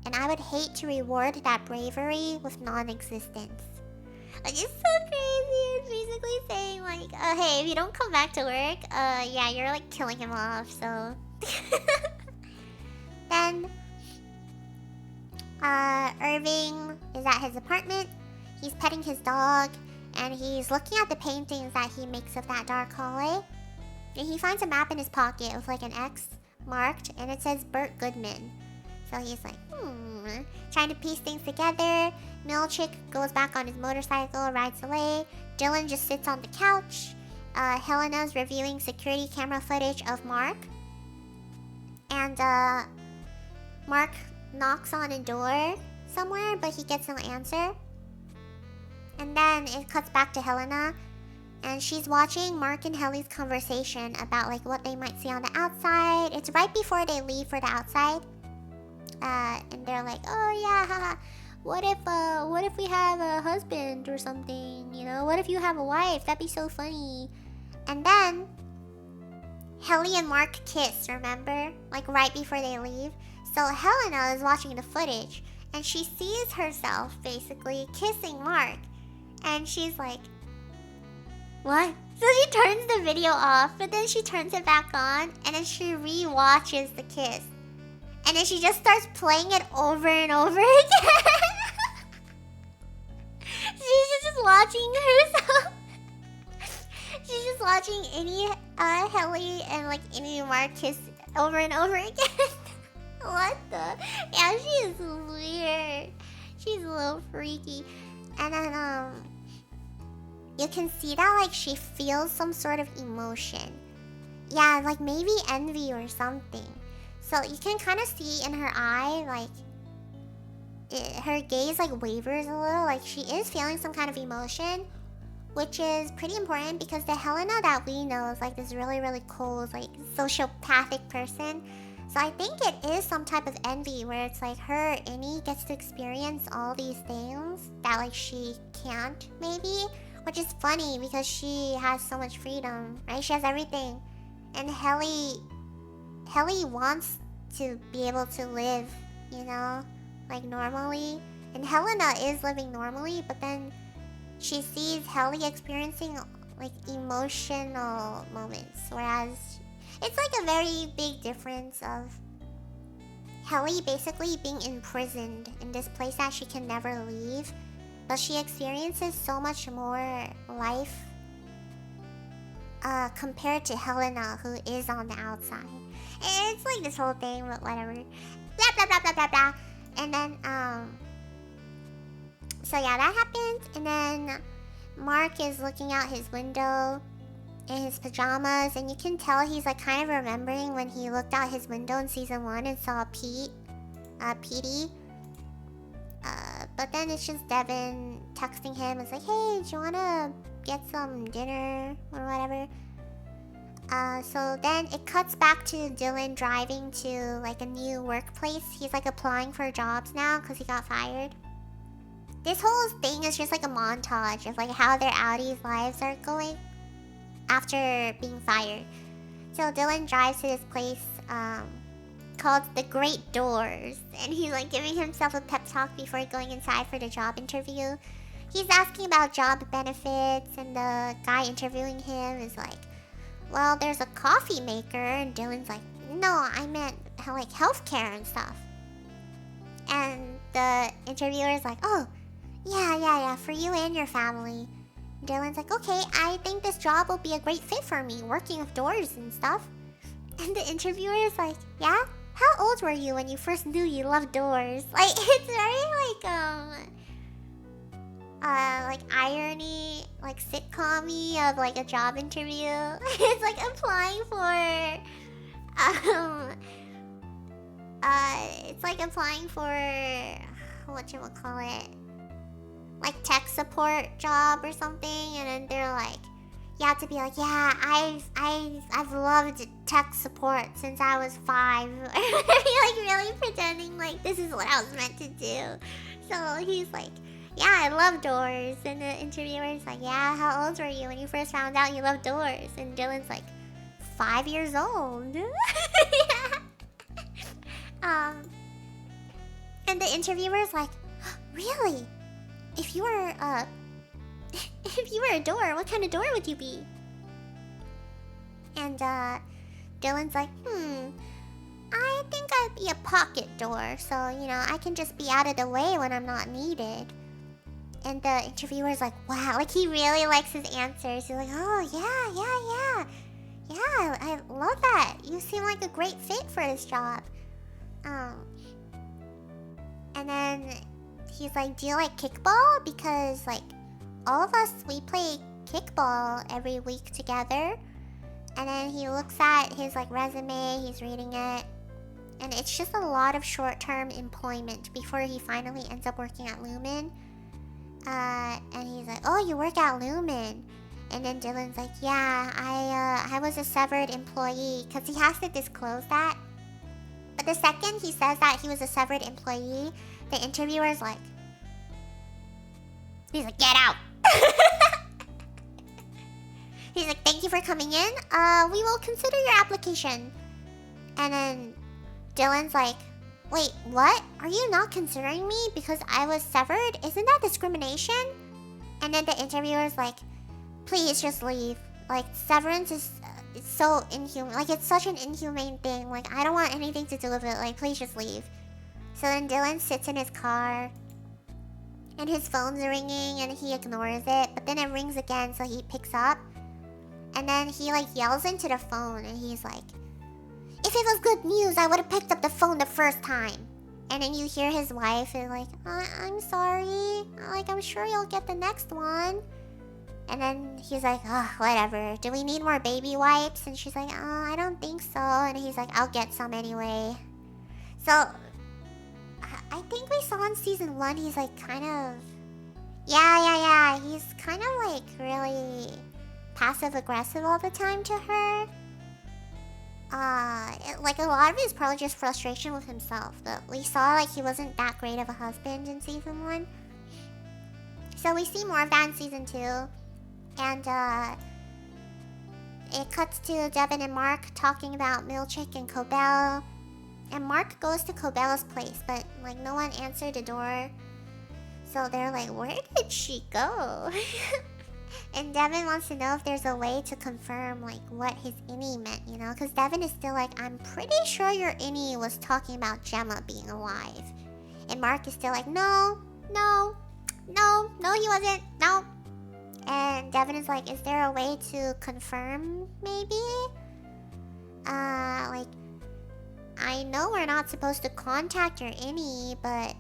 And I would hate to reward that bravery with non-existence. Like, it's so crazy. It's basically saying, like, hey, if you don't come back to work, yeah, you're, like, killing him off, so... Then, Irving is at his apartment. He's petting his dog, and he's looking at the paintings that he makes of that dark hallway. And he finds a map in his pocket with, like, an X marked, and it says Burt Goodman. So he's like, trying to piece things together. Milchick goes back on his motorcycle, rides away. Dylan just sits on the couch. Helena's reviewing security camera footage of Mark. And Mark knocks on a door somewhere, but he gets no answer. And then it cuts back to Helena. And she's watching Mark and Helly's conversation about like what they might see on the outside. It's right before they leave for the outside. And they're like, oh yeah, haha. What if we have a husband or something? You know, what if you have a wife? That'd be so funny. And then Helly and Mark kiss, remember? Like right before they leave. So Helena is watching the footage and she sees herself basically kissing Mark. And she's like, what? So she turns the video off, but then she turns it back on and then she re-watches the kiss. And then she just starts playing it over and over again. She's just watching herself. She's just watching any Helly and like any Mark kiss over and over again. What the? Yeah, she is weird. She's a little freaky. And then you can see that like she feels some sort of emotion. Yeah, like maybe envy or something. So you can kind of see in her eye, like, her gaze, like, wavers a little. Like, she is feeling some kind of emotion, which is pretty important because the Helena that we know is, like, this really, really cold, like, sociopathic person. So I think it is some type of envy where it's, like, her innie gets to experience all these things that, like, she can't, maybe. Which is funny because she has so much freedom, right? She has everything. And Helly wants to be able to live, you know, like normally. And Helena is living normally, but then she sees Helly experiencing like emotional moments, whereas it's like a very big difference of Helly basically being imprisoned in this place that she can never leave, but she experiences so much more life compared to Helena, who is on the outside. It's like this whole thing, but whatever. Blah, blah, blah, blah, blah, blah. And then, so yeah, that happens. And then Mark is looking out his window in his pajamas. And you can tell he's like kind of remembering when he looked out his window in season 1 and saw Petey. But then it's just Devin texting him. It's like, hey, do you want to get some dinner or whatever? So then it cuts back to Dylan driving to like a new workplace. He's like applying for jobs now because he got fired. This whole thing is just like a montage of like how their Audi's lives are going after being fired. So Dylan drives to this place called The Great Doors, and he's like giving himself a pep talk before going inside for the job interview. He's asking about job benefits, and the guy interviewing him is like, well, there's a coffee maker. And Dylan's like, no, I meant like healthcare and stuff. And the interviewer is like, oh, yeah, for you and your family. Dylan's like, okay, I think this job will be a great fit for me, working with doors and stuff. And the interviewer is like, yeah? How old were you when you first knew you loved doors? Like, it's very like irony, like sitcom-y of like a job interview. It's like applying for, it's like applying for, whatchamacallit, like tech support job or something, and then they're like, you have to be like, yeah, I've loved tech support since I was 5. Like really pretending like this is what I was meant to do. So he's like, yeah, I love doors. And the interviewer's like, yeah, how old were you when you first found out you loved doors? And Dylan's like, 5 years old. And the interviewer's like, really? If you were if you were a door, what kind of door would you be? And Dylan's like, I think I'd be a pocket door, so you know I can just be out of the way when I'm not needed. And the interviewer's like, wow, like he really likes his answers. He's like, oh yeah, I love that. You seem like a great fit for this job. And then he's like, do you like kickball? Because like all of us, we play kickball every week together. And then he looks at his like resume, he's reading it, and it's just a lot of short-term employment before he finally ends up working at Lumen. And he's like, oh, you work at Lumen? And then Dylan's like, yeah, I was a severed employee, because he has to disclose that. But the second he says that he was a severed employee, the interviewer's like, he's like, get out. He's like, thank you for coming in. We will consider your application. And then Dylan's like, wait, what? Are you not considering me because I was severed? Isn't that discrimination? And then the interviewer's like, please just leave. Like, severance is it's so inhuman. Like, it's such an inhumane thing. Like, I don't want anything to do with it. Like, please just leave. So then Dylan sits in his car. And his phone's ringing and he ignores it. But then it rings again, so he picks up. And then he, like, yells into the phone. And he's like, if it was good news, I would have picked up the phone the first time. And then you hear his wife is like, I'm sorry. Like, I'm sure you'll get the next one. And then he's like, oh, whatever. Do we need more baby wipes? And she's like, I don't think so. And he's like, I'll get some anyway. So, I think we saw in season 1, he's like kind of... Yeah. He's kind of like really passive-aggressive all the time to her. Like a lot of it is probably just frustration with himself. But we saw like he wasn't that great of a husband in season 1. So we see more of that in season 2. And it cuts to Devin and Mark talking about Milchick and Cobell. And Mark goes to Cobell's place, but like no one answered the door. So they're like, where did she go? And Devin wants to know if there's a way to confirm like what his innie meant, you know? Because Devin is still like, I'm pretty sure your innie was talking about Gemma being alive. And Mark is still like, no, he wasn't, no. And Devin is like, is there a way to confirm, maybe? Like, I know we're not supposed to contact your innie, but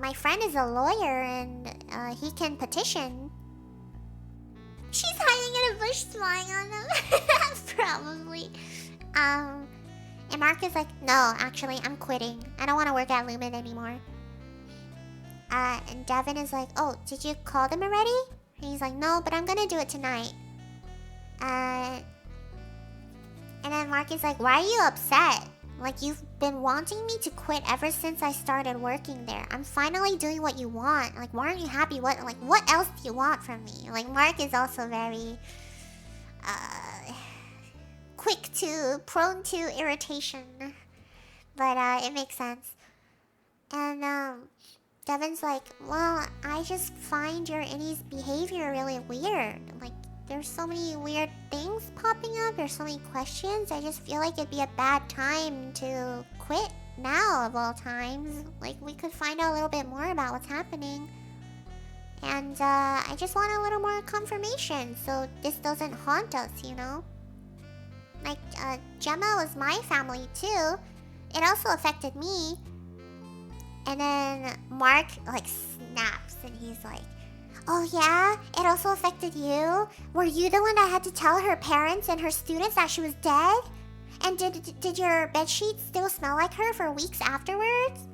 my friend is a lawyer and he can petition. She's hiding in a bush spying on them. Probably. And Mark is like, no, actually, I'm quitting. I don't want to work at Lumen anymore. And Devin is like, oh, did you call them already? And he's like, no, but I'm gonna do it tonight. And then Mark is like, why are you upset? Like, you've been wanting me to quit ever since I started working there. I'm finally doing what you want. Like, why aren't you happy? What else do you want from me? Like, Mark is also very, prone to irritation. But, it makes sense. And, Devin's like, well, I just find your innie's behavior really weird. Like, there's so many weird things popping up. There's so many questions. I just feel like it'd be a bad time to quit now of all times. Like, we could find out a little bit more about what's happening. And I just want a little more confirmation so this doesn't haunt us, you know? Like, Gemma was my family too. It also affected me. And then Mark, like, snaps and he's like, oh yeah? It also affected you? Were you the one that had to tell her parents and her students that she was dead? And did your bedsheets still smell like her for weeks afterwards?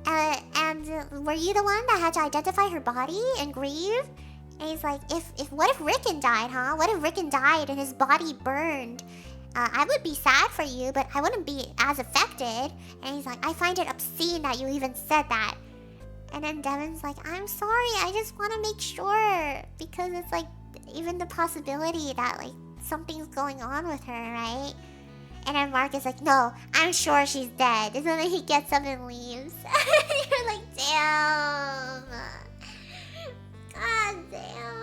And were you the one that had to identify her body and grieve? And he's like, what if Rickon died, huh? What if Rickon died and his body burned? I would be sad for you, but I wouldn't be as affected. And he's like, I find it obscene that you even said that. And then Devin's like, I'm sorry, I just want to make sure. Because it's like, even the possibility that like something's going on with her, right? And then Mark is like, no, I'm sure she's dead. And then he gets up and leaves. You're like, damn. God damn.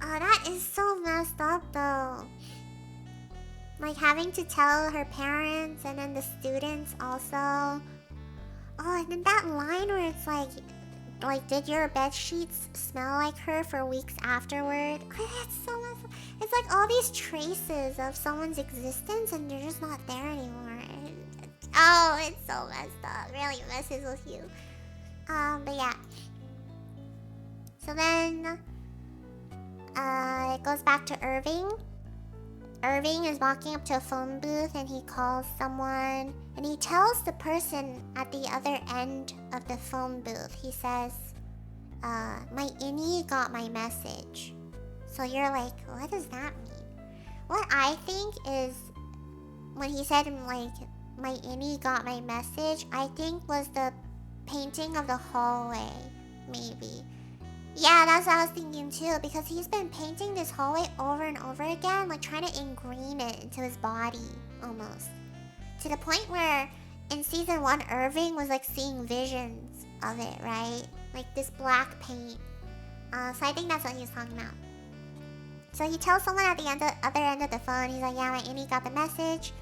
Oh, that is so messed up though. Like having to tell her parents and then the students also. Oh, and then that line where it's like, did your bed sheets smell like her for weeks afterward? That's so messed up. It's like all these traces of someone's existence and they're just not there anymore. Oh, it's so messed up. It really messes with you. But yeah. So then, it goes back to Irving. Irving is walking up to a phone booth and he calls someone and he tells the person at the other end of the phone booth, he says, my innie got my message. So you're like, what does that mean? What I think is, when he said like, my innie got my message, I think was the painting of the hallway, maybe. Yeah, that's what I was thinking too, because he's been painting this hallway over and over again, like trying to ingrain it into his body, almost. To the point where, in season 1, Irving was like seeing visions of it, right? Like this black paint. So I think that's what he was talking about. So he tells someone at the other end of the phone, he's like, yeah, my innie got the message.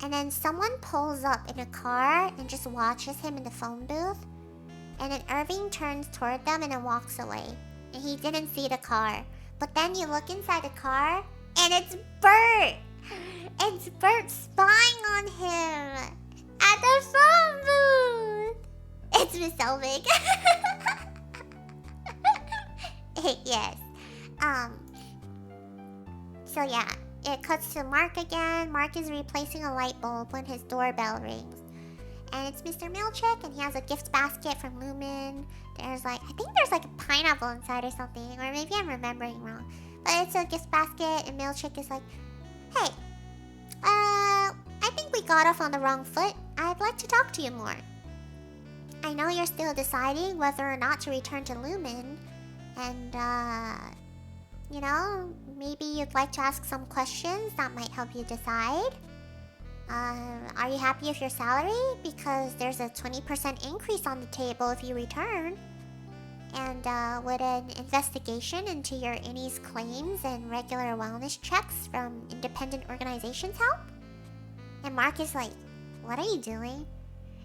And then someone pulls up in a car and just watches him in the phone booth. And then Irving turns toward them and then walks away. And he didn't see the car. But then you look inside the car, and it's Bert! It's Bert spying on him! At the phone booth! It's Miss Selvig. Yes. So yeah, it cuts to Mark again. Mark is replacing a light bulb when his doorbell rings. And it's Mr. Milchick, and he has a gift basket from Lumen. There's like, I think there's like a pineapple inside or something, or maybe I'm remembering wrong. But it's a gift basket, and Milchick is like, hey, I think we got off on the wrong foot. I'd like to talk to you more. I know you're still deciding whether or not to return to Lumen, and you know, maybe you'd like to ask some questions that might help you decide. Are you happy with your salary? Because there's a 20% increase on the table if you return. And would an investigation into your innie's claims and regular wellness checks from independent organizations help? And Mark is like, what are you doing?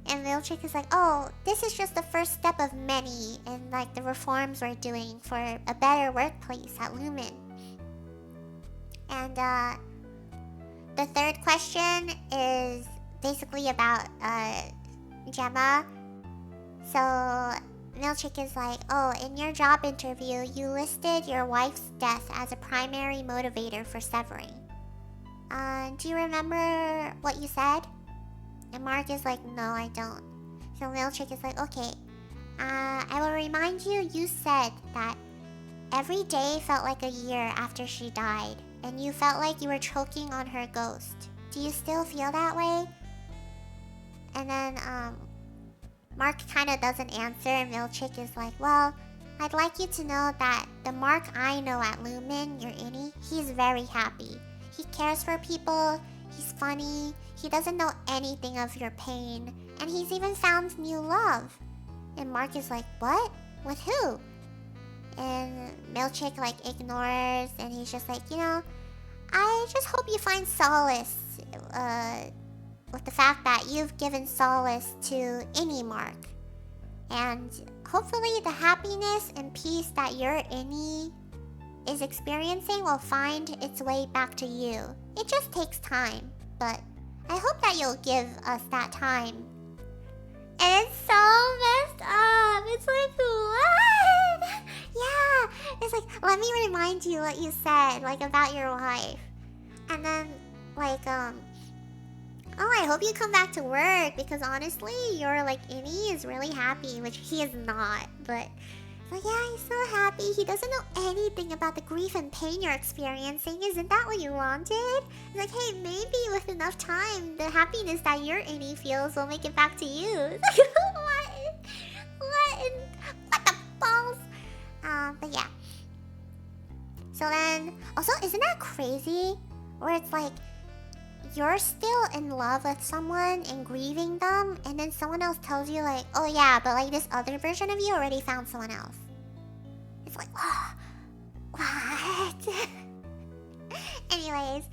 And Milchick is like, oh, this is just the first step of many in like the reforms we're doing for a better workplace at Lumen. And the third question is basically about Gemma. So Milchick is like, oh, in your job interview, you listed your wife's death as a primary motivator for severing. Do you remember what you said? And Mark is like, no, I don't. So Milchick is like, okay, I will remind you, you said that every day felt like a year after she died, and you felt like you were choking on her ghost. Do you still feel that way? And then, Mark kind of doesn't answer, and Milchick is like, well, I'd like you to know that the Mark I know at Lumen, your innie, he's very happy. He cares for people, he's funny, he doesn't know anything of your pain, and he's even found new love. And Mark is like, what? With who? And Milchick like ignores, and he's just like, you know, I just hope you find solace with the fact that you've given solace to any Mark. And hopefully the happiness and peace that your innie is experiencing will find its way back to you. It just takes time, but I hope that you'll give us that time. And it's so messed up. It's like, what? Yeah. It's like, let me remind you what you said, like, about your wife. And then, like, oh, I hope you come back to work, because honestly, your, like, innie is really happy, which he is not, but... Like, yeah, he's so happy. He doesn't know anything about the grief and pain you're experiencing. Isn't that what you wanted? It's like, hey, maybe with enough time, the happiness that your innie feels will make it back to you. It's like, what the balls? But yeah. So then, also, isn't that crazy? Where it's like, you're still in love with someone and grieving them, and then someone else tells you like, oh yeah, but like this other version of you already found someone else. It's like, oh, what? Anyways,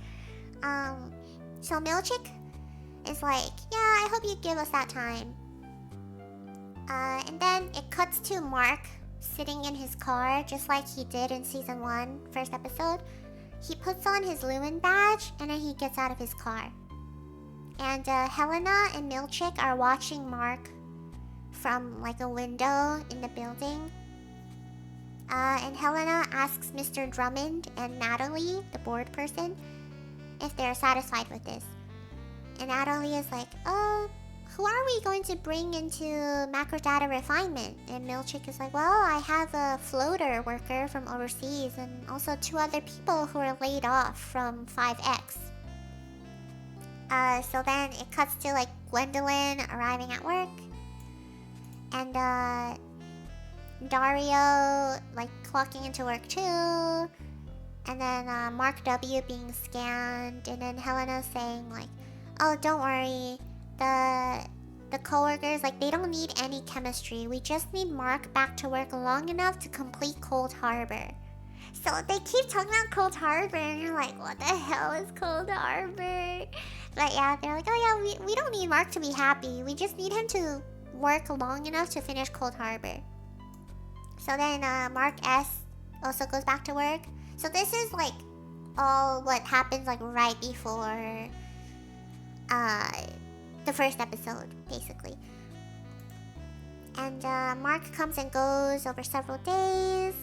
so Milchick is like, yeah, I hope you give us that time. And then it cuts to Mark sitting in his car, just like he did in season 1, first episode. He puts on his Lumen badge, and then he gets out of his car. And Helena and Milchick are watching Mark from like a window in the building. And Helena asks Mr. Drummond and Natalie, the board person, if they're satisfied with this. And Natalie is like, who are we going to bring into macrodata refinement? And Milchick is like, well, I have a floater worker from overseas and also 2 other people who are laid off from 5X. So then it cuts to like Gwendolyn arriving at work. And Dario like clocking into work too. And then Mark W being scanned. And then Helena saying like, oh, don't worry. The coworkers, like, they don't need any chemistry. We just need Mark back to work long enough to complete Cold Harbor. So they keep talking about Cold Harbor, and you're like, what the hell is Cold Harbor? But yeah, they're like, oh yeah, we don't need Mark to be happy. We just need him to work long enough to finish Cold Harbor. So then Mark S also goes back to work. So this is like all what happens like right before the first episode, basically. And Mark comes and goes over several days.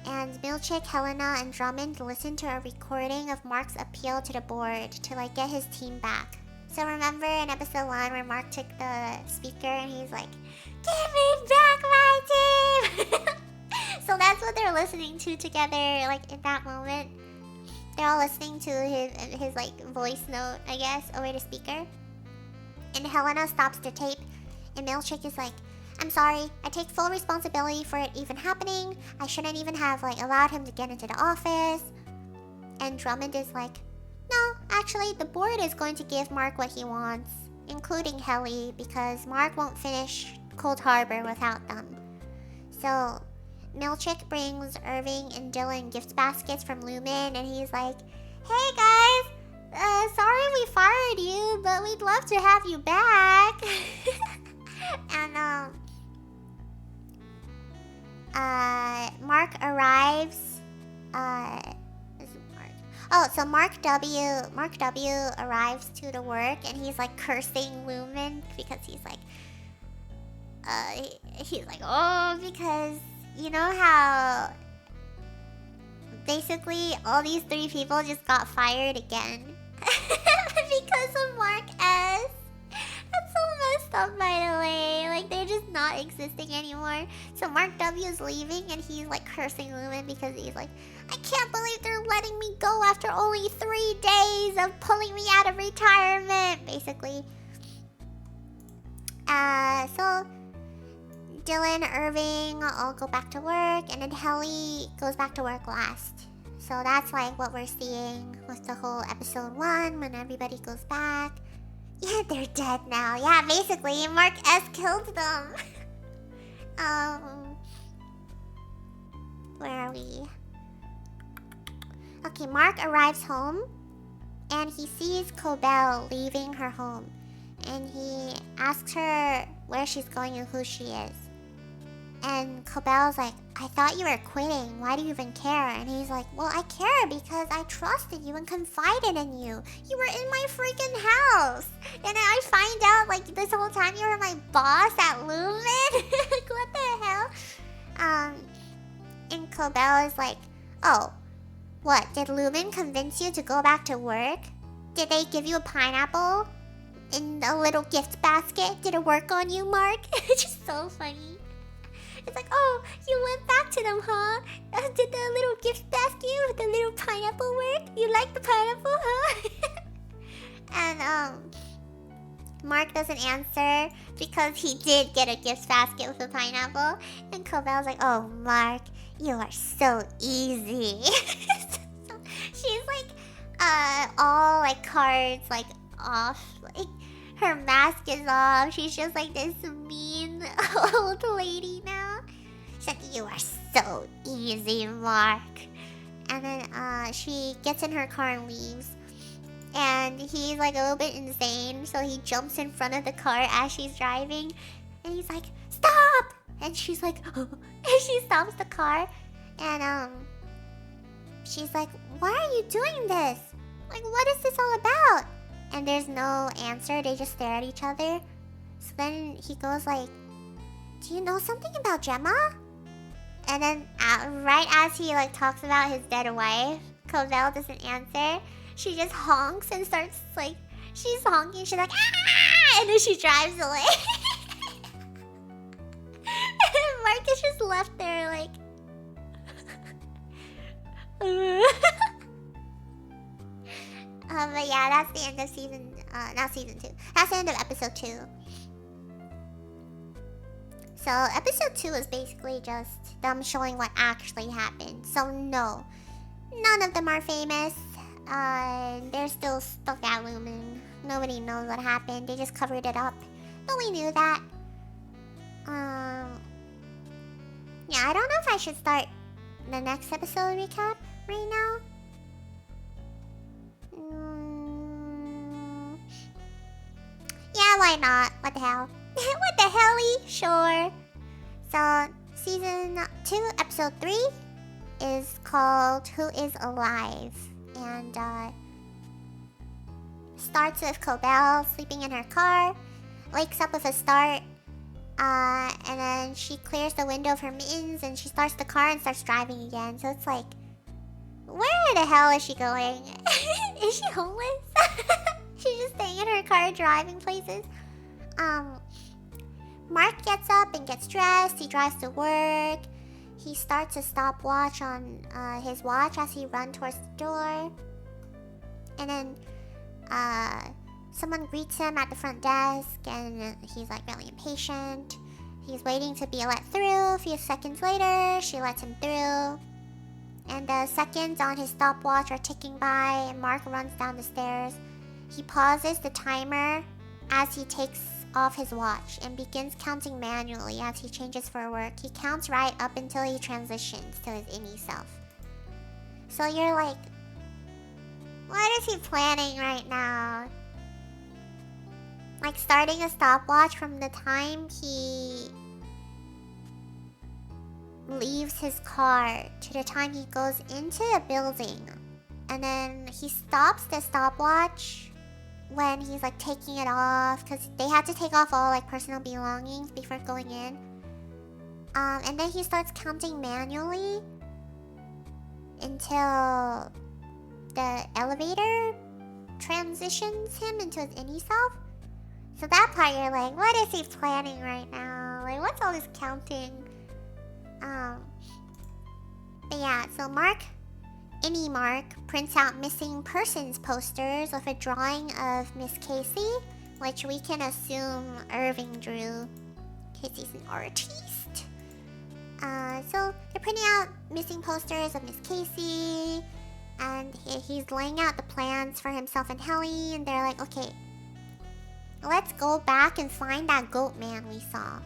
And Milchick, Helena, and Drummond listen to a recording of Mark's appeal to the board to like get his team back. So remember in episode 1 where Mark took the speaker and he's like, give me back my team! So that's what they're listening to together, like in that moment. They're all listening to his like voice note, I guess, over the speaker. And Helena stops the tape, and Milchick is like, I'm sorry, I take full responsibility for it even happening. I shouldn't even have like allowed him to get into the office. And Drummond is like, no, actually the board is going to give Mark what he wants, including Helly, because Mark won't finish Cold Harbor without them. So Milchick brings Irving and Dylan gift baskets from Lumen, and he's like, hey guys, sorry we fired you, but we'd love to have you back. And Mark arrives. Is it Mark? Oh, so Mark W arrives to the work, and he's like cursing Lumen because he's like, oh, because you know how basically all these 3 people just got fired again because of Mark S. That's so messed up, by the way. Like, they're just not existing anymore. So Mark W is leaving, and he's like cursing Lumen because he's like, I can't believe they're letting me go after only 3 days of pulling me out of retirement, basically. So Dylan, Irving all go back to work, and then Helly goes back to work last. So that's like what we're seeing with the whole episode 1 when everybody goes back. Yeah, they're dead now. Yeah, basically, Mark S killed them. Where are we? Okay, Mark arrives home, and he sees Cobell leaving her home. And he asks her where she's going and who she is. And Cobell's like, I thought you were quitting. Why do you even care? And he's like, well, I care because I trusted you and confided in you. You were in my freaking house. And then I find out, like, this whole time you were my boss at Lumen. Like, what the hell? And Cobell is like, oh, what? Did Lumen convince you to go back to work? Did they give you a pineapple in a little gift basket? Did it work on you, Mark? It's just so funny. It's like, oh, you went back to them, huh? Did the little gift basket with the little pineapple work? You like the pineapple, huh? And Mark doesn't answer because he did get a gift basket with a pineapple. And Cobell's like, oh, Mark, you are so easy. So she's like, all like cards like off, like her mask is off. She's just like this mean old lady now. She's like, you are so easy, Mark. And then she gets in her car and leaves. And he's like a little bit insane, so he jumps in front of the car as she's driving. And he's like, stop! And she's like, and she stops the car. And she's like, why are you doing this? Like, what is this all about? And there's no answer. They just stare at each other. So then he goes like, do you know something about Gemma? And then right as he like talks about his dead wife, Cobell doesn't answer. She just honks and starts like, she's honking. She's like, ah! And then she drives away. And Mark is just left there like, but yeah, that's the end of season, not season 2. That's the end of episode 2. So episode 2 is basically just them showing what actually happened. So no, none of them are famous. They're still stuck at Lumen. Nobody knows what happened. They just covered it up. But we knew that. Yeah, I don't know if I should start the next episode recap right now. Yeah, why not? What the hell? What the helly? Sure. So, season 2, episode 3 is called Who is Alive? And starts with Cobell sleeping in her car, wakes up with a start, and then she clears the window of her mittens and she starts the car and starts driving again. So it's like, where the hell is she going? Is she homeless? She's just staying in her car driving places. Mark gets up and gets dressed. He drives to work. He starts a stopwatch on his watch as he runs towards the door. And then someone greets him at the front desk and he's like really impatient. He's waiting to be let through. A few seconds later, she lets him through. And the seconds on his stopwatch are ticking by and Mark runs down the stairs. He pauses the timer as he takes off his watch and begins counting manually as he changes for work. He counts right up until he transitions to his innie self. So you're like, what is he planning right now? Like starting a stopwatch from the time he leaves his car to the time he goes into the building. And then he stops the stopwatch when he's like taking it off because they had to take off all like personal belongings before going in. And then he starts counting manually until the elevator transitions him into his innie self. So that part you're like, what is he planning right now? Like, what's all this counting? But yeah, so Innie Mark prints out missing persons posters with a drawing of Miss Casey, which we can assume Irving drew. Casey's an artist. So they're printing out missing posters of Miss Casey, and he's laying out the plans for himself and Helly, and they're like, okay, let's go back and find that goat man we saw.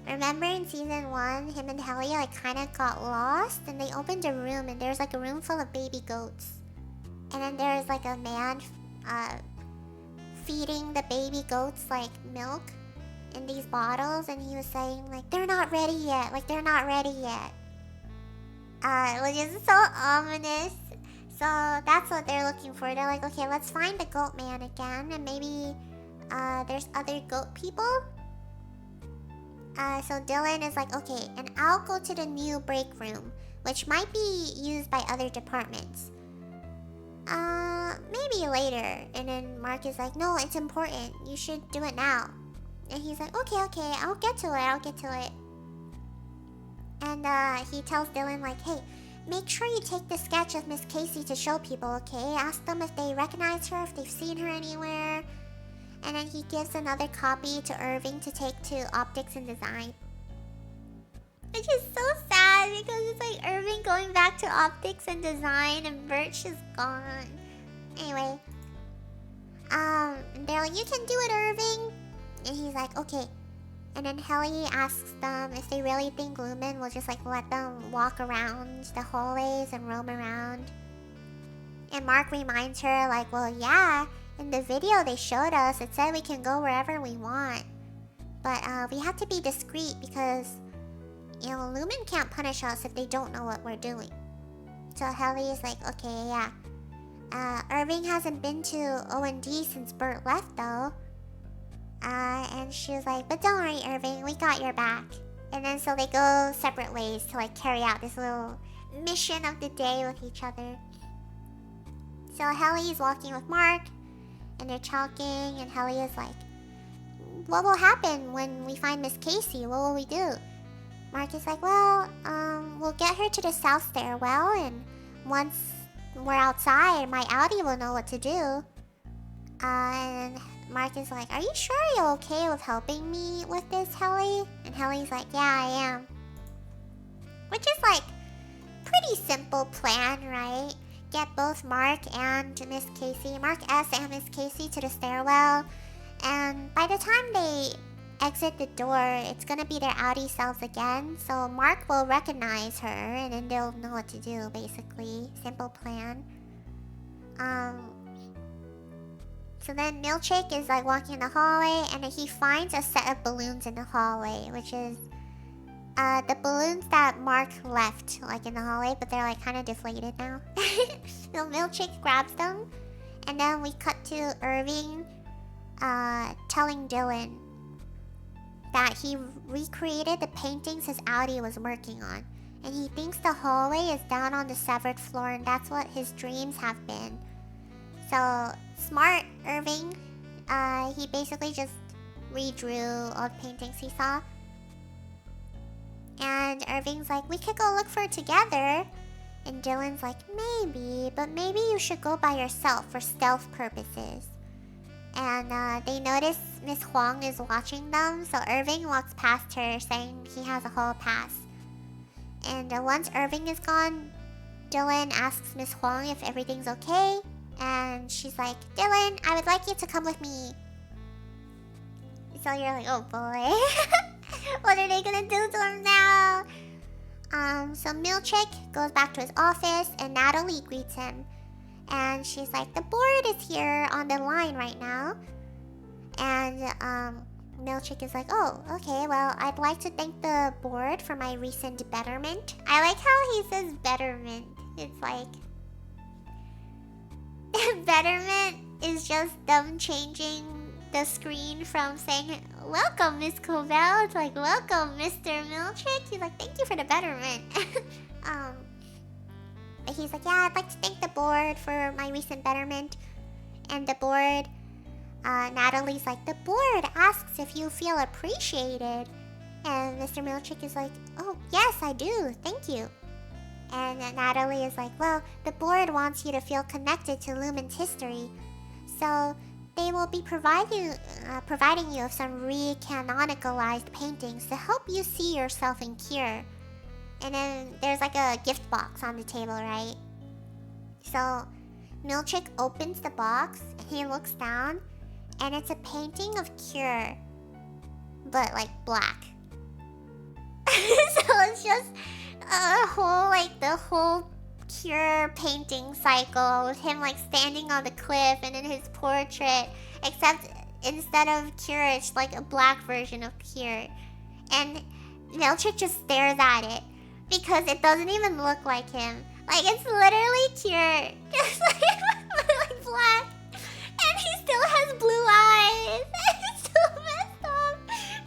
Remember in season 1, him and Helly like kind of got lost and they opened a room and there's like a room full of baby goats. And then there's like a man feeding the baby goats like milk. in these bottles, and he was saying like they're not ready yet, like they're not ready yet. Which is so ominous. So that's what they're looking for. They're like, okay, let's find the goat man again, and maybe there's other goat people. So Dylan is like, okay, and I'll go to the new break room, which might be used by other departments. Maybe later. And then Mark is like, no, it's important. You should do it now. And he's like, okay, I'll get to it. And he tells Dylan like, hey, make sure you take the sketch of Miss Casey to show people, okay? Ask them if they recognize her, if they've seen her anywhere. And then he gives another copy to Irving to take to optics and design. Which is so sad because it's like Irving going back to optics and design and Birch is gone. Anyway. And they're like, you can do it, Irving. And he's like, okay. And then Helly asks them if they really think Lumen will just like let them walk around the hallways and roam around. And Mark reminds her like, well, yeah, in the video they showed us, it said we can go wherever we want. But we have to be discreet because, you know, Lumen can't punish us if they don't know what we're doing. So Helly is like, okay, yeah. Irving hasn't been to O&D since Bert left though. And she was like, but don't worry, Irving, we got your back. And then so they go separate ways to like carry out this little mission of the day with each other. So Helly is walking with Mark, and they're talking, and Helly is like, what will happen when we find Miss Casey? What will we do? Mark is like, well, we'll get her to the south stairwell, and once we're outside, my Audi will know what to do. And Mark is like, are you sure you're okay with helping me with this, Helly? And Helly's like, yeah, I am. Which is like, pretty simple plan, right? Get both Mark and Miss Casey, Mark S. and Miss Casey to the stairwell. And by the time they exit the door, it's gonna be their Audi selves again. So Mark will recognize her, and then they'll know what to do, basically. Simple plan. So then Milkshake is like walking in the hallway, and then he finds a set of balloons in the hallway, which is the balloons that Mark left like in the hallway, but they're like kind of deflated now. So Milkshake grabs them, and then we cut to Irving telling Dylan that he recreated the paintings his Audi was working on, and he thinks the hallway is down on the severed floor, and that's what his dreams have been. So smart Irving, he basically just redrew all the paintings he saw. And Irving's like, we could go look for it together. And Dylan's like, maybe, but maybe you should go by yourself for stealth purposes. And they notice Miss Huang is watching them, so Irving walks past her saying he has a hall pass. And once Irving is gone, Dylan asks Miss Huang if everything's okay. And she's like, Dylan, I would like you to come with me. So you're like, oh boy. What are they gonna do to him now? So Milkshake goes back to his office, and Natalie greets him. And she's like, the board is here on the line right now. And Milkshake is like, oh, okay, well, I'd like to thank the board for my recent betterment. I like how he says betterment. It's like, betterment is just them changing the screen from saying, welcome, Miss Cobell, to like, welcome, Mr. Milkshake. He's like, thank you for the betterment. But he's like, yeah, I'd like to thank the board for my recent betterment. And the board, Natalie's like, the board asks if you feel appreciated. And Mr. Milkshake is like, oh, yes, I do, thank you. And Natalie is like, well, the board wants you to feel connected to Lumen's history. So they will be providing you with some re-canonicalized paintings to help you see yourself in Cure. And then there's like a gift box on the table, right? So Milkshake opens the box, he looks down, and it's a painting of Cure, but like black. So it's just a whole, like the whole Cure painting cycle with him like standing on the cliff and in his portrait, except instead of Kira, it's like a black version of Kira. And Milchick just stares at it because it doesn't even look like him. Like, it's literally Kira, just like black. And he still has blue eyes. It's so messed up.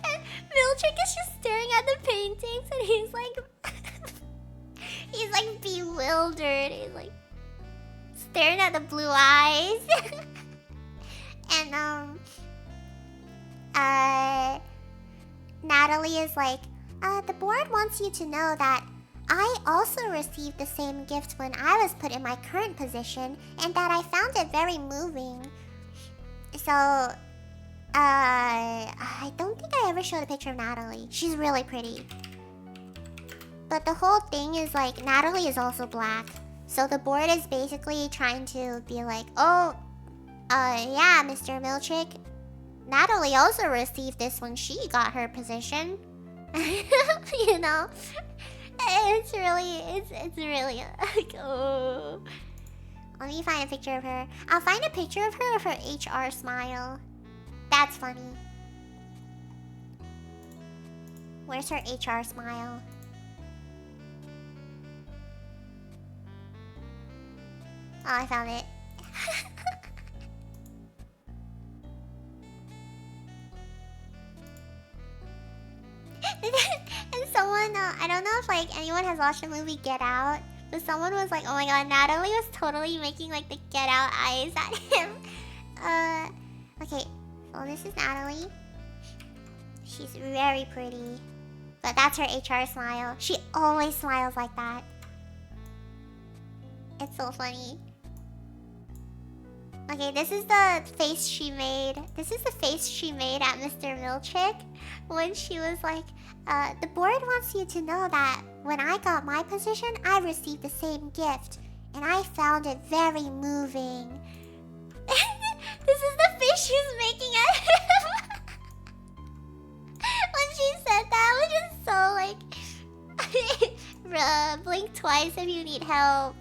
And Milchick is just staring at the paintings and he's like... he's like bewildered. He's like staring at the blue eyes. And Natalie is like, the board wants you to know that I also received the same gift when I was put in my current position, and that I found it very moving. So, I don't think I ever showed a picture of Natalie. She's really pretty. But the whole thing is like, Natalie is also black. So the board is basically trying to be like, oh, yeah, Mr. Milchick, Natalie also received this when she got her position. You know? It's really like, oh. Let me find a picture of her. I'll find a picture of her with her HR smile. That's funny. Where's her HR smile? Oh, I found it. And someone, I don't know if like anyone has watched the movie Get Out, but someone was like, oh my god, Natalie was totally making like the Get Out eyes at him. Okay, so this is Natalie. She's very pretty. But that's her HR smile. She always smiles like that. It's so funny. Okay, this is the face she made. This is the face she made at Mr. Milchick when she was like, the board wants you to know that when I got my position, I received the same gift, and I found it very moving. This is the face she's making at him. When she said that, which is so like, blink twice if you need help.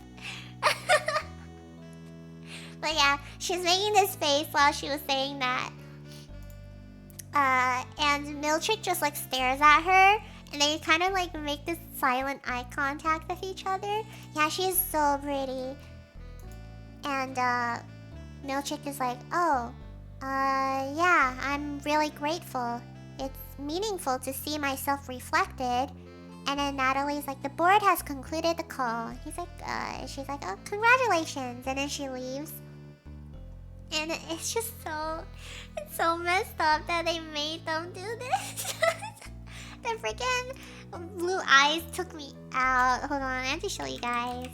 But yeah, she's making this face while she was saying that. And Milchick just like stares at her, and they kind of like make this silent eye contact with each other. Yeah, she is so pretty. And Milchick is like, oh, yeah, I'm really grateful. It's meaningful to see myself reflected. And then Natalie's like, the board has concluded the call. He's like, she's like, oh, congratulations. And then she leaves. And it's just it's so messed up that they made them do this. The freaking blue eyes took me out. Hold on, I have to show you guys.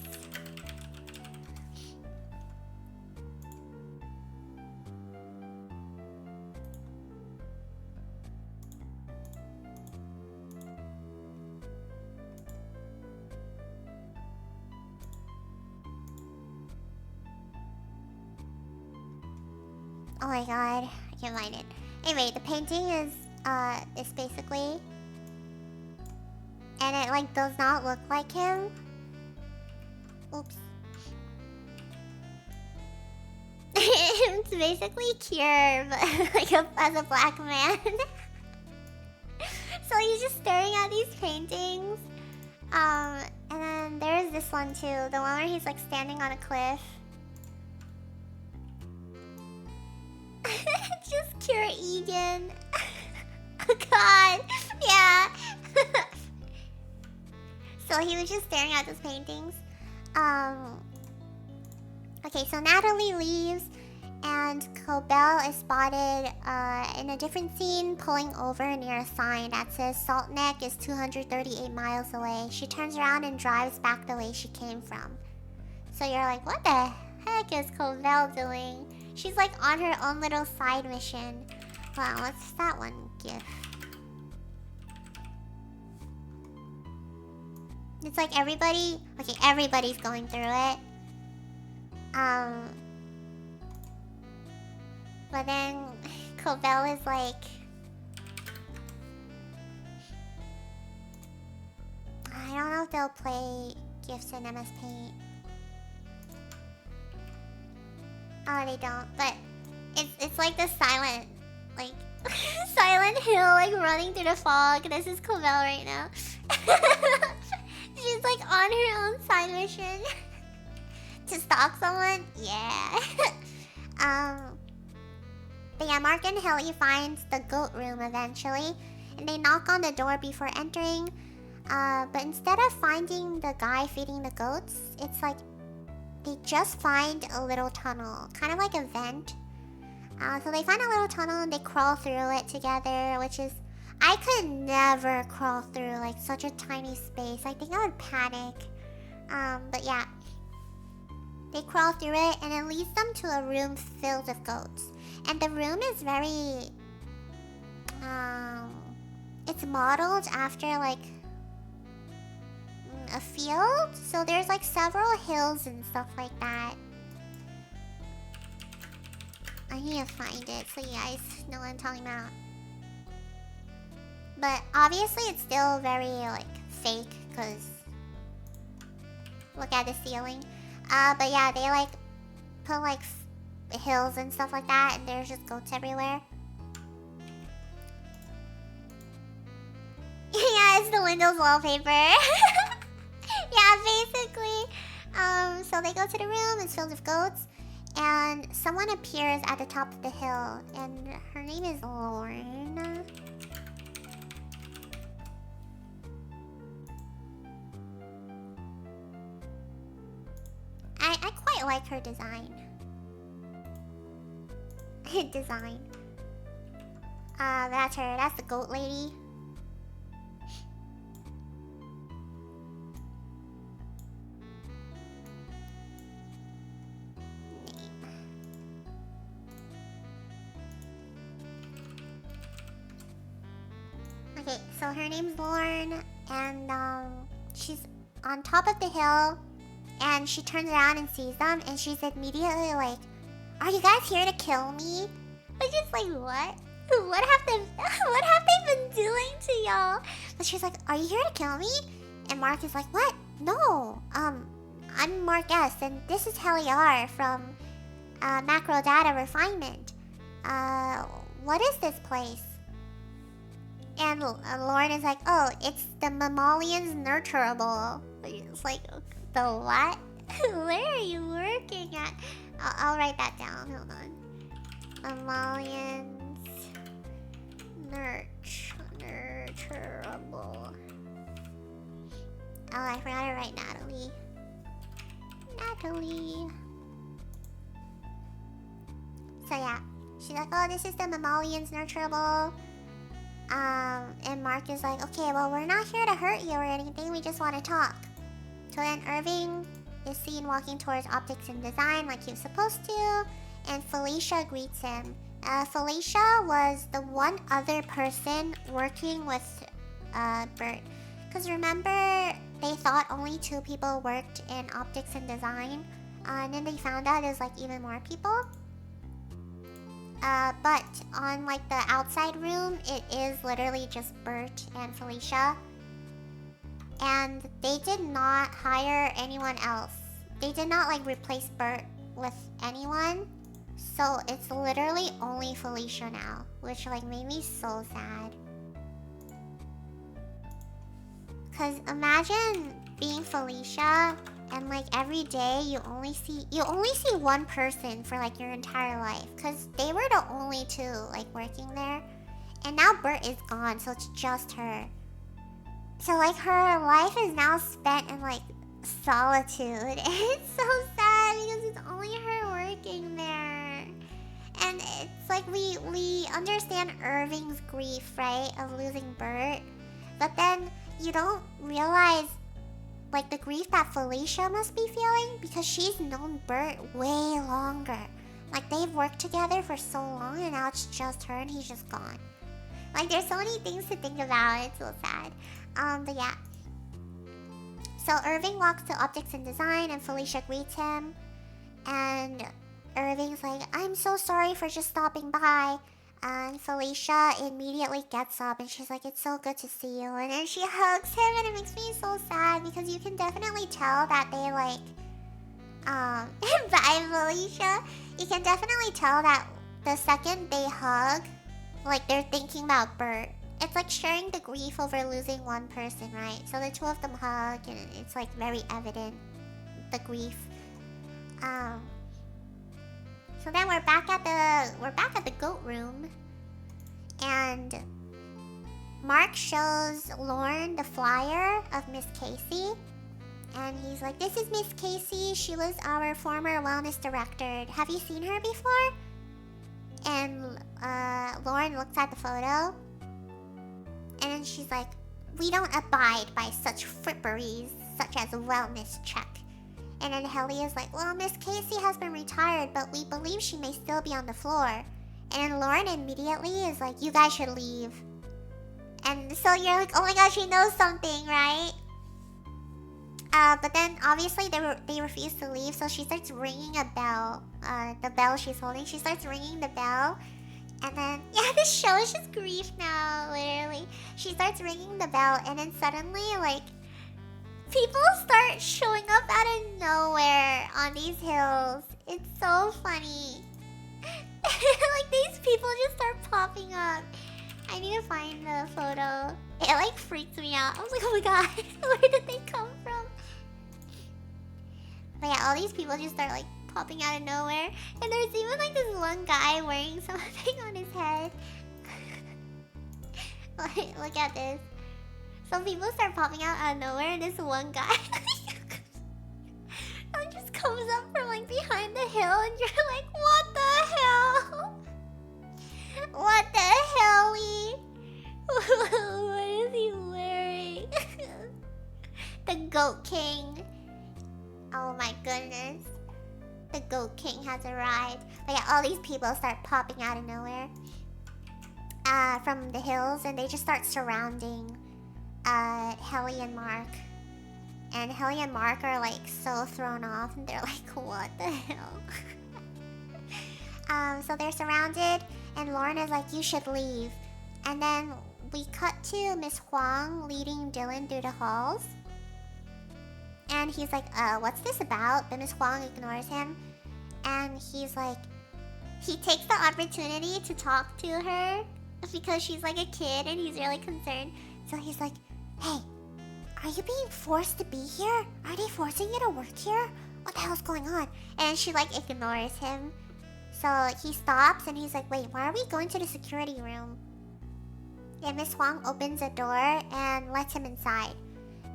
Oh my god, I can't find it. Anyway, the painting is basically, and it like does not look like him. Oops. It's basically Cure, but like as a black man. So he's just staring at these paintings. And then there's this one too, the one where he's like standing on a cliff. Just Cure Egan. Oh god, yeah. So he was just staring at those paintings. Okay, so Natalie leaves, and Cobell is spotted in a different scene pulling over near a sign that says Salt Neck is 238 miles away. She turns around and drives back the way she came from. So you're like, what the heck is Cobell doing? She's like on her own little side mission. Wow, what's that one gif? It's like everybody... Okay, everybody's going through it. But then Cobell is like... I don't know if they'll play gifs in MS Paint. Oh, they don't. But it's like the silent like Silent Hill, like running through the fog. This is Cobell right now. She's like on her own side mission to stalk someone. Yeah. But yeah, Mark and Hilly finds the goat room eventually, and they knock on the door before entering. But instead of finding the guy feeding the goats, it's like they just find a little tunnel, kind of like a vent. So they find a little tunnel and they crawl through it together, which is... I could never crawl through like such a tiny space. I think I would panic. But yeah. They crawl through it and it leads them to a room filled with goats. And the room is very... it's modeled after like a field. So there's like several hills and stuff like that. I need to find it so you guys know what I'm talking about. But obviously it's still very like fake because look at the ceiling. But yeah, they like put like hills and stuff like that, and there's just goats everywhere. Yeah, it's the Windows wallpaper. Yeah, basically. So they go to the room, it's filled with goats, and someone appears at the top of the hill, and her name is Lorne. I quite like her design. Design. That's her. That's the goat lady. Okay, so her name's Lorne, and she's on top of the hill, and she turns around and sees them, and she's immediately like, "Are you guys here to kill me?" Which is like, what? What have they been doing to y'all? But she's like, "Are you here to kill me?" And Mark is like, "What? No. I'm Mark S, and this is Heliar from Macro Data Refinement. What is this place?" And Lauren is like, "Oh, it's the Mammalians Nurturable." It's like, the what? Where are you working at? I'll write that down. Hold on. Mammalians Nurturable. Oh, I forgot to write Natalie. Natalie. So yeah, she's like, "Oh, this is the Mammalians Nurturable." And Mark is like, "Okay, well, we're not here to hurt you or anything. We just want to talk." So then Irving is seen walking towards optics and design like he was supposed to, and Felicia greets him. Felicia was the one other person working with Bert. Because remember, they thought only 2 people worked in optics and design, and then they found out there's like even more people. But on like the outside room, it is literally just Bert and Felicia. And they did not hire anyone else. They did not like replace Bert with anyone. So it's literally only Felicia now, which like made me so sad. Cause imagine being Felicia and like every day you only see one person for like your entire life. Cause they were the only 2 like working there. And now Bert is gone, so it's just her. So like her life is now spent in like solitude. It's so sad because it's only her working there. And it's like we understand Irving's grief, right, of losing Bert. But then you don't realize like the grief that Felicia must be feeling because she's known Bert way longer. Like they've worked together for so long and now it's just her and he's just gone. Like there's so many things to think about. It's so sad. But yeah. So Irving walks to optics and design and Felicia greets him. And Irving's like, "I'm so sorry for just stopping by." And Felicia immediately gets up and she's like, "It's so good to see you." And then she hugs him and it makes me so sad because you can definitely tell that they like, bye Felicia. You can definitely tell that the second they hug, like they're thinking about Bert. It's like sharing the grief over losing one person, right? So the two of them hug, and it's like very evident, the grief. So then we're back at the goat room, and Mark shows Lauren the flyer of Miss Casey, and he's like, "This is Miss Casey. She was our former wellness director. Have you seen her before?" And Lauren looks at the photo, and then she's like, "We don't abide by such fripperies, such as a wellness check." And then Helly is like, "Well, Miss Casey has been retired, but we believe she may still be on the floor." And then Lauren immediately is like, "You guys should leave." And so you're like, "Oh my gosh, she knows something, right?" But then obviously they refuse to leave, so she starts ringing a bell. The bell she's holding, she starts ringing the bell. And then, yeah, this show is just grief now, literally. She starts ringing the bell, and then suddenly, like, people start showing up out of nowhere on these hills. It's so funny. Like, these people just start popping up. I need to find the photo. It, like, freaked me out. I was like, oh my god, where did they come from? But yeah, all these people just start, like, popping out of nowhere. And there's even, like, this one guy wearing something on his head. Like, look at this. Some people start popping out of nowhere, and this one guy just comes up from, like, behind the hill, and you're like, what the hell? What the hell-y? What is he wearing? The Goat King. Oh my goodness. The Goat King has arrived. But yeah, all these people start popping out of nowhere. From the hills, and they just start surrounding Helly and Mark. And Helly and Mark are like so thrown off, and they're like, what the hell? So they're surrounded, and Lauren is like, you should leave. And then we cut to Miss Huang leading Dylan through the halls. And he's like, what's this about? But Miss Huang ignores him. And he's like, he takes the opportunity to talk to her because she's like a kid and he's really concerned. So he's like, hey, are you being forced to be here? Are they forcing you to work here? What the hell's going on? And she like ignores him. So he stops and he's like, wait, why are we going to the security room? And Miss Huang opens a door and lets him inside.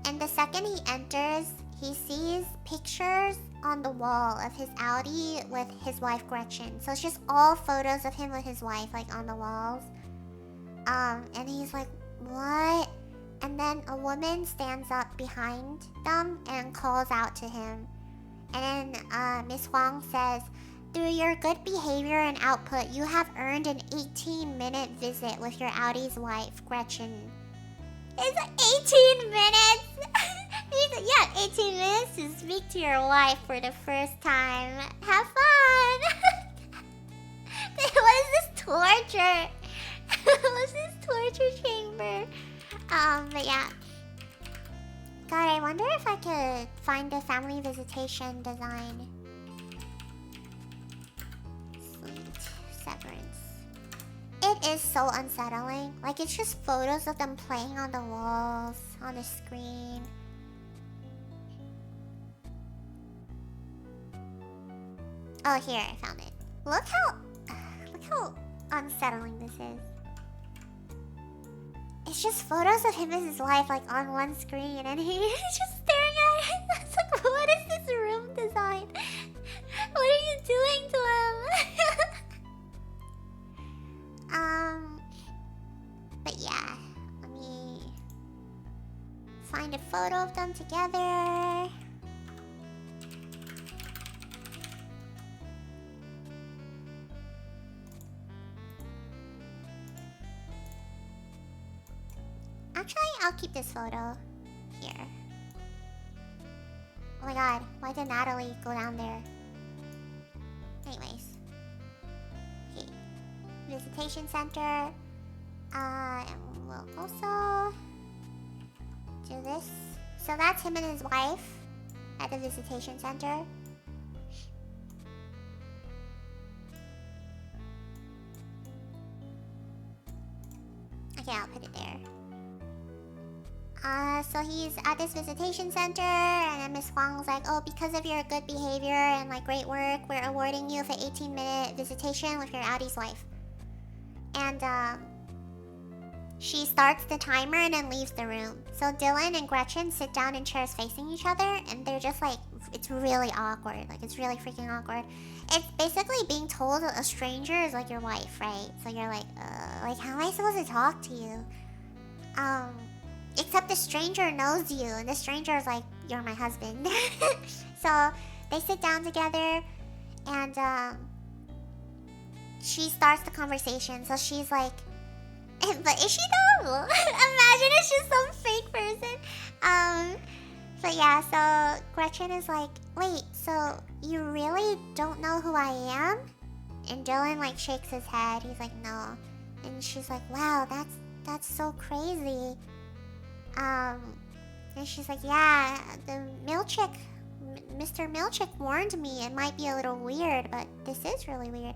And the second he enters, he sees pictures on the wall of his Audi with his wife Gretchen. So it's just all photos of him with his wife, like on the walls. And he's like, what? And then a woman stands up behind them and calls out to him. And then Miss Huang says, through your good behavior and output, you have earned an 18-minute visit with your Audi's wife, Gretchen. It's 18 minutes! Yeah, 18 minutes to speak to your wife for the first time. Have fun! What is this torture? What's this torture chamber? But yeah. God, I wonder if I could find a family visitation design. Sweet. Severance. It is so unsettling. Like, it's just photos of them playing on the walls, on the screen. Oh, here, I found it. Look how unsettling this is. It's just photos of him and his wife, like, on one screen, and he's just staring at it. It's like, what is this room design? What are you doing to him? But yeah, let me find a photo of them together. Actually, I'll keep this photo here. Oh my god, why did Natalie go down there? Anyways. Okay. Visitation center. And we'll also do this. So that's him and his wife at the visitation center. Okay, I'll put it there. So he's at this visitation center, and then Miss Huang's like, oh, because of your good behavior and like great work, we're awarding you for 18-minute visitation with your Audie's wife. And she starts the timer and then leaves the room. So Dylan and Gretchen sit down in chairs facing each other, and they're just like, it's really awkward. Like, it's really freaking awkward. It's basically being told a stranger is like your wife, right? So you're like how am I supposed to talk to you? Except the stranger knows you, and the stranger is like, you're my husband. So they sit down together, and she starts the conversation. So she's like, but is she though? Imagine it's just some fake person. So yeah, so Gretchen is like, wait, so you really don't know who I am? And Dylan like shakes his head. He's like, no. And she's like, wow, that's so crazy. And she's like, yeah, the Milchick, Mr. Milchick warned me it might be a little weird, but this is really weird.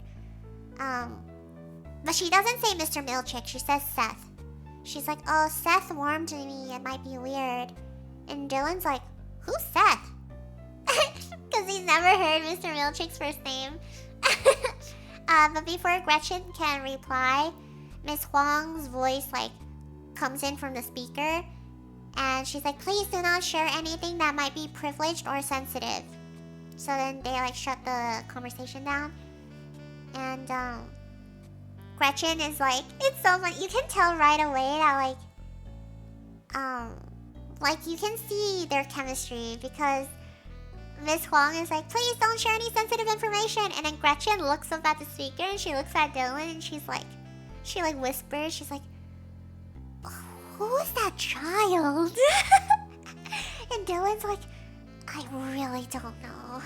But she doesn't say Mr. Milchick, she says Seth. She's like, oh, Seth warned me it might be weird. And Dylan's like, who's Seth? Because he's never heard Mr. Milchick's first name. But before Gretchen can reply, Miss Huang's voice like comes in from the speaker. And she's like, please do not share anything that might be privileged or sensitive. So then they like shut the conversation down. And Gretchen is like, it's so funny. You can tell right away that like you can see their chemistry, because Miss Huang is like, please don't share any sensitive information. And then Gretchen looks up at the speaker and she looks at Dylan and she whispers, she's like, who is that child? And Dylan's like, I really don't know.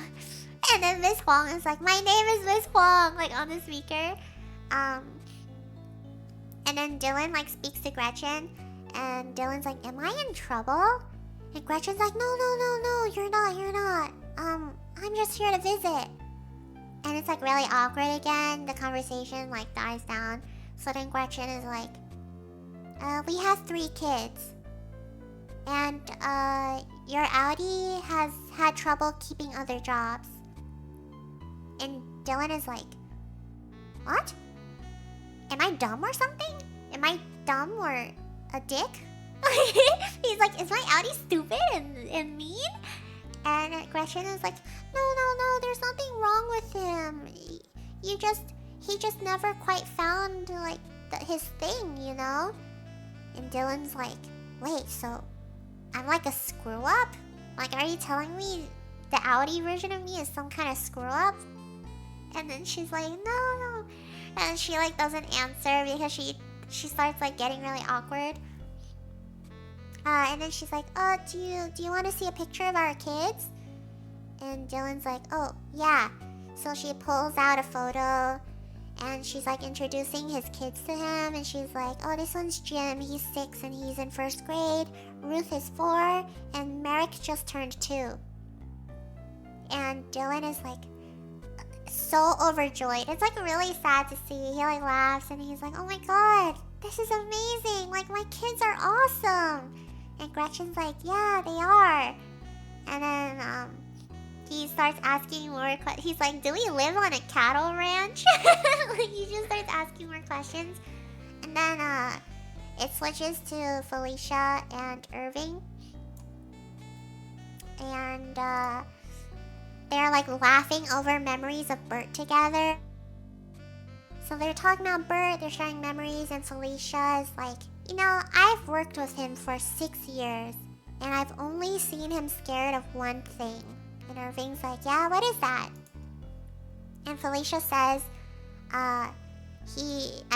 And then Miss Huang is like, my name is Miss Huang, like on the speaker. And then Dylan like speaks to Gretchen, and Dylan's like, am I in trouble? And Gretchen's like, no, you're not. I'm just here to visit. And it's like really awkward again. The conversation like dies down. So then Gretchen is like, we have 3 kids. And your Audi has had trouble keeping other jobs. And Dylan is like, what? Am I dumb or something? Am I dumb or a dick? He's like, is my Audi stupid and mean? And Gretchen is like, no, there's nothing wrong with him. He just never quite found like his thing, you know? And Dylan's like, wait, so I'm like a screw up? Like, are you telling me the Audi version of me is some kind of screw up? And then she's like, no. And she like doesn't answer because she starts like getting really awkward. And then she's like, oh, do you want to see a picture of our kids? And Dylan's like, oh, yeah. So she pulls out a photo and she's like introducing his kids to him. And she's like, oh, this one's Jim. He's 6 and he's in 1st grade. Ruth is 4 and Merrick just turned 2. And Dylan is like so overjoyed. It's like really sad to see. He like laughs and he's like, oh my god, this is amazing. Like, my kids are awesome. And Gretchen's like, yeah, they are. And then he starts asking more questions. He's like, do we live on a cattle ranch? Like, he just starts asking more questions. And then it switches to Felicia and Irving. And they're like laughing over memories of Bert together. So they're talking about Bert, they're sharing memories, and Felicia is like, you know, I've worked with him for 6 years, and I've only seen him scared of one thing. And Irving's like, yeah, what is that? And Felicia says, I've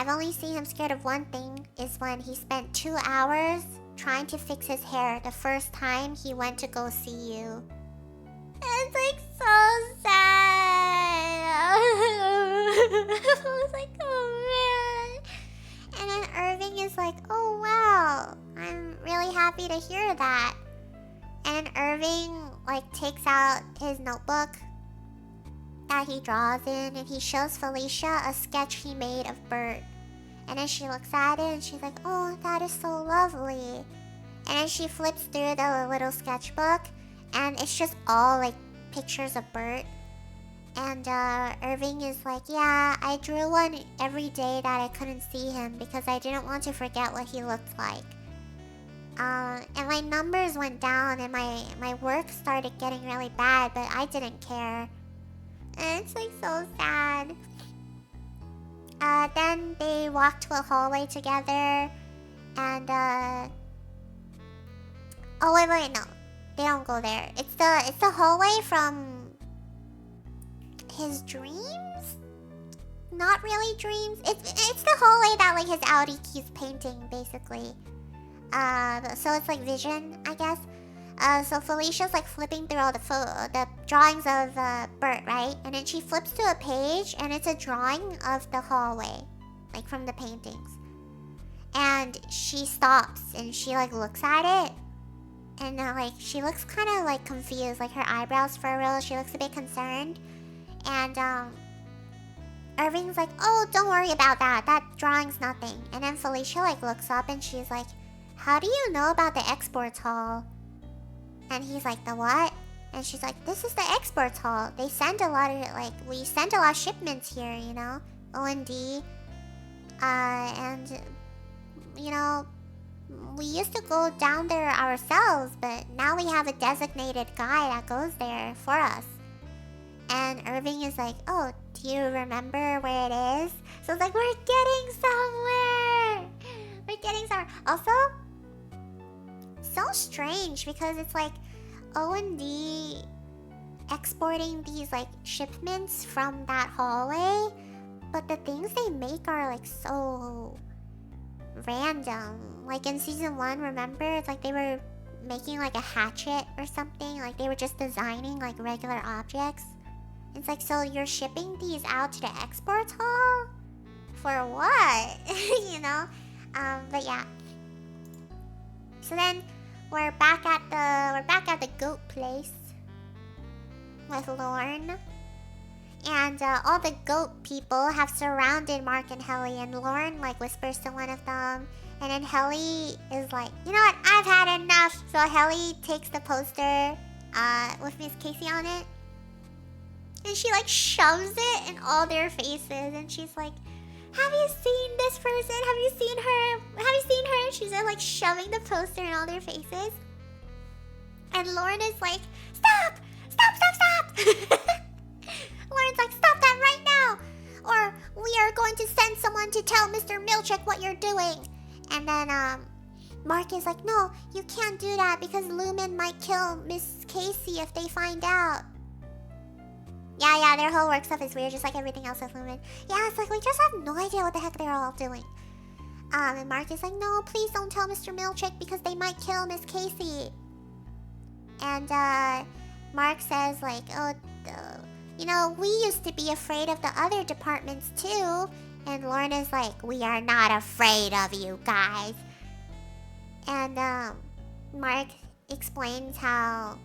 only seen him scared of one thing, is when he spent 2 hours trying to fix his hair the first time he went to go see you. It's like so sad. I was like, oh man. And then Irving is like, oh wow, I'm really happy to hear that. And Irving like takes out his notebook that he draws in, and he shows Felicia a sketch he made of Bert. And then she looks at it and she's like, oh, that is so lovely. And then she flips through the little sketchbook and it's just all like pictures of Bert. And Irving is like, yeah, I drew one every day that I couldn't see him because I didn't want to forget what he looked like. And my numbers went down and my work started getting really bad, but I didn't care. And it's like so sad. Then they walk to a hallway together and oh wait, no. They don't go there. It's the hallway from his dreams? Not really dreams. It's the hallway that like his Audi keeps painting, basically. So it's like vision, I guess. So Felicia's like flipping through all the drawings of Bert, right? And then she flips to a page, and it's a drawing of the hallway, like from the paintings. And she stops and she like looks at it, and like she looks kind of like confused, like her eyebrows furrow. She looks a bit concerned, and Irving's like, "Oh, don't worry about that. That drawing's nothing." And then Felicia like looks up and she's like, "How do you know about the exports hall?" And he's like, "The what?" And she's like, "This is the exports hall. They send a lot of we send a lot of shipments here, you know, O&D, and you know, we used to go down there ourselves, but now we have a designated guy that goes there for us." And Irving is like, "Oh, do you remember where it is?" So it's like, we're getting somewhere. We're getting somewhere. Also, so strange because it's like O&D exporting these like shipments from that hallway, but the things they make are like so random. Like in season 1, remember? It's like they were making like a hatchet or something. Like they were just designing like regular objects. It's like, so you're shipping these out to the exports hall? For what? You know? But yeah. So then we're back at the goat place with Lorne. And all the goat people have surrounded Mark and Helly, and Lorne like whispers to one of them, and then Helly is like, "You know what? I've had enough." So Helly takes the poster with Miss Casey on it, and she like shoves it in all their faces, and she's like, "Have you seen this person? Have you seen her? Have you seen her?" She's like shoving the poster in all their faces. And Lauren is like, "Stop! Stop, stop, stop!" Lauren's like, "Stop that right now! Or we are going to send someone to tell Mr. Milchek what you're doing." And then Mark is like, "No, you can't do that because Lumen might kill Miss Casey if they find out." Yeah, their whole work stuff is weird, just like everything else with Lumen. Yeah, it's like we just have no idea what the heck they're all doing. And Mark is like, "No, please don't tell Mr. Milchek because they might kill Miss Casey." And Mark says like, "Oh, you know, we used to be afraid of the other departments too." And Lauren is like, "We are not afraid of you guys." And Mark explains how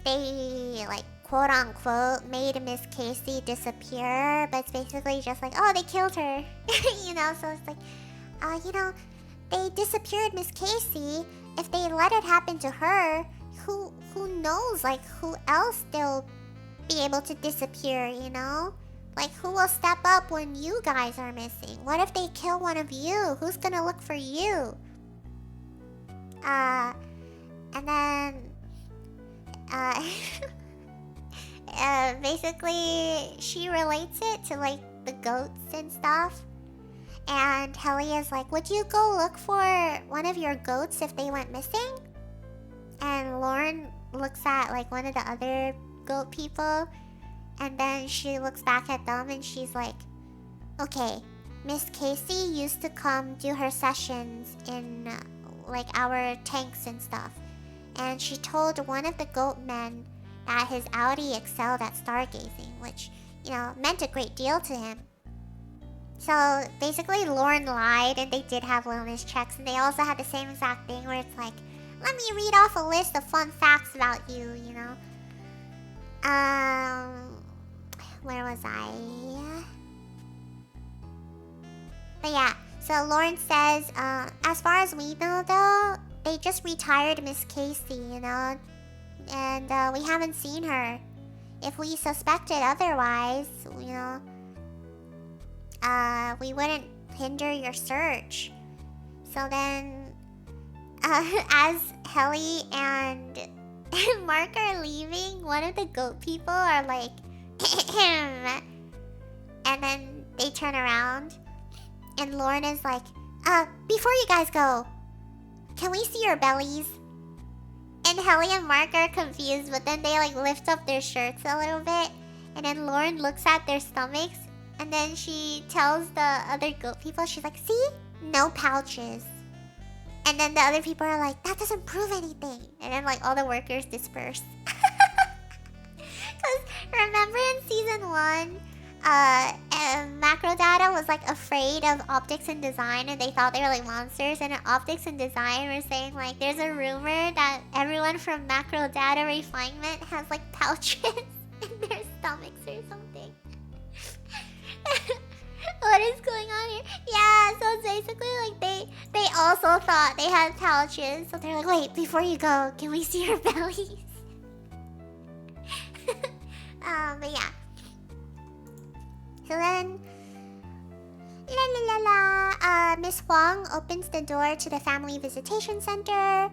they like quote unquote made Miss Casey disappear, but it's basically just like, oh, they killed her. You know, so it's like, you know, they disappeared Miss Casey. If they let it happen to her, who knows like who else they'll be able to disappear, you know? Like who will step up when you guys are missing? What if they kill one of you? Who's gonna look for you? And then basically she relates it to like the goats and stuff. And Helly is like, "Would you go look for one of your goats if they went missing?" And Lauren looks at like one of the other goat people, and then she looks back at them and she's like, "Okay, Miss Casey used to come do her sessions in like our tanks and stuff, and she told one of the goat men that his Audi excelled at stargazing, which, you know, meant a great deal to him." So basically Lauren lied, and they did have wellness checks, and they also had the same exact thing where it's like, "Let me read off a list of fun facts about you," you know? Where was I? But yeah, so Lauren says, as far as we know though, they just retired Miss Casey, you know? And we haven't seen her. If we suspected otherwise, you know, we wouldn't hinder your search. So then, as Helly and Mark are leaving, one of the goat people are like, and then they turn around, and Lauren is like, before you guys go, can we see your bellies? And Helly and Mark are confused, but then they like lift up their shirts a little bit, and then Lauren looks at their stomachs, and then she tells the other goat people, she's like, see? No pouches. And then the other people are like, that doesn't prove anything. And then like all the workers disperse. Because remember in season 1, Macro Data was like afraid of optics and design, and they thought they were like monsters. And in optics and design were saying like there's a rumor that everyone from Macro Data Refinement has like pouches in their stomachs or something. What is going on here? Yeah, so it's basically like they also thought they had pouches. So they're like, wait, before you go, can we see your bellies? But yeah. So then, Miss Huang opens the door to the family visitation center.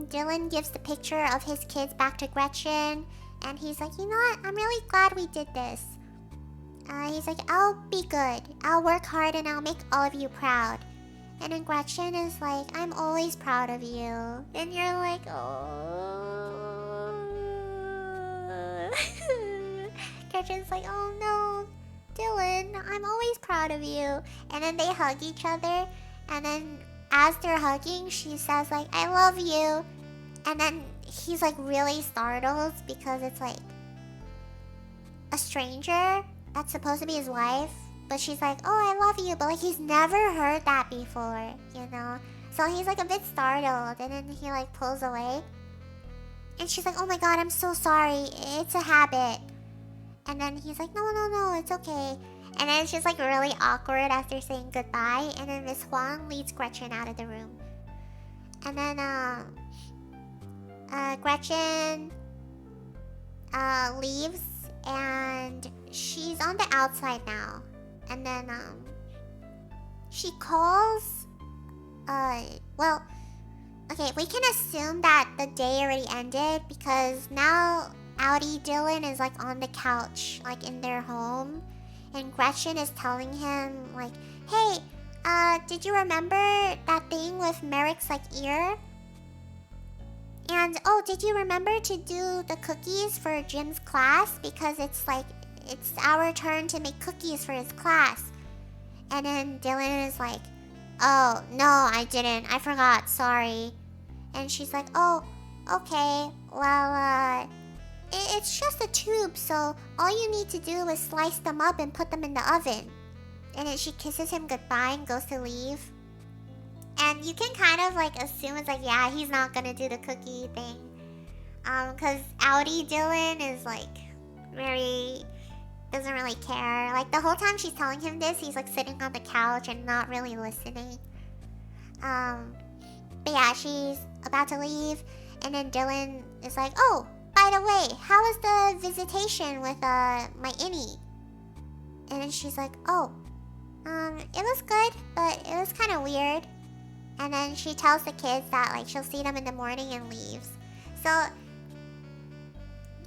Dylan gives the picture of his kids back to Gretchen, and he's like, you know what? I'm really glad we did this. He's like, I'll be good. I'll work hard and I'll make all of you proud. And then Gretchen is like, I'm always proud of you. And you're like, oh. Gretchen's like, oh no, Dylan, I'm always proud of you. And then they hug each other. And then as they're hugging, she says like, I love you. And then he's like really startled because it's like a stranger that's supposed to be his wife, but she's like, oh, I love you, but like he's never heard that before, you know? So he's like a bit startled, and then he like pulls away, and she's like, oh my god, I'm so sorry, it's a habit. And then he's like, no, it's okay. And then it's just like really awkward after saying goodbye, and then Miss Huang leads Gretchen out of the room. And then Gretchen leaves, and she's on the outside now. And then she calls, well, okay, we can assume that the day already ended because now Audi Dylan is like on the couch, like in their home, and Gretchen is telling him like, hey, did you remember that thing with Merrick's like ear? And oh, did you remember to do the cookies for Jim's class? Because it's like, it's our turn to make cookies for his class. And then Dylan is like, oh, no, I didn't. I forgot. Sorry. And she's like, oh, okay. Well, it's just a tube, so all you need to do is slice them up and put them in the oven. And then she kisses him goodbye and goes to leave. And you can kind of like assume it's like, yeah, he's not gonna do the cookie thing. Cause Audi Dylan is like doesn't really care. Like the whole time she's telling him this, he's like sitting on the couch and not really listening. But yeah, she's about to leave, and then Dylan is like, oh, by the way, how was the visitation with my innie? And then she's like, oh, it was good, but it was kind of weird. And then she tells the kids that like she'll see them in the morning and leaves. So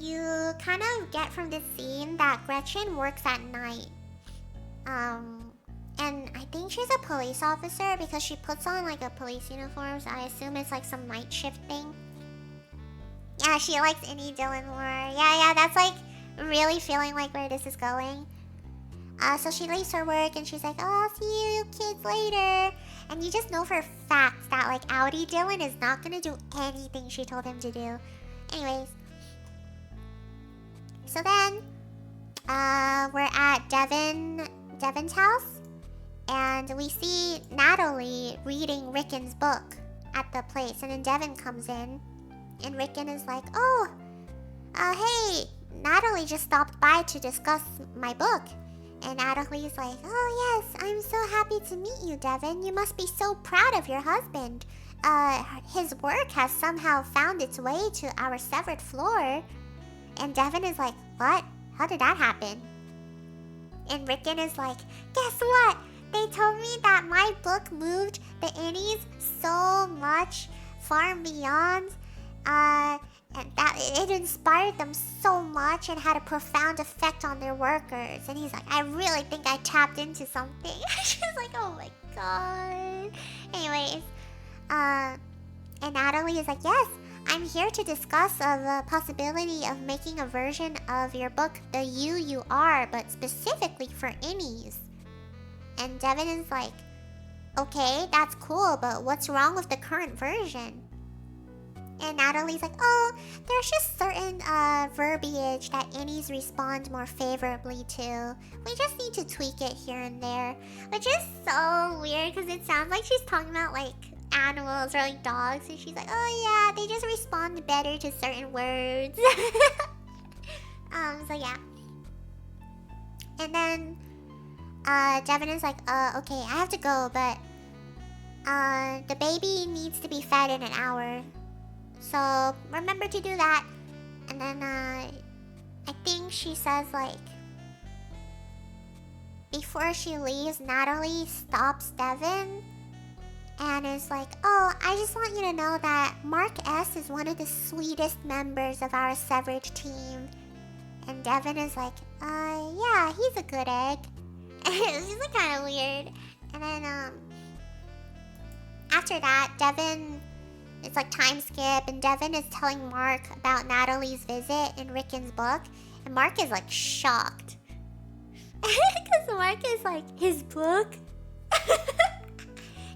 you kind of get from this scene that Gretchen works at night. And I think she's a police officer because she puts on like a police uniform, so I assume it's like some night shift thing. Yeah, she likes Innie Dylan more. Yeah, that's like really feeling like where this is going. So she leaves her work and she's like, oh, I'll see you kids later. And you just know for a fact that like Audi Dylan is not gonna do anything she told him to do. Anyways. So then, we're at Devin's house. And we see Natalie reading Rickon's book at the place. And then Devin comes in. And Rickon is like, oh, hey, Natalie just stopped by to discuss my book. And Natalie's like, oh yes, I'm so happy to meet you, Devin. You must be so proud of your husband. His work has somehow found its way to our severed floor. And Devin is like, what? How did that happen? And Rickon is like, guess what? They told me that my book moved the innies so much, far and beyond, and that it inspired them so much and had a profound effect on their workers. And he's like, I really think I tapped into something. She's like, oh my god. Anyways, and Natalie is like, yes, I'm here to discuss the possibility of making a version of your book, The You Are, but specifically for innies. And Devin is like, okay, that's cool, but what's wrong with the current version? And Natalie's like, oh, there's just certain verbiage that innies respond more favorably to. We just need to tweak it here and there. Which is so weird because it sounds like she's talking about like animals or like dogs. And she's like, oh yeah, they just respond better to certain words. So yeah. And then Devin is like, okay, I have to go, but the baby needs to be fed in an hour. So remember to do that. And then I think she says like, before she leaves, Natalie stops Devin and is like, oh, I just want you to know that Mark S is one of the sweetest members of our Severed team. And Devin is like, yeah, he's a good egg. It's just like kind of weird. And then after that, Devin, it's like time skip, and Devin is telling Mark about Natalie's visit in Rickon's book, and Mark is like shocked. Because Mark is like, his book?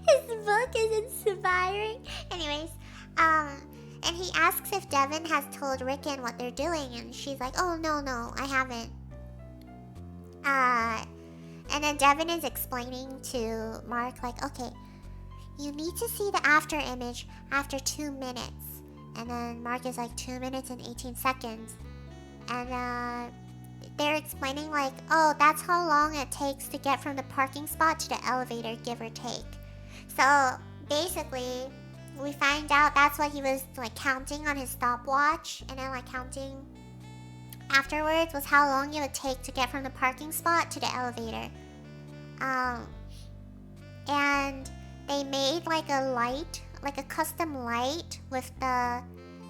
His book is inspiring. Anyways, and he asks if Devin has told Rickon what they're doing, and she's like, oh, no, I haven't. And then Devin is explaining to Mark, like, okay, you need to see the after image after 2 minutes. And then Mark is like, 2 minutes and 18 seconds. And they're explaining like, oh, that's how long it takes to get from the parking spot to the elevator, give or take. So basically, we find out that's what he was like counting on his stopwatch. And then like counting afterwards was how long it would take to get from the parking spot to the elevator. And they made like a light, like a custom light with the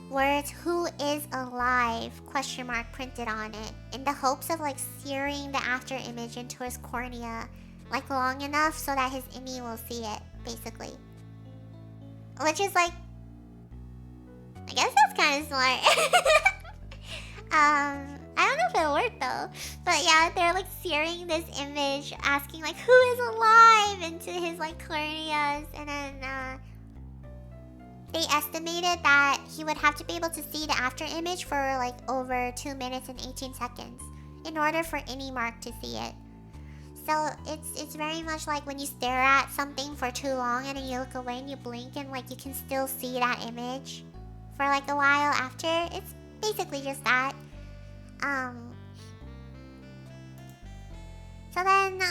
words "Who is alive?" question mark printed on it, in the hopes of like searing the after image into his cornea, like long enough so that his innie will see it, basically. Which is like, I guess that's kind of smart. I don't know if it'll work though. But yeah, they're like searing this image, asking like, who is alive into his like corneas. And then they estimated that he would have to be able to see the after image for like over 2 minutes and 18 seconds in order for any Mark to see it. So it's very much like when you stare at something for too long and then you look away and you blink and like you can still see that image for like a while after. It's basically just that. So then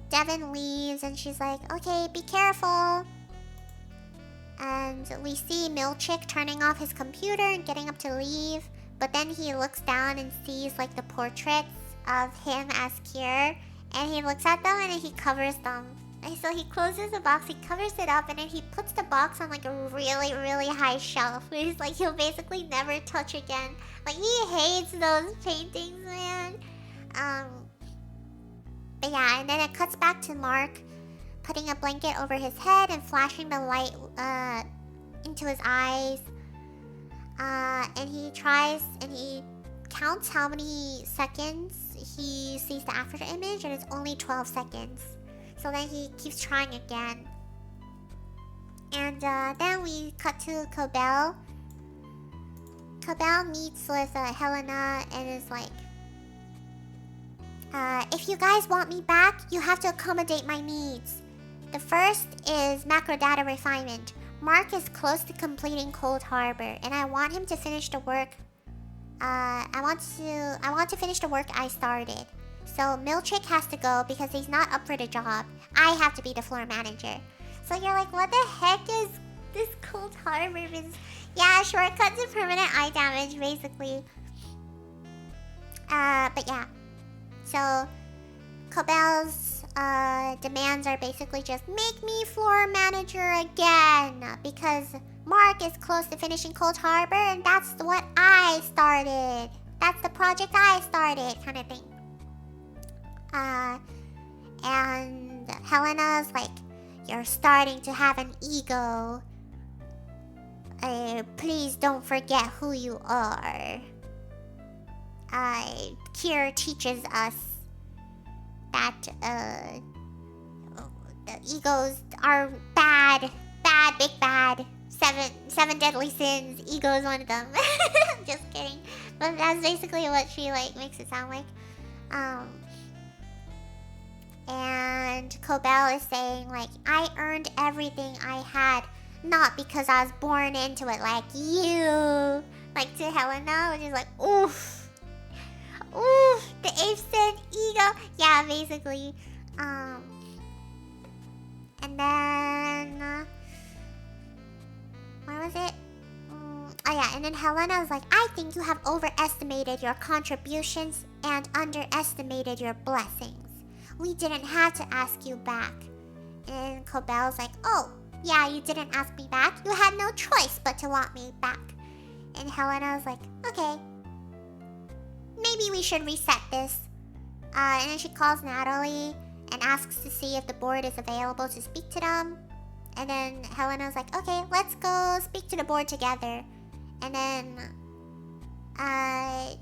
Devin leaves and she's like, okay, be careful. And we see Milchick turning off his computer and getting up to leave. But then he looks down and sees like the portraits of him as Kier. And he looks at them and then he covers them. And so he closes the box, he covers it up, and then he puts the box on like a really, really high shelf. Where he's like, he'll basically never touch again. Like, he hates those paintings, man. But yeah, and then it cuts back to Mark putting a blanket over his head and flashing the light into his eyes. And he tries and he counts how many seconds he sees the after image, and it's only 12 seconds. So then he keeps trying again. And then we cut to Cobell. Cobell meets with Helena and is like, if you guys want me back, you have to accommodate my needs. The first is macro data refinement. Mark is close to completing Cold Harbor, and I want him to finish the work. I want to finish the work I started. So Milchick has to go because he's not up for the job. I have to be the floor manager. So you're like, what the heck is this Cold Harbor? Yeah, shortcut to permanent eye damage, basically. But yeah. So Cobel's demands are basically just make me floor manager again because Mark is close to finishing Cold Harbor and that's what I started. That's the project I started, kind of thing. And Helena's like, you're starting to have an ego. Please don't forget who you are. Kier teaches us that the egos are bad, big bad. Seven deadly sins. Ego is one of them. Just kidding. But that's basically what she like makes it sound like. And Cobel is saying like, I earned everything I had, not because I was born into it like you. Like to Helena, which is like, oof. Oof, the 8th sin ego. Yeah, basically. And then where was it? Oh yeah, and then Helena's like, I think you have overestimated your contributions and underestimated your blessings. We didn't have to ask you back. And Cobel's like, oh, yeah, you didn't ask me back. You had no choice but to want me back. And Helena's like, okay. Maybe we should reset this. And then she calls Natalie and asks to see if the board is available to speak to them. And then Helena's like, okay, let's go speak to the board together. And then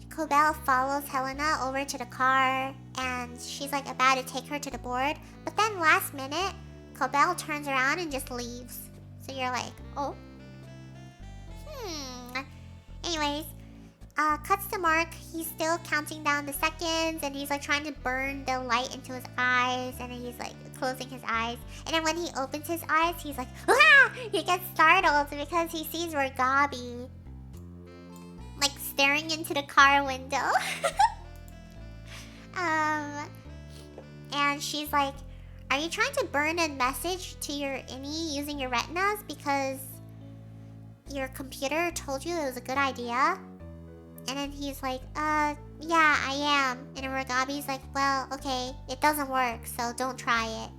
Cobel follows Helena over to the car and she's like about to take her to the board. But then last minute, Cobel turns around and just leaves. So you're like, oh. Anyways, cuts to Mark. He's still counting down the seconds and he's like trying to burn the light into his eyes and he's like closing his eyes. And then when he opens his eyes, he's like, ah! He gets startled because he sees Ragabi like staring into the car window. And she's like, are you trying to burn a message to your innie using your retinas because your computer told you it was a good idea? And then he's like, yeah, I am. And then Ragabi's like, well, okay, it doesn't work, so don't try it.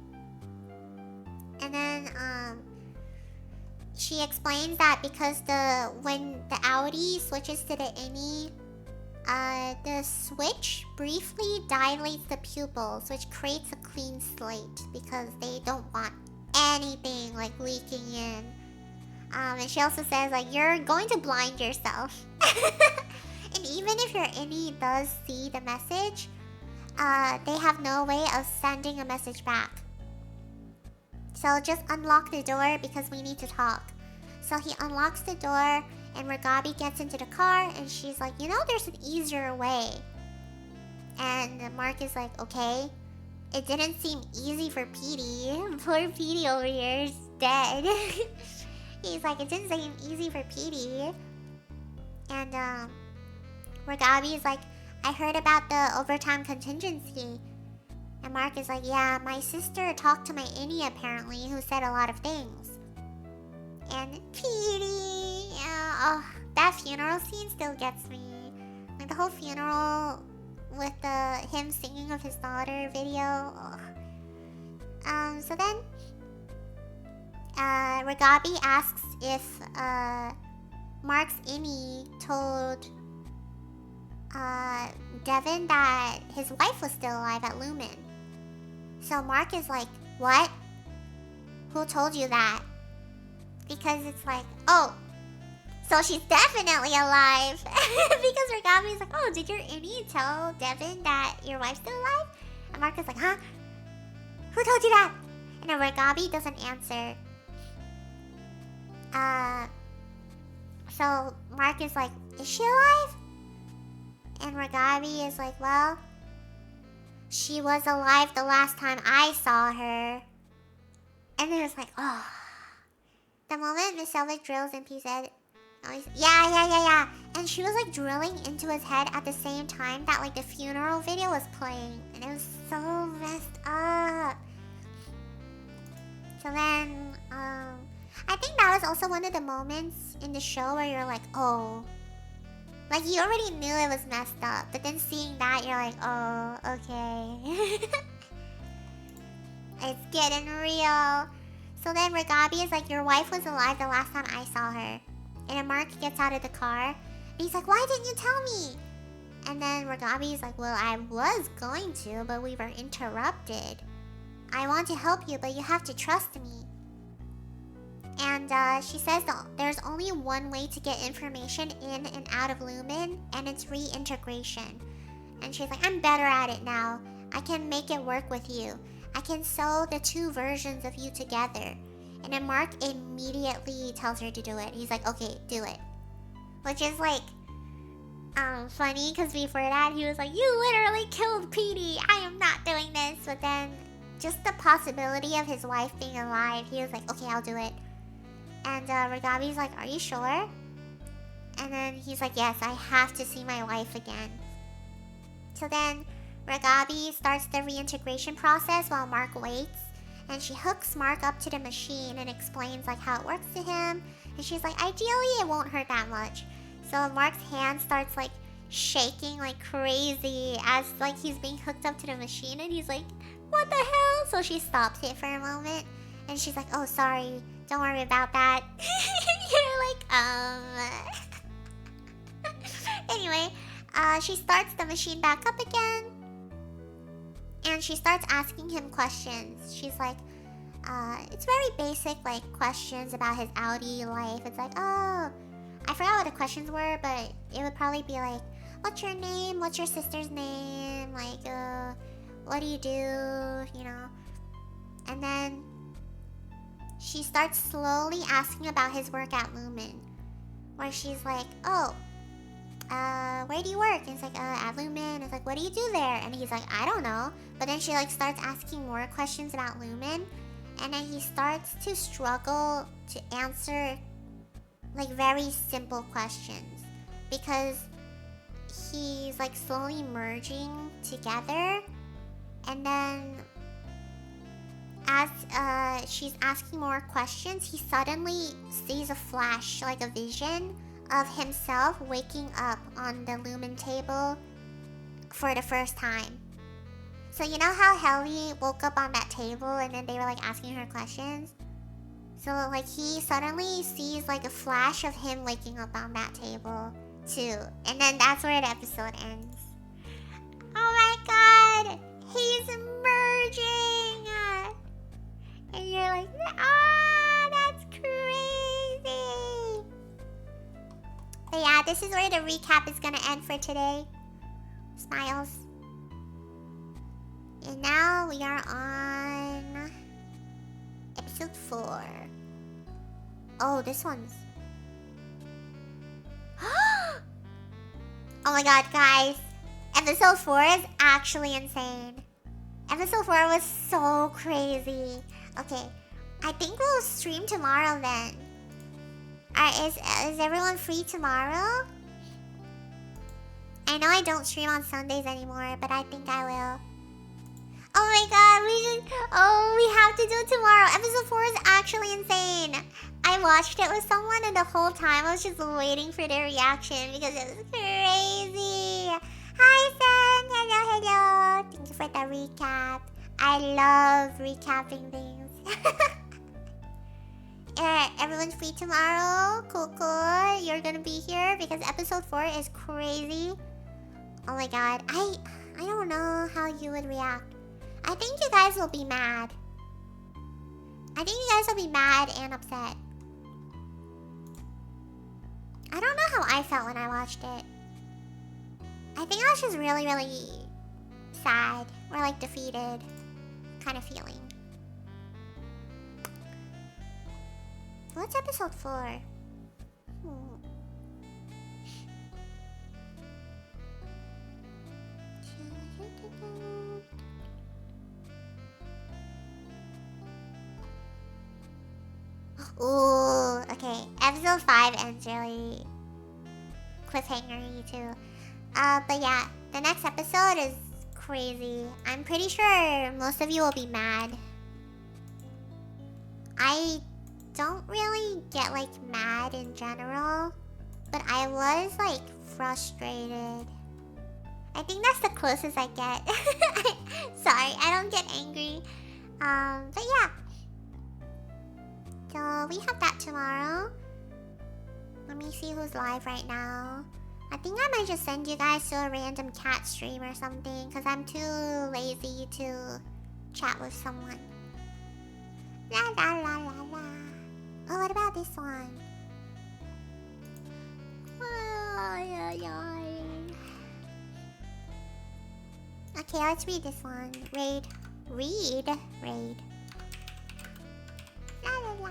And then, she explains that because when the Audi switches to the innie, the switch briefly dilates the pupils, which creates a clean slate because they don't want anything like leaking in. And she also says like, you're going to blind yourself. And even if your innie does see the message, they have no way of sending a message back. So just unlock the door because we need to talk. So he unlocks the door and Ragabi gets into the car and she's like, you know, there's an easier way. And Mark is like, okay. It didn't seem easy for Petey. Poor Petey over here is dead. He's like, it didn't seem easy for Petey. And Ragabi is like, I heard about the overtime contingency. And Mark is like, yeah, my sister talked to my innie apparently, who said a lot of things. And Petey, oh, that funeral scene still gets me. Like the whole funeral with him singing of his daughter video. Oh. So then, Ragabi asks if Mark's innie told Devin that his wife was still alive at Lumen. So Mark is like, what? Who told you that? Because it's like, oh, so she's definitely alive. Because Ragabi's like, oh, did your innie tell Devin that your wife's still alive? And Mark is like, huh? Who told you that? And then Ragabi doesn't answer. So Mark is like, is she alive? And Ragabi is like, well, she was alive the last time I saw her. And then it's like, oh. The moment Miss Selvig drills in PZ, Yeah. And she was like drilling into his head at the same time that like the funeral video was playing. And it was so messed up. So then, I think that was also one of the moments in the show where you're like, oh. Like you already knew it was messed up. But then seeing that, you're like, oh, okay. It's getting real. So then Ragabi is like, your wife was alive the last time I saw her. And then Mark gets out of the car. And he's like, why didn't you tell me? And then Ragabi is like, well, I was going to, but we were interrupted. I want to help you, but you have to trust me. And she says that there's only one way to get information in and out of Lumen, and it's reintegration. And she's like, I'm better at it now. I can make it work with you. I can sew the two versions of you together. And then Mark immediately tells her to do it. He's like, okay, do it. Which is like, funny, because before that, he was like, you literally killed Petey. I am not doing this. But then, just the possibility of his wife being alive, he was like, okay, I'll do it. And Ragabi's like, are you sure? And then he's like, yes, I have to see my wife again. So then, Ragabi starts the reintegration process while Mark waits. And she hooks Mark up to the machine and explains like how it works to him. And she's like, ideally it won't hurt that much. So Mark's hand starts like shaking like crazy as like he's being hooked up to the machine. And he's like, what the hell? So she stops it for a moment. And she's like, oh, sorry. Don't worry about that. You're like, Anyway, she starts the machine back up again. And she starts asking him questions. She's like, it's very basic, like, questions about his Audi life. It's like, oh, I forgot what the questions were, but it would probably be like, what's your name? What's your sister's name? Like, what do you do? You know? And then she starts slowly asking about his work at Lumen. Where she's like, oh, where do you work? And it's like, at Lumen. It's like, what do you do there? And he's like, I don't know. But then she like starts asking more questions about Lumen. And then he starts to struggle to answer like very simple questions. Because he's like slowly merging together. And then as she's asking more questions, he suddenly sees a flash, like a vision of himself waking up on the Lumen table for the first time. So you know how Helly woke up on that table and then they were like asking her questions? So like he suddenly sees like a flash of him waking up on that table too. And then that's where the episode ends. Oh my god! He's merging! And you're like, ah, that's crazy! But yeah, this is where the recap is gonna end for today. Smiles. And now we are on episode 4. Oh, this one's... Oh my god, guys. Episode 4 is actually insane. Episode 4 was so crazy. Okay, I think we'll stream tomorrow then. Is everyone free tomorrow? I know I don't stream on Sundays anymore, but I think I will. Oh my god, we have to do it tomorrow. Episode 4 is actually insane. I watched it with someone and the whole time I was just waiting for their reaction because it was crazy. Hi, Sen. Hello. Thank you for the recap. I love recapping things. Everyone's free tomorrow. Cool. You're gonna be here because episode 4 is crazy. Oh my god. I don't know how you would react. I think you guys will be mad. I think you guys will be mad and upset. I don't know how I felt when I watched it. I think I was just really, really sad or like defeated kind of feeling. What's episode 4? Ooh, okay. episode 5 ends really cliffhangery too. But yeah, the next episode is crazy. I'm pretty sure most of you will be mad. I don't really get like mad in general, but I was like frustrated. I think that's the closest I get. Sorry, I don't get angry. But yeah. So we have that tomorrow. Let me see who's live right now. I think I might just send you guys to a random cat stream or something, because I'm too lazy to chat with someone. La la la la la. Oh, what about this one? Oh, yeah, yeah. Okay, let's read this one. Raid. Raid. La la la.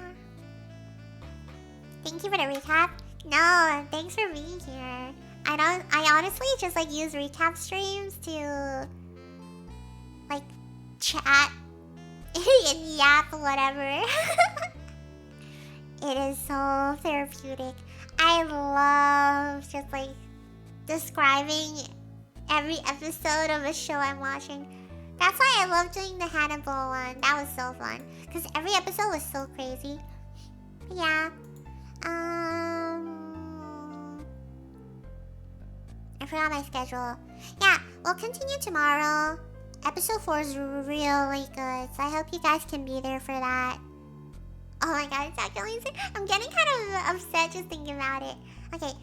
Thank you for the recap. No, thanks for being here. I honestly just like use recap streams to like chat and yap whatever. It is so therapeutic. I love just like describing every episode of a show I'm watching. That's why I love doing the Hannibal one. That was so fun. Because every episode was so crazy. But yeah. I forgot my schedule. Yeah, we'll continue tomorrow. Episode 4 is really good. So I hope you guys can be there for that. Oh my god, it's actually... I'm getting kind of upset just thinking about it. Okay,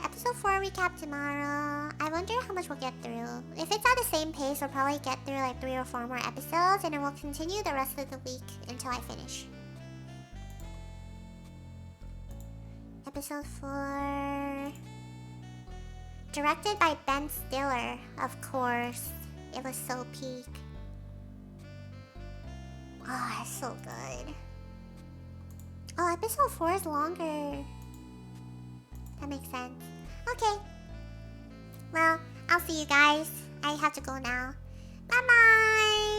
episode 4 recap tomorrow. I wonder how much we'll get through. If it's at the same pace, we'll probably get through like 3 or 4 more episodes, and then we'll continue the rest of the week until I finish. Episode 4... Directed by Ben Stiller, of course. It was so peak. Oh, it's so good. Oh, episode 4 is longer. That makes sense. Okay. Well, I'll see you guys. I have to go now. Bye-bye!